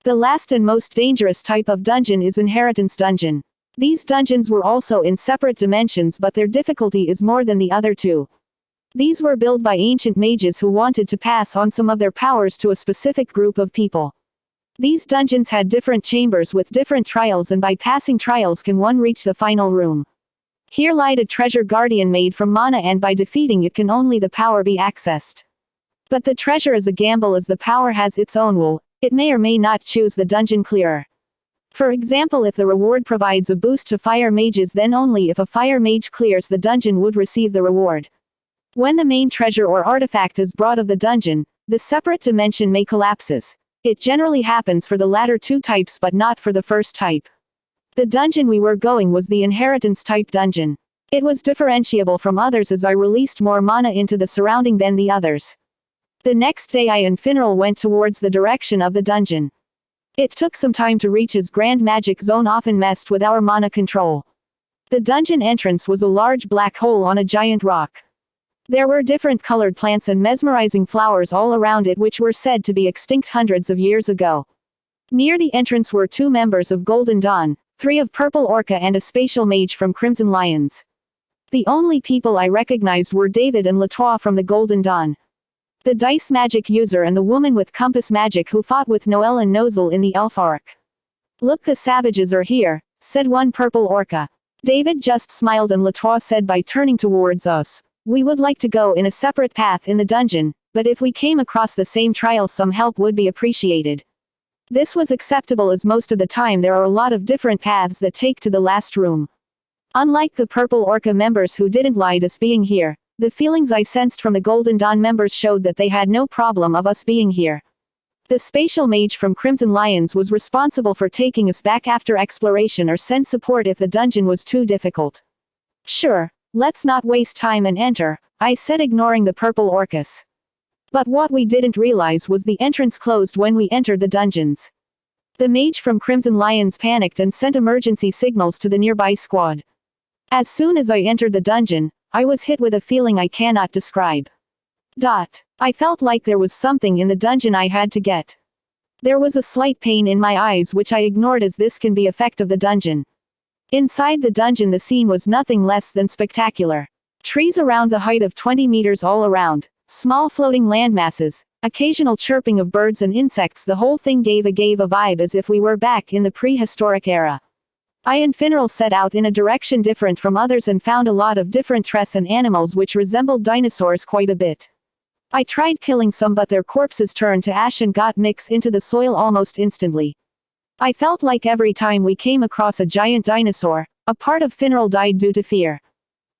The last and most dangerous type of dungeon is inheritance dungeon. These dungeons were also in separate dimensions but their difficulty is more than the other two. These were built by ancient mages who wanted to pass on some of their powers to a specific group of people. These dungeons had different chambers with different trials and by passing trials can one reach the final room. Here lied a treasure guardian made from mana and by defeating it can only the power be accessed. But the treasure is a gamble as the power has its own will, it may or may not choose the dungeon clearer. For example, if the reward provides a boost to fire mages then only if a fire mage clears the dungeon would receive the reward. When the main treasure or artifact is brought of the dungeon, the separate dimension may collapses. It generally happens for the latter two types but not for the first type. The dungeon we were going was the inheritance type dungeon. It was differentiable from others as I released more mana into the surrounding than the others. The next day I and Finral went towards the direction of the dungeon. It took some time to reach as Grand Magic Zone often messed with our mana control. The dungeon entrance was a large black hole on a giant rock. There were different colored plants and mesmerizing flowers all around it which were said to be extinct hundreds of years ago. Near the entrance were 2 members of Golden Dawn, 3 of Purple Orca and a spatial mage from Crimson Lions. The only people I recognized were David and Latois from the Golden Dawn. The dice magic user and the woman with compass magic who fought with Noel and Nozel in the Elf Arc. Look, the savages are here, said one Purple Orca. David just smiled and Latois said by turning towards us, we would like to go in a separate path in the dungeon, but if we came across the same trial some help would be appreciated. This was acceptable as most of the time there are a lot of different paths that take to the last room. Unlike the Purple Orca members who didn't lie to us being here, the feelings I sensed from the Golden Dawn members showed that they had no problem of us being here. The spatial mage from Crimson Lions was responsible for taking us back after exploration or send support if the dungeon was too difficult. Sure, let's not waste time and enter, I said ignoring the Purple Orcas. But what we didn't realize was the entrance closed when we entered the dungeons. The mage from Crimson Lions panicked and sent emergency signals to the nearby squad. As soon as I entered the dungeon, I was hit with a feeling I cannot describe. I felt like there was something in the dungeon I had to get. There was a slight pain in my eyes which I ignored as this can be effect of the dungeon. Inside the dungeon the scene was nothing less than spectacular. Trees around the height of 20 meters all around. Small floating landmasses, occasional chirping of birds and insects, the whole thing gave a vibe as if we were back in the prehistoric era. I and Finral set out in a direction different from others and found a lot of different trees and animals which resembled dinosaurs quite a bit. I tried killing some but their corpses turned to ash and got mixed into the soil almost instantly. I felt like every time we came across a giant dinosaur, a part of Finral died due to fear.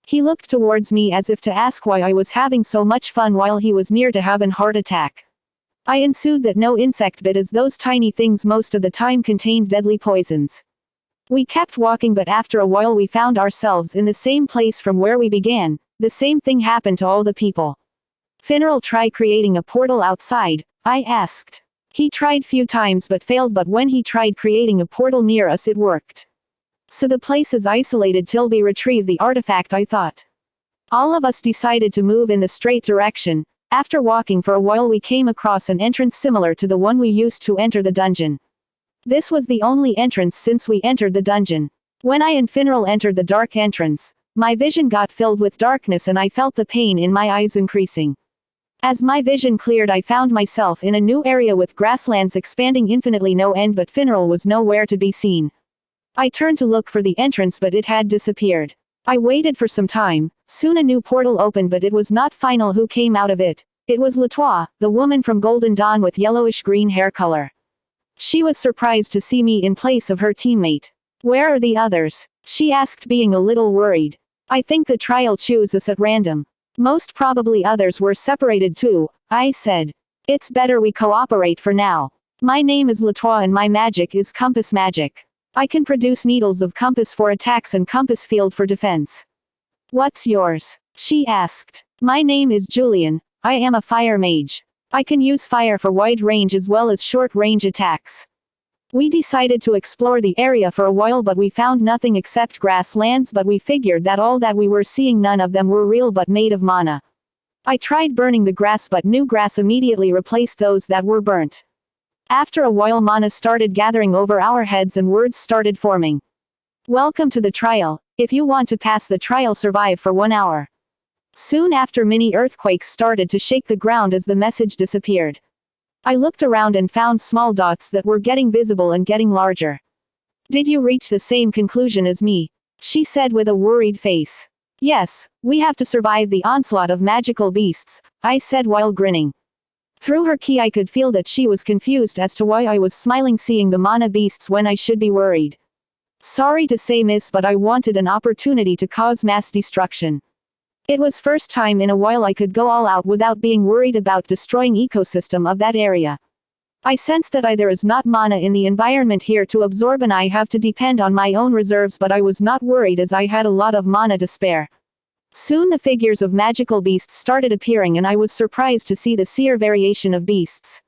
He looked towards me as if to ask why I was having so much fun while he was near to have an heart attack. I ensued that no insect bit as those tiny things most of the time contained deadly poisons. We kept walking but after a while we found ourselves in the same place from where we began. The same thing happened to all the people. Finral, try creating a portal outside, I asked. He tried few times but failed, but when he tried creating a portal near us it worked. So the place is isolated till we retrieve the artifact, I thought. All of us decided to move in the straight direction. After walking for a while we came across an entrance similar to the one we used to enter the dungeon. This was the only entrance since we entered the dungeon. When I and Finral entered the dark entrance, my vision got filled with darkness and I felt the pain in my eyes increasing. As my vision cleared I found myself in a new area with grasslands expanding infinitely no end, but Finral was nowhere to be seen. I turned to look for the entrance but it had disappeared. I waited for some time. Soon a new portal opened but it was not Final who came out of it. It was Latois, the woman from Golden Dawn with yellowish green hair color. She was surprised to see me in place of her teammate. Where are the others? She asked, being a little worried. I think the trial chose us at random. Most probably others were separated too, I said. It's better we cooperate for now. My name is Latois and my magic is compass magic. I can produce needles of compass for attacks and compass field for defense. What's yours? She asked. My name is Julian. I am a fire mage. I can use fire for wide range as well as short range attacks. We decided to explore the area for a while but we found nothing except grasslands, but we figured that all that we were seeing none of them were real but made of mana. I tried burning the grass but new grass immediately replaced those that were burnt. After a while mana started gathering over our heads and words started forming. Welcome to the trial. If you want to pass the trial, survive for 1 hour. Soon after mini earthquakes started to shake the ground as the message disappeared. I looked around and found small dots that were getting visible and getting larger. Did you reach the same conclusion as me? She said with a worried face. Yes, we have to survive the onslaught of magical beasts, I said while grinning. Through her key I could feel that she was confused as to why I was smiling seeing the mana beasts when I should be worried. Sorry to say miss, but I wanted an opportunity to cause mass destruction. It was first time in a while I could go all out without being worried about destroying ecosystem of that area. I sensed that there is not mana in the environment here to absorb and I have to depend on my own reserves, but I was not worried as I had a lot of mana to spare. Soon the figures of magical beasts started appearing and I was surprised to see the seer variation of beasts.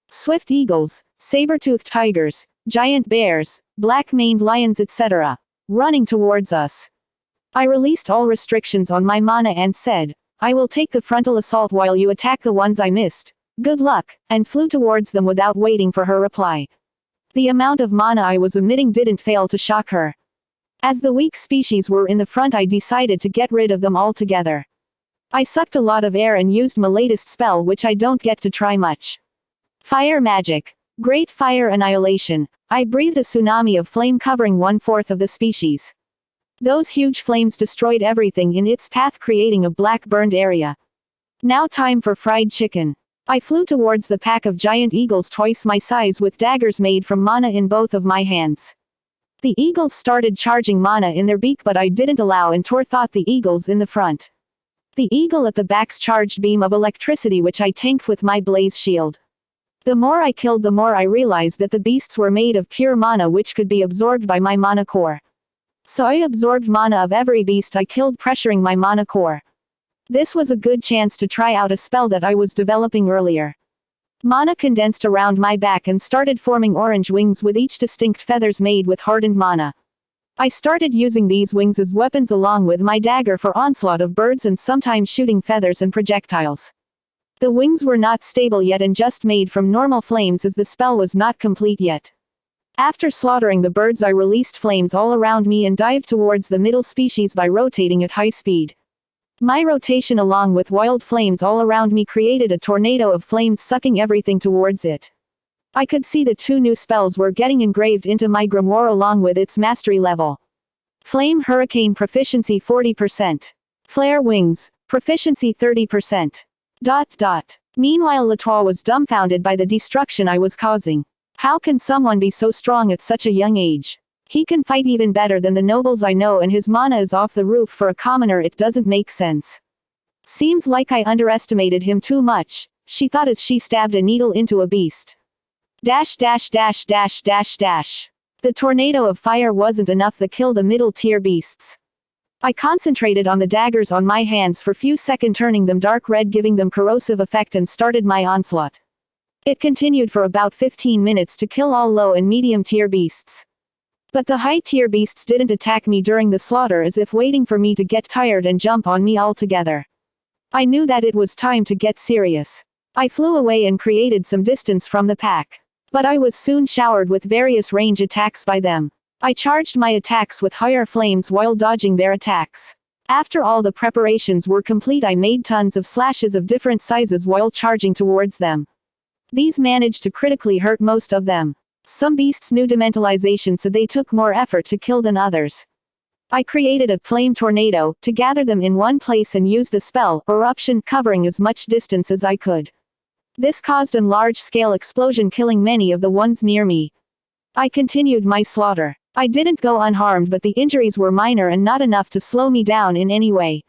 Swift eagles, saber-toothed tigers, giant bears, black-maned lions, etc. running towards us. I released all restrictions on my mana and said, I will take the frontal assault while you attack the ones I missed. Good luck, and flew towards them without waiting for her reply. The amount of mana I was emitting didn't fail to shock her. As the weak species were in the front I decided to get rid of them altogether. I sucked a lot of air and used my latest spell which I don't get to try much. Fire magic. Great fire annihilation. I breathed a tsunami of flame covering 1/4 of the species. Those huge flames destroyed everything in its path creating a black burned area. Now time for fried chicken. I flew towards the pack of giant eagles twice my size with daggers made from mana in both of my hands. The eagles started charging mana in their beak but I didn't allow and tore thought the eagles in the front. The eagle at the back's charged beam of electricity which I tanked with my blaze shield. The more I killed the more I realized that the beasts were made of pure mana which could be absorbed by my mana core. So I absorbed mana of every beast I killed pressuring my mana core. This was a good chance to try out a spell that I was developing earlier. Mana condensed around my back and started forming orange wings with each distinct feathers made with hardened mana. I started using these wings as weapons along with my dagger for onslaught of birds and sometimes shooting feathers and projectiles. The wings were not stable yet and just made from normal flames as the spell was not complete yet. After slaughtering the birds I released flames all around me and dived towards the middle species by rotating at high speed. My rotation along with wild flames all around me created a tornado of flames sucking everything towards it. I could see the 2 new spells were getting engraved into my grimoire along with its mastery level. Flame Hurricane proficiency 40%. Flare Wings, proficiency 30%. ... Meanwhile Latour was dumbfounded by the destruction I was causing. How can someone be so strong at such a young age? He can fight even better than the nobles I know and his mana is off the roof. For a commoner it doesn't make sense. Seems like I underestimated him too much, she thought as she stabbed a needle into a beast. The tornado of fire wasn't enough to kill the middle tier beasts. I concentrated on the daggers on my hands for few seconds, turning them dark red, giving them corrosive effect, and started my onslaught. It continued for about 15 minutes to kill all low and medium tier beasts. But the high tier beasts didn't attack me during the slaughter, as if waiting for me to get tired and jump on me altogether. I knew that it was time to get serious. I flew away and created some distance from the pack. But I was soon showered with various range attacks by them. I charged my attacks with higher flames while dodging their attacks. After all the preparations were complete, I made tons of slashes of different sizes while charging towards them. These managed to critically hurt most of them. Some beasts knew dementalization, so they took more effort to kill than others. I created a flame tornado to gather them in one place and use the spell eruption, covering as much distance as I could. This caused a large-scale explosion, killing many of the ones near me. I continued my slaughter. I didn't go unharmed, but the injuries were minor and not enough to slow me down in any way.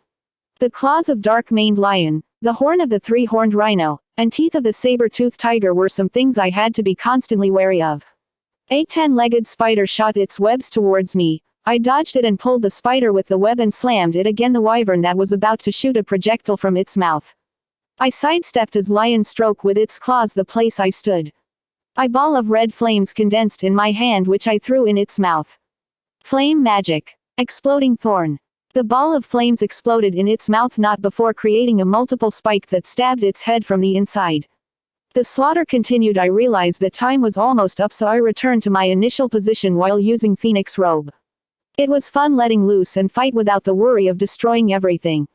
The claws of dark-maned lion, the horn of the 3-horned rhino, and teeth of the saber-toothed tiger were some things I had to be constantly wary of. A 10-legged spider shot its webs towards me. I dodged it and pulled the spider with the web and slammed it against the wyvern that was about to shoot a projectile from its mouth. I sidestepped as lion struck with its claws the place I stood. A ball of red flames condensed in my hand, which I threw in its mouth. Flame magic. Exploding thorn. The ball of flames exploded in its mouth not before creating a multiple spike that stabbed its head from the inside. The slaughter continued. I realized that time was almost up, so I returned to my initial position while using Phoenix Robe. It was fun letting loose and fight without the worry of destroying everything.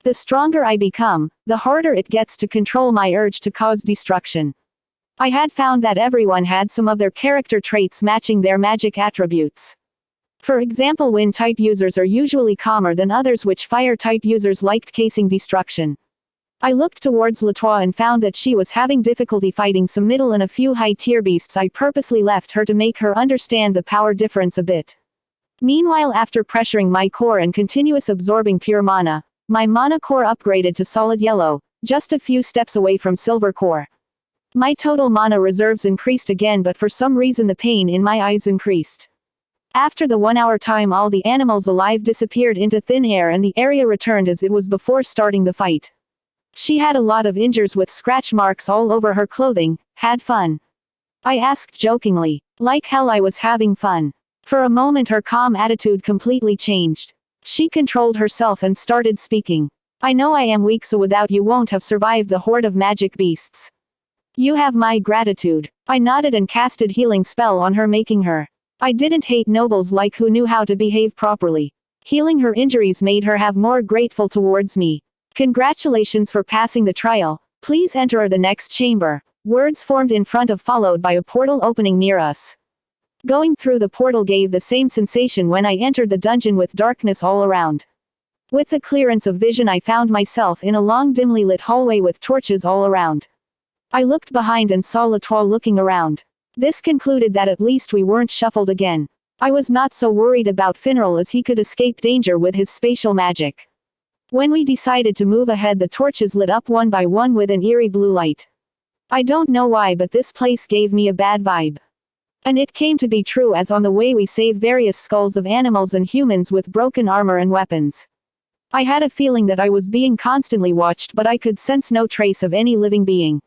The stronger I become, the harder it gets to control my urge to cause destruction. I had found that everyone had some of their character traits matching their magic attributes. For example, wind-type users are usually calmer than others, which fire-type users liked casing destruction. I looked towards Latour and found that she was having difficulty fighting some middle and a few high-tier beasts. I purposely left her to make her understand the power difference a bit. Meanwhile, after pressuring my core and continuous absorbing pure mana, my mana core upgraded to solid yellow, just a few steps away from silver core. My total mana reserves increased again, but for some reason the pain in my eyes increased. After the 1 hour time, all the animals alive disappeared into thin air and the area returned as it was before starting the fight. She had a lot of injuries with scratch marks all over her clothing. Had fun? I asked jokingly. Like hell I was having fun. For a moment her calm attitude completely changed. She controlled herself and started speaking. I know I am weak, so without you won't have survived the horde of magic beasts. You have my gratitude. I nodded and casted healing spell on her, making her. I didn't hate nobles like who knew how to behave properly. Healing her injuries made her have more grateful towards me. Congratulations for passing the trial. Please enter the next chamber. Words formed in front of, followed by a portal opening near us. Going through the portal gave the same sensation when I entered the dungeon, with darkness all around. With the clearance of vision I found myself in a long dimly lit hallway with torches all around. I looked behind and saw Latour looking around. This concluded that at least we weren't shuffled again. I was not so worried about Finral, as he could escape danger with his spatial magic. When we decided to move ahead, the torches lit up one by one with an eerie blue light. I don't know why, but this place gave me a bad vibe. And it came to be true, as on the way we saved various skulls of animals and humans with broken armor and weapons. I had a feeling that I was being constantly watched, but I could sense no trace of any living being.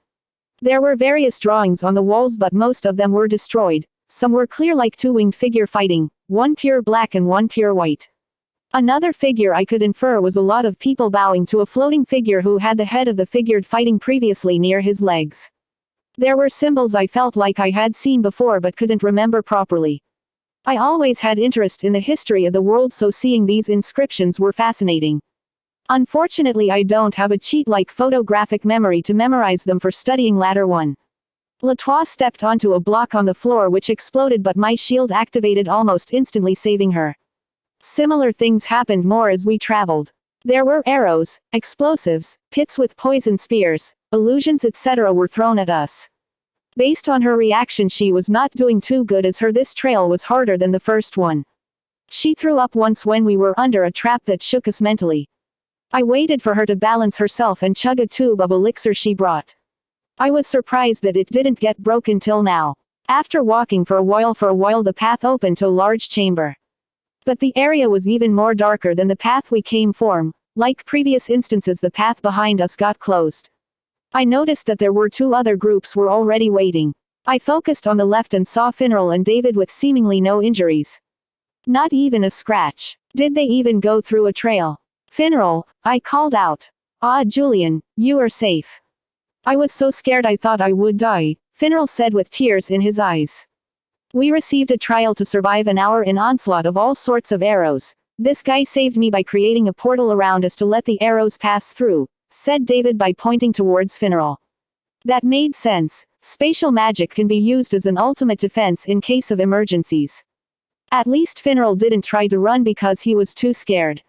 There were various drawings on the walls, but most of them were destroyed. Some were clear, like 2-winged figure fighting, one pure black and one pure white. Another figure I could infer was a lot of people bowing to a floating figure who had the head of the figure fighting previously near his legs. There were symbols I felt like I had seen before but couldn't remember properly. I always had interest in the history of the world, so seeing these inscriptions were fascinating. Unfortunately, I don't have a cheat like photographic memory to memorize them for studying Ladder 1. Latois stepped onto a block on the floor which exploded, but my shield activated almost instantly, saving her. Similar things happened more as we traveled. There were arrows, explosives, pits with poison spears, illusions etc. were thrown at us. Based on her reaction, she was not doing too good, as this trail was harder than the first one. She threw up once when we were under a trap that shook us mentally. I waited for her to balance herself and chug a tube of elixir she brought. I was surprised that it didn't get broken till now. After walking for a while the path opened to a large chamber. But the area was even more darker than the path we came from. Like previous instances, the path behind us got closed. I noticed that there were 2 other groups were already waiting. I focused on the left and saw Finral and David with seemingly no injuries. Not even a scratch. Did they even go through a trail? Finral, I called out. Ah, Julian, you are safe. I was so scared I thought I would die, Finral said with tears in his eyes. We received a trial to survive an hour in onslaught of all sorts of arrows. This guy saved me by creating a portal around us to let the arrows pass through, said David by pointing towards Finral. That made sense. Spatial magic can be used as an ultimate defense in case of emergencies. At least Finral didn't try to run because he was too scared.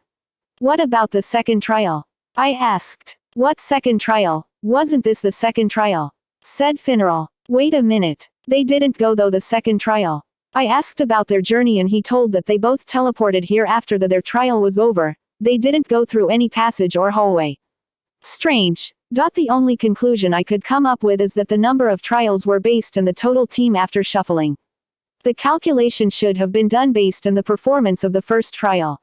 What about the second trial? I asked. What second trial? Wasn't this the second trial? Said Finral. Wait a minute. They didn't go though the second trial. I asked about their journey and he told that they both teleported here after their trial was over. They didn't go through any passage or hallway. Strange. The only conclusion I could come up with is that the number of trials were based on the total team after shuffling. The calculation should have been done based on the performance of the first trial.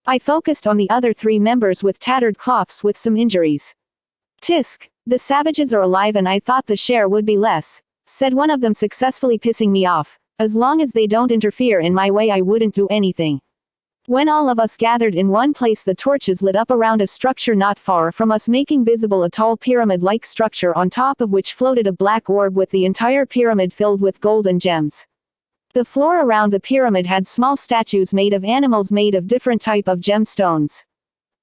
I focused on the other 3 members with tattered cloths with some injuries. Tisk, the savages are alive and I thought the share would be less, said one of them, successfully pissing me off. As long as they don't interfere in my way I wouldn't do anything. When all of us gathered in one place, the torches lit up around a structure not far from us, making visible a tall pyramid-like structure on top of which floated a black orb with the entire pyramid filled with gold and gems. The floor around the pyramid had small statues made of animals made of different type of gemstones.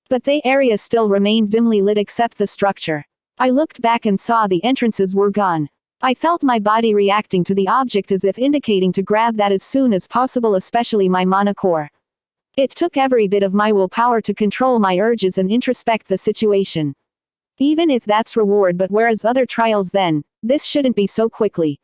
But the area still remained dimly lit except the structure. I looked back and saw the entrances were gone. I felt my body reacting to the object as if indicating to grab that as soon as possible, especially my mana core. It took every bit of my willpower to control my urges and introspect the situation. Even if that's reward, but whereas other trials then, this shouldn't be so quickly.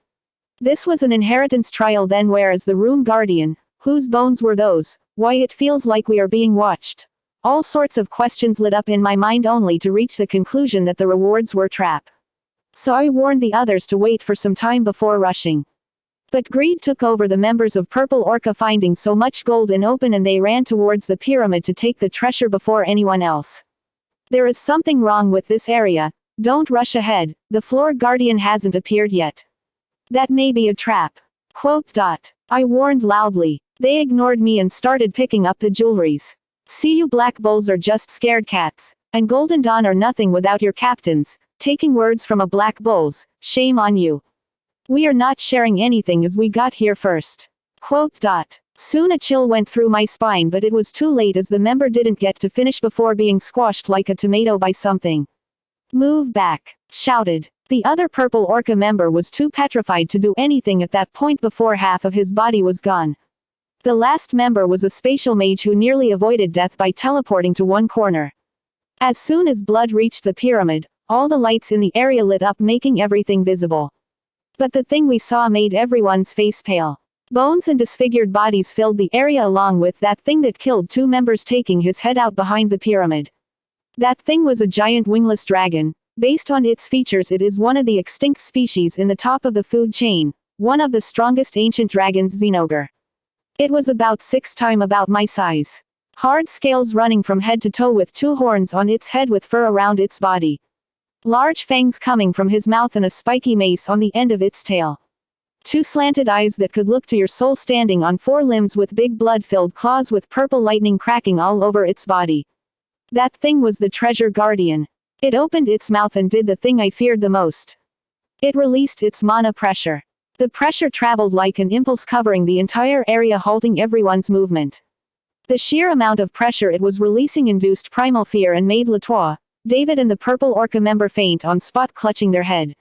This was an inheritance trial then, whereas the room guardian, whose bones were those? Why it feels like we are being watched. All sorts of questions lit up in my mind only to reach the conclusion that the rewards were trap. So I warned the others to wait for some time before rushing. But greed took over the members of Purple Orca, finding so much gold in open, and they ran towards the pyramid to take the treasure before anyone else. There is something wrong with this area. Don't rush ahead, the floor guardian hasn't appeared yet. That may be a trap. Quote. I warned loudly. They ignored me and started picking up the jewelries. See, you black bulls are just scared cats, and Golden Dawn are nothing without your captains. Taking words from a black bulls, shame on you. We are not sharing anything as we got here first. Quote. Soon a chill went through my spine, but it was too late as the member didn't get to finish before being squashed like a tomato by something. Move back, shouted. The other Purple Orca member was too petrified to do anything at that point before half of his body was gone. The last member was a spatial mage who nearly avoided death by teleporting to one corner. As soon as blood reached the pyramid, all the lights in the area lit up, making everything visible. But the thing we saw made everyone's face pale. Bones and disfigured bodies filled the area, along with that thing that killed 2 members taking his head out behind the pyramid. That thing was a giant wingless dragon. Based on its features, it is one of the extinct species in the top of the food chain, one of the strongest ancient dragons, Xenogre. It was about 6 times about my size. Hard scales running from head to toe with 2 horns on its head with fur around its body. Large fangs coming from his mouth and a spiky mace on the end of its tail. 2 slanted eyes that could look to your soul, standing on 4 limbs with big blood-filled claws with purple lightning cracking all over its body. That thing was the treasure guardian. It opened its mouth and did the thing I feared the most. It released its mana pressure. The pressure traveled like an impulse, covering the entire area, halting everyone's movement. The sheer amount of pressure it was releasing induced primal fear and made Latois, David and the Purple Orca member faint on spot, clutching their head.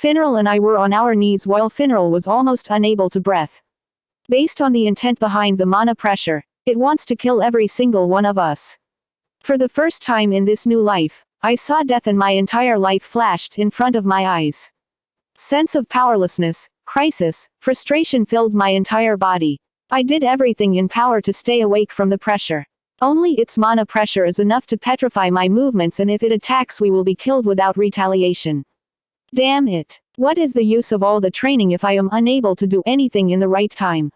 Finral and I were on our knees while Finral was almost unable to breathe. Based on the intent behind the mana pressure, it wants to kill every single one of us. For the first time in this new life, I saw death and my entire life flashed in front of my eyes. Sense of powerlessness, crisis, frustration filled my entire body. I did everything in power to stay awake from the pressure. Only its mana pressure is enough to petrify my movements, and if it attacks we will be killed without retaliation. Damn it. What is the use of all the training if I am unable to do anything in the right time?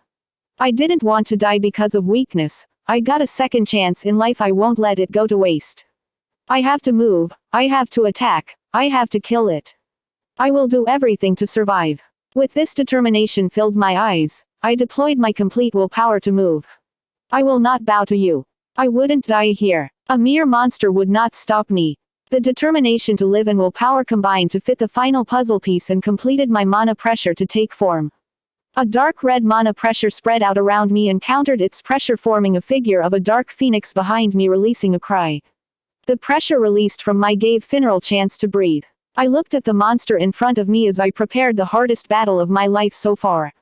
I didn't want to die because of weakness. I got a second chance in life. I won't let it go to waste. I have to move, I have to attack, I have to kill it. I will do everything to survive. With this determination filled my eyes, I deployed my complete willpower to move. I will not bow to you. I wouldn't die here. A mere monster would not stop me. The determination to live and willpower combined to fit the final puzzle piece and completed my mana pressure to take form. A dark red mana pressure spread out around me and countered its pressure, forming a figure of a dark phoenix behind me releasing a cry. The pressure released from my gave Finral chance to breathe. I looked at the monster in front of me as I prepared the hardest battle of my life so far.